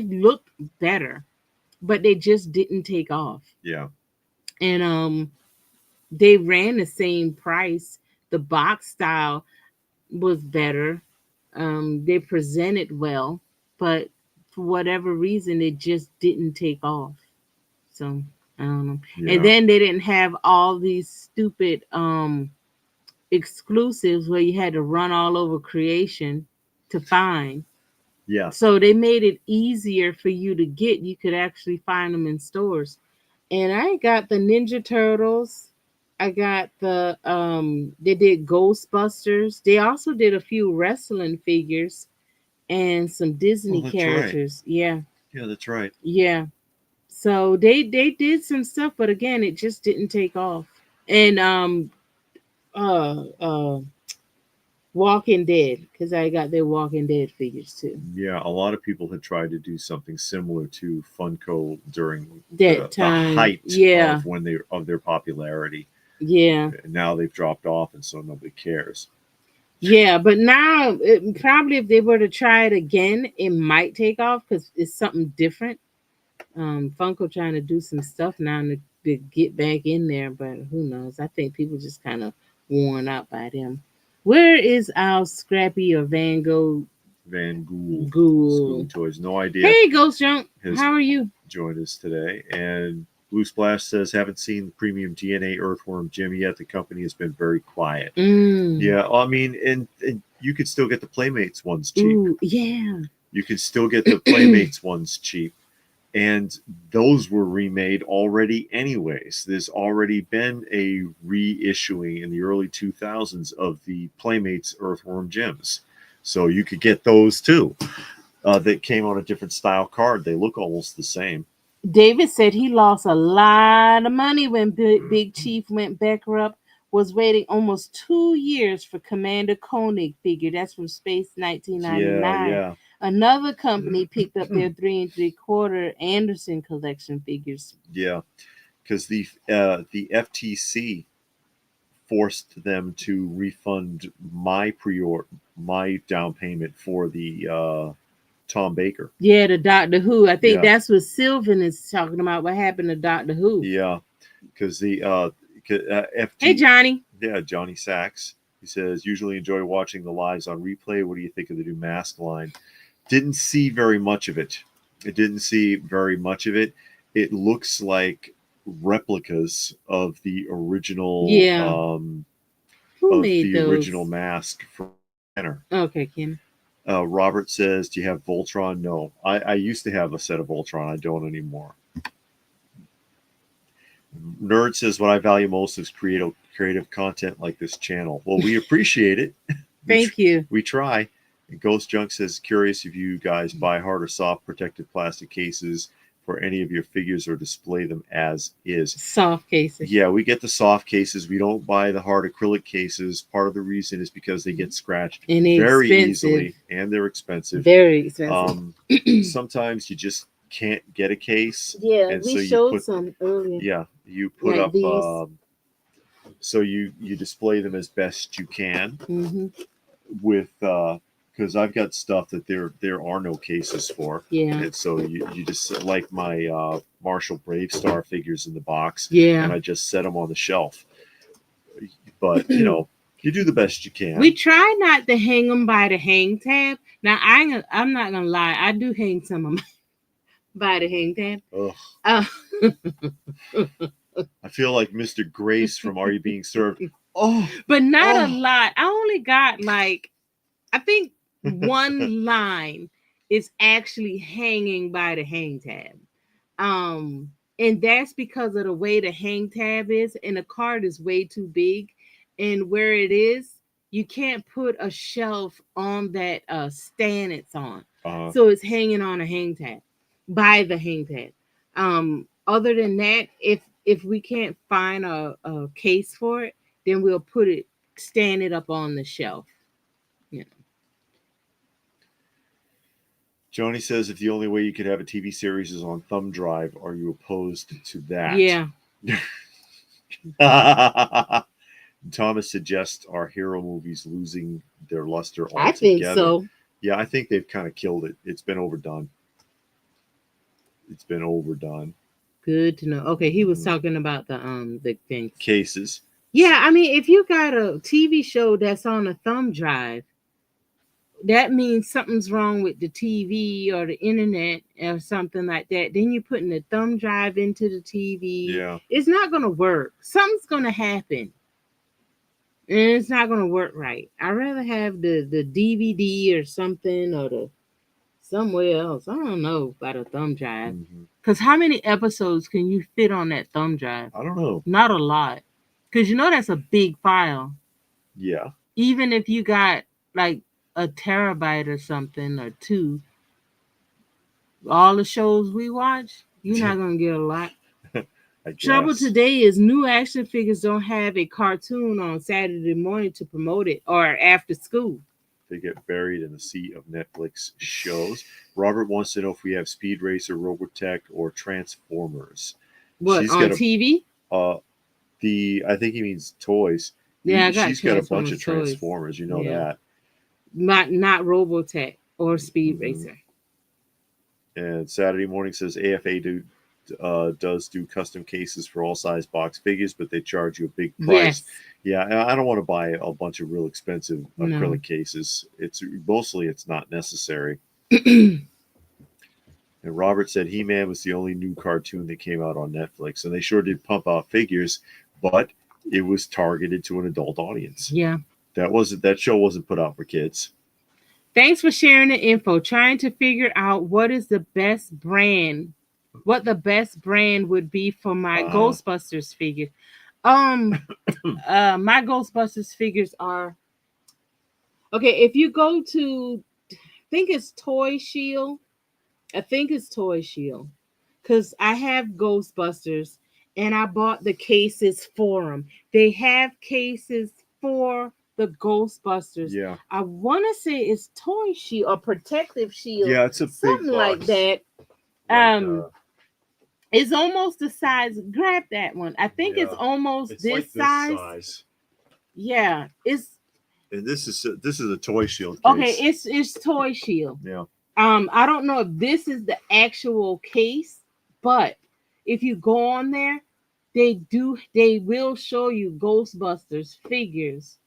looked better, but they just didn't take off. Yeah. And they ran the same price. The box style was better. They presented well, but for whatever reason, it just didn't take off. So I don't know. Yeah. And then they didn't have all these stupid exclusives where you had to run all over creation to find. Yeah. So they made it easier for you to get. You could actually find them in stores. And I got the Ninja Turtles. I got the they did Ghostbusters. They also did a few wrestling figures and some Disney characters. Right. Yeah. Yeah, that's right. Yeah. So they did some stuff, but again, it just didn't take off. And Walking Dead, because I got their Walking Dead figures too. Yeah, a lot of people had tried to do something similar to Funko during That the time, height yeah, of their popularity. yeah, And now they've dropped off, and so nobody cares. yeah. But now, probably if they were to try it again, it might take off because it's something different. Funko trying to do some stuff now to get back in there, but who knows? I think people just kind of worn out by them. Where is our Scrappy or Van Gogh Van Ghoul, Ghoul? Toys, no idea. Hey, Ghost Junk, how are you? Joined us today, and Blue Splash says, haven't seen the premium DNA Earthworm Jim yet. The company has been very quiet. Yeah, I mean, and you could still get the Playmates ones cheap. Ooh, yeah. You can still get the Playmates ones cheap. And those were remade already anyways. There's already been a reissuing in the early 2000s of the Playmates Earthworm Jims. So you could get those too. That came on a different style card. They look almost the same. David said he lost a lot of money when Big Chief went bankrupt. Was waiting almost 2 years for Commander Koenig figure. That's from Space 1999. Yeah. Another company picked up their 3 3/4 Anderson collection figures. Yeah, because the FTC forced them to refund my down payment for the Tom Baker. Yeah, the Doctor Who. I think that's what Sylvan is talking about. What happened to Doctor Who? Yeah, because the Hey, Johnny. Yeah, Johnny Sachs. He says, usually enjoy watching the lives on replay. What do you think of the new mask line? Didn't see very much of it. It looks like replicas of the original. Yeah. Who made those? Original mask from Kenner. Okay, Kim. Robert says, do you have Voltron? No. I used to have a set of Voltron. I don't anymore. Nerd says, what I value most is creative content like this channel. Well, we appreciate it. Thank you. We try. And Ghost Junk says, curious if you guys buy hard or soft protected plastic cases for any of your figures or display them as is. Soft cases. Yeah, we get the soft cases. We don't buy the hard acrylic cases. Part of the reason is because they get scratched very easily, and they're expensive. Very expensive. Sometimes you just can't get a case. Yeah, and we showed some earlier. Yeah, you put like up so you display them as best you can with because I've got stuff that there are no cases for. Yeah, and so you just like my Marshall Brave Star figures in the box. Yeah, and I just set them on the shelf. But you know, you do the best you can. We try not to hang them by the hang tab. Now I'm not gonna lie, I do hang some of them by the hang tab. I feel like Mr. Grace from Are You Being Served? But not a lot. I only got like, I think one line is actually hanging by the hang tab. And that's because of the way the hang tab is, and the card is way too big. And where it is, you can't put a shelf on that stand it's on. So it's hanging on a hang tab, by the hang tab. Other than that, if we can't find a case for it, then we'll stand it up on the shelf. You know. Joni says, if the only way you could have a TV series is on thumb drive, are you opposed to that? Yeah. Thomas suggests, are hero movies losing their luster altogether? I think so. Yeah, I think they've kind of killed it. It's been overdone. Good to know. Okay, he was talking about the things. Cases. Yeah, I mean, if you got a TV show that's on a thumb drive, that means something's wrong with the TV or the internet or something like that. Then you're putting the thumb drive into the TV. Yeah. It's not going to work. Something's going to happen. And it's not going to work right. I'd rather have the DVD or something, or somewhere else. I don't know about a thumb drive. Because how many episodes can you fit on that thumb drive? I don't know. Not a lot. Because you know that's a big file. Yeah. Even if you got like a terabyte or something, or 2, all the shows we watch, you're not going to get a lot. I guess. Trouble today is new action figures don't have a cartoon on Saturday morning to promote it or after school. They get buried in the sea of Netflix shows. Robert wants to know if we have Speed Racer, Robotech, or Transformers. What, She's on got TV? I think he means toys. Yeah, She's got a bunch of Transformers. Toys. You know that. Not Robotech or Speed Racer. And Saturday Morning says AFA does do custom cases for all size box figures, but they charge you a big price. Yes. Yeah, I don't want to buy a bunch of real expensive acrylic cases. It's not necessary. And Robert said He-Man was the only new cartoon that came out on Netflix, and they sure did pump out figures, but it was targeted to an adult audience. Yeah. That show wasn't put out for kids. Thanks for sharing the info. Trying to figure out what the best brand would be for my Ghostbusters figure. My Ghostbusters figures are okay. If you go to, I think it's Toy Shield, because I have Ghostbusters and I bought the cases for them. They have cases for the Ghostbusters. Yeah. I want to say it's Toy Shield or Protective Shield. Yeah, it's a something big box. like that. It's almost the size. Grab that one. I think it's almost this like size. Yeah, and this is a Toy Shield case. Okay, it's Toy Shield. Yeah. I don't know if this is the actual case, but if you go on there, they will show you Ghostbusters figures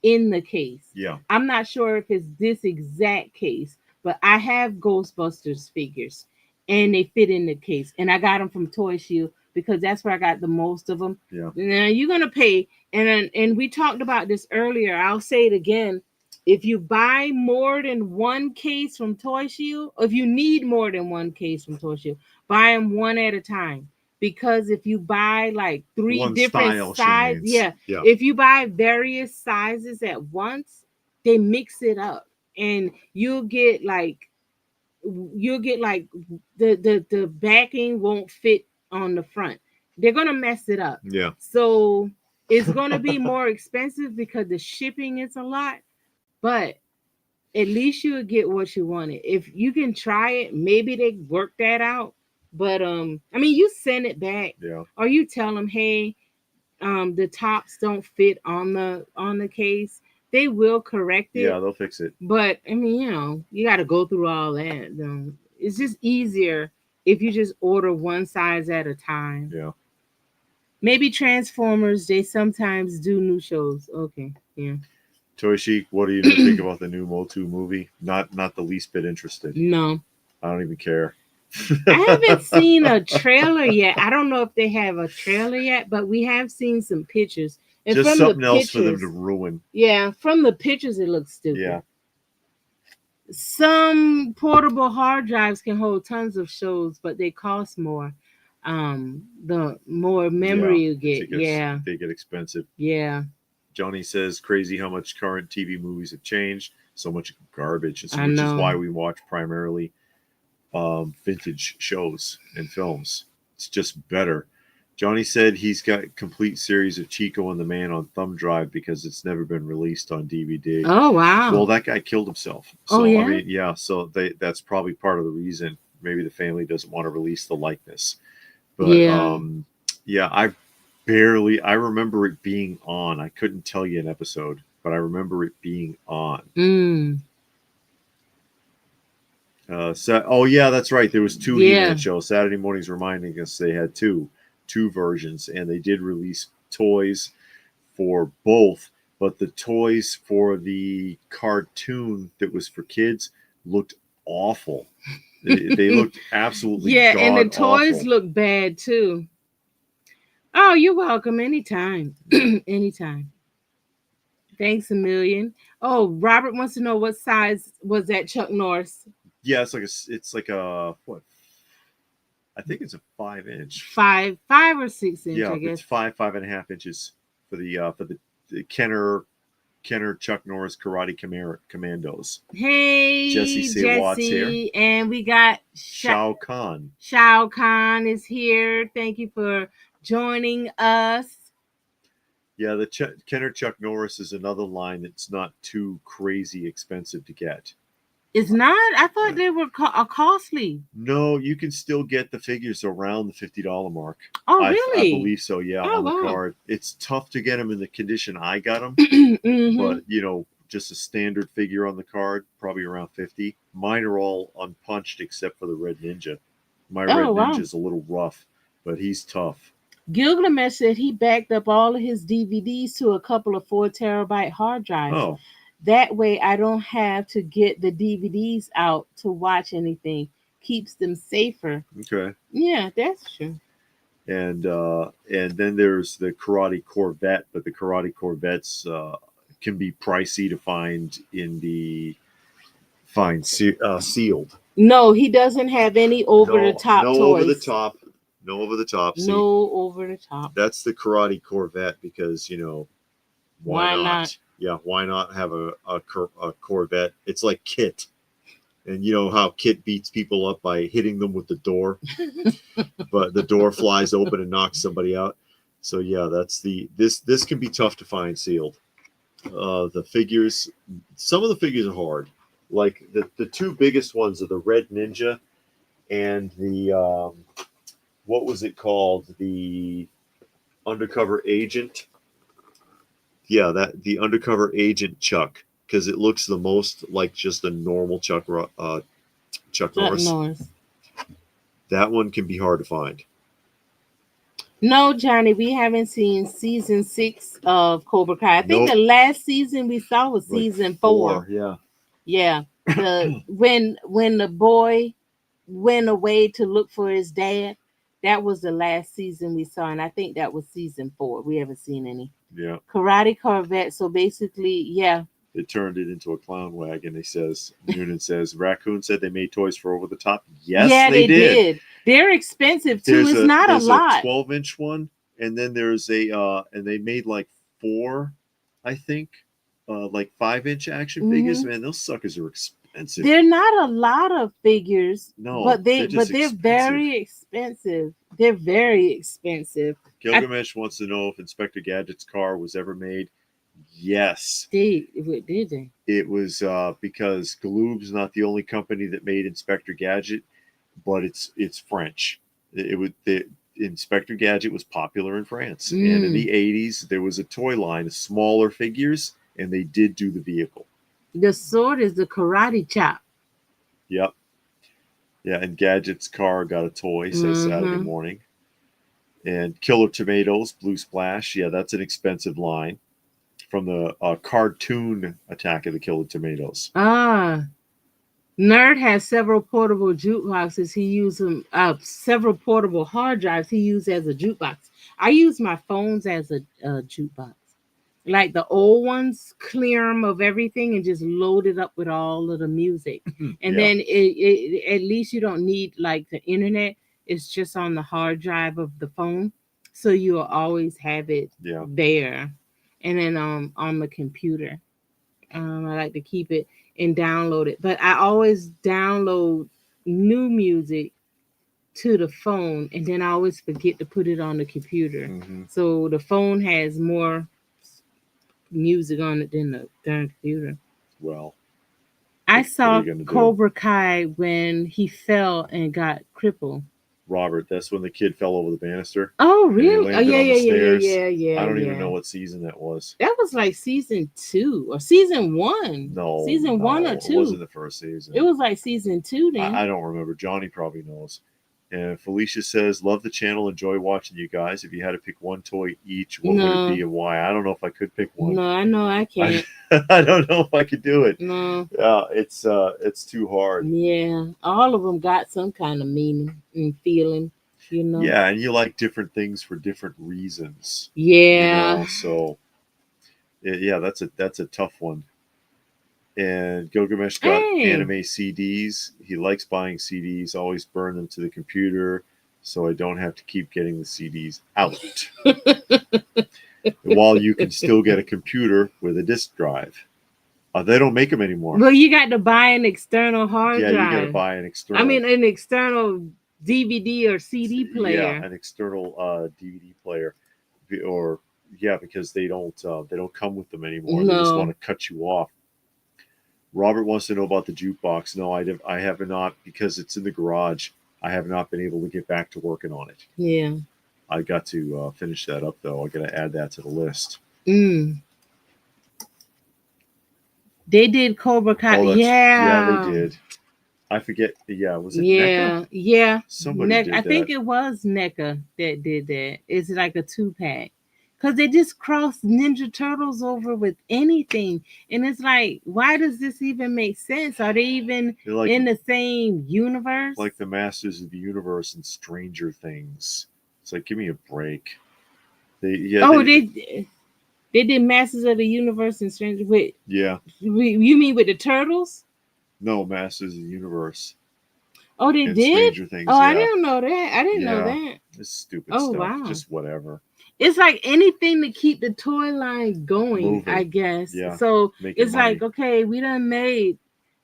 in the case. Yeah. I'm not sure if it's this exact case, but I have Ghostbusters figures and they fit in the case. And I got them from Toy Shield because that's where I got the most of them. Yeah. Now you're going to pay. And we talked about this earlier. I'll say it again. If you buy more than one case from Toy Shield, or if you need more than one case from Toy Shield, buy them one at a time. Because if you buy like three different sizes, if you buy various sizes at once, they mix it up, and you'll get like the backing won't fit on the front. They're gonna mess it up. Yeah. So it's gonna be more expensive because the shipping is a lot, but at least you'll get what you wanted. If you can try it, maybe they work that out. But you send it back, or you tell them, hey, the tops don't fit on the case. They will correct it. Yeah, they'll fix it. But you got to go through all that. It's just easier if you just order one size at a time. Yeah. Maybe Transformers, they sometimes do new shows. Okay, yeah. Toy Chic, what do you think about the new Motu movie? Not the least bit interested. No. I don't even care. I haven't seen a trailer yet. I don't know if they have a trailer yet, but we have seen some pictures. And just from something else for them to ruin. Yeah, from the pictures, it looks stupid. Yeah. Some portable hard drives can hold tons of shows, but they cost more. The more memory you get. They get expensive. Yeah. Johnny says, crazy how much current TV movies have changed. So much garbage. Which is why we watch primarily vintage shows and films. It's just better. Johnny said he's got a complete series of Chico and the Man on thumb drive because it's never been released on DVD. Oh, wow. Well, that guy killed himself. So, yeah? So that's probably part of the reason. Maybe the family doesn't want to release the likeness. But, I remember it being on. I couldn't tell you an episode, but I remember it being on. That's right. There was two He-Man shows. Saturday Morning's reminding us they had two versions, and they did release toys for both, but the toys for the cartoon that was for kids looked awful. They looked absolutely and the toys awful. Look bad too. Oh, you're welcome. Anytime. Anytime. Thanks a million. Oh, Robert wants to know what size was that Chuck Norris. Yeah, it's like a what? I think it's a 5-inch. 5 or 6 inch. Yeah, I guess. It's 5.5 inches for the Kenner Chuck Norris Karate Commandos. Hey, Jesse Watts here, and we got Shao Kahn. Shao Kahn is here. Thank you for joining us. Yeah, the Kenner Chuck Norris is another line that's not too crazy expensive to get. It's not? I thought they were costly. No, you can still get the figures around the $50 mark. Oh, really? I believe so, yeah, on the card. It's tough to get them in the condition I got them. But, just a standard figure on the card, probably around 50. Mine are all unpunched except for the Red Ninja. My Red Ninja's a little rough, but he's tough. Gilgamesh said he backed up all of his DVDs to a couple of 4 terabyte hard drives. Oh. That way I don't have to get the DVDs out to watch anything. Keeps them safer. Okay. Yeah, that's true. And then there's the Karate Corvette, but the Karate Corvettes can be pricey to find sealed. No, he doesn't have any over-the-top toys. No over-the-top. No over-the-top. No over-the-top. That's the Karate Corvette because, why not? Yeah, why not have a Corvette? It's like Kit. And you know how Kit beats people up by hitting them with the door? But the door flies open and knocks somebody out. So yeah, that's this can be tough to find sealed. The figures, some of the figures are hard. Like the two biggest ones are the Red Ninja and the what was it called? The Undercover Agent. Yeah, the Undercover Agent Chuck, because it looks the most like just a normal Chuck Norris. That one can be hard to find. No, Johnny, we haven't seen season 6 of Cobra Kai. I think the last season we saw was season 4. Yeah. Yeah. When the boy went away to look for his dad, that was the last season we saw, and I think that was season 4. We haven't seen any. Yeah. Karate Corvette. So basically, yeah. It turned it into a clown wagon. He says, Noonan says, Raccoon said they made toys for over the top. Yes, they did. They're expensive too. It's not a lot. There's a 12-inch one, and then there's and they made like 4, I think, like 5-inch action figures. Man, those suckers are expensive. They're not a lot of figures. No, but they're very expensive. They're very expensive. Gilgamesh wants to know if Inspector Gadget's car was ever made. Yes. Did they? It was because Galoob's not the only company that made Inspector Gadget, but it's French. Inspector Gadget was popular in France. And in the 80s, there was a toy line of smaller figures, and they did do the vehicle. The sword is the karate chop. Yep. Yeah, and Gadget's car got a toy, says Saturday Morning. And Killer Tomatoes, Blue Splash. Yeah, that's an expensive line from the cartoon Attack of the Killer Tomatoes. Nerd has several portable jukeboxes. He uses several portable hard drives he used as a jukebox. I use my phones as a jukebox. Like the old ones, clear them of everything and just load it up with all of the music. And then it at least you don't need like the internet. It's just on the hard drive of the phone. So you'll always have it there. And then on the computer. I like to keep it and download it. But I always download new music to the phone, and then I always forget to put it on the computer. So the phone has more music on it than the darn computer. Well, I saw Cobra Kai when he fell and got crippled. Robert, that's when the kid fell over the banister. Oh, really? Oh, yeah. I don't even know what season that was. That was like season 2 or season 1. No. Season 1 or 2. It wasn't the first season. It was like season 2 then. I don't remember. Johnny probably knows. And Felicia says, love the channel. Enjoy watching you guys. If you had to pick one toy each, what would it be and why? I don't know if I could pick one. No, I know I can't. I don't know if I could do it. No. It's too hard. Yeah. All of them got some kind of meaning and feeling, you know. Yeah, and you like different things for different reasons. Yeah. You know? So yeah, that's a tough one. And Gilgamesh got anime CDs. He likes buying CDs, always burn them to the computer so I don't have to keep getting the CDs out. While you can still get a computer with a disk drive. They don't make them anymore. Well, you got to buy an external hard drive. Yeah, you got to buy an external. I mean, an external DVD or CD player. Yeah, an external DVD player, or yeah, because they don't come with them anymore. They just want to cut you off. Robert wants to know about the jukebox. No, I have not, because it's in the garage. I have not been able to get back to working on it. Yeah. I got to finish that up, though. I got to add that to the list. They did Cobra Kai. Oh, yeah, they did. I forget. Yeah, was it NECA? Yeah. Somebody did I that. think it was NECA that did that. It's like a 2-pack. Because they just crossed Ninja Turtles over with anything. And it's like, why does this even make sense? Are they even in the same universe? Like the Masters of the Universe and Stranger Things. It's like, give me a break. They did Masters of the Universe and Stranger with. Yeah. You mean with the Turtles? No, Masters of the Universe. Oh, they did? Stranger Things. Oh, yeah. I didn't know that. I didn't know that. It's stupid stuff. Wow. Just whatever. It's like anything to keep the toy line going, moving. I guess. Yeah. So it's money. Like, okay, we done made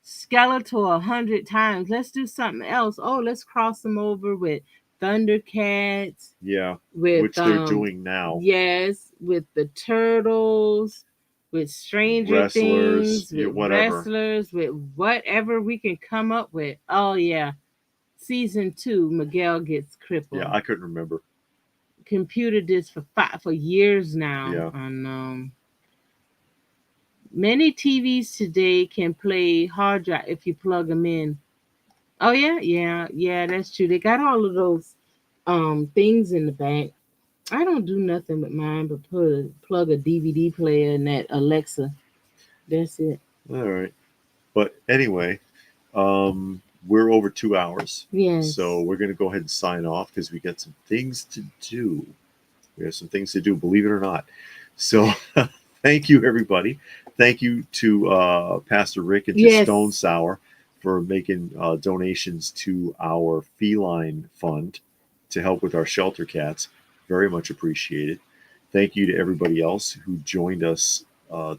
Skeletor 100 times. Let's do something else. Oh, let's cross them over with Thundercats. Yeah. Which they're doing now. Yes, with the Turtles, with Stranger Things, with wrestlers, with whatever we can come up with. Oh yeah. Season 2, Miguel gets crippled. Yeah, I couldn't remember. Computer disc for years now. Yeah. And many TVs today can play hard drive if you plug them in. Oh yeah, that's true. They got all of those things in the back. I don't do nothing with mine but plug a DVD player in that Alexa. That's it. All right. But anyway, we're over 2 hours. Yes. So we're going to go ahead and sign off because we got some things to do. We have some things to do, believe it or not. So thank you, everybody. Thank you to Pastor Rick and to Stone Sour for making donations to our feline fund to help with our shelter cats. Very much appreciated. Thank you to everybody else who joined us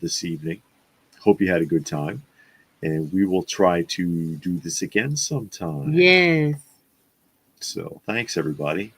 this evening. Hope you had a good time. And we will try to do this again sometime. Yes. So thanks, everybody.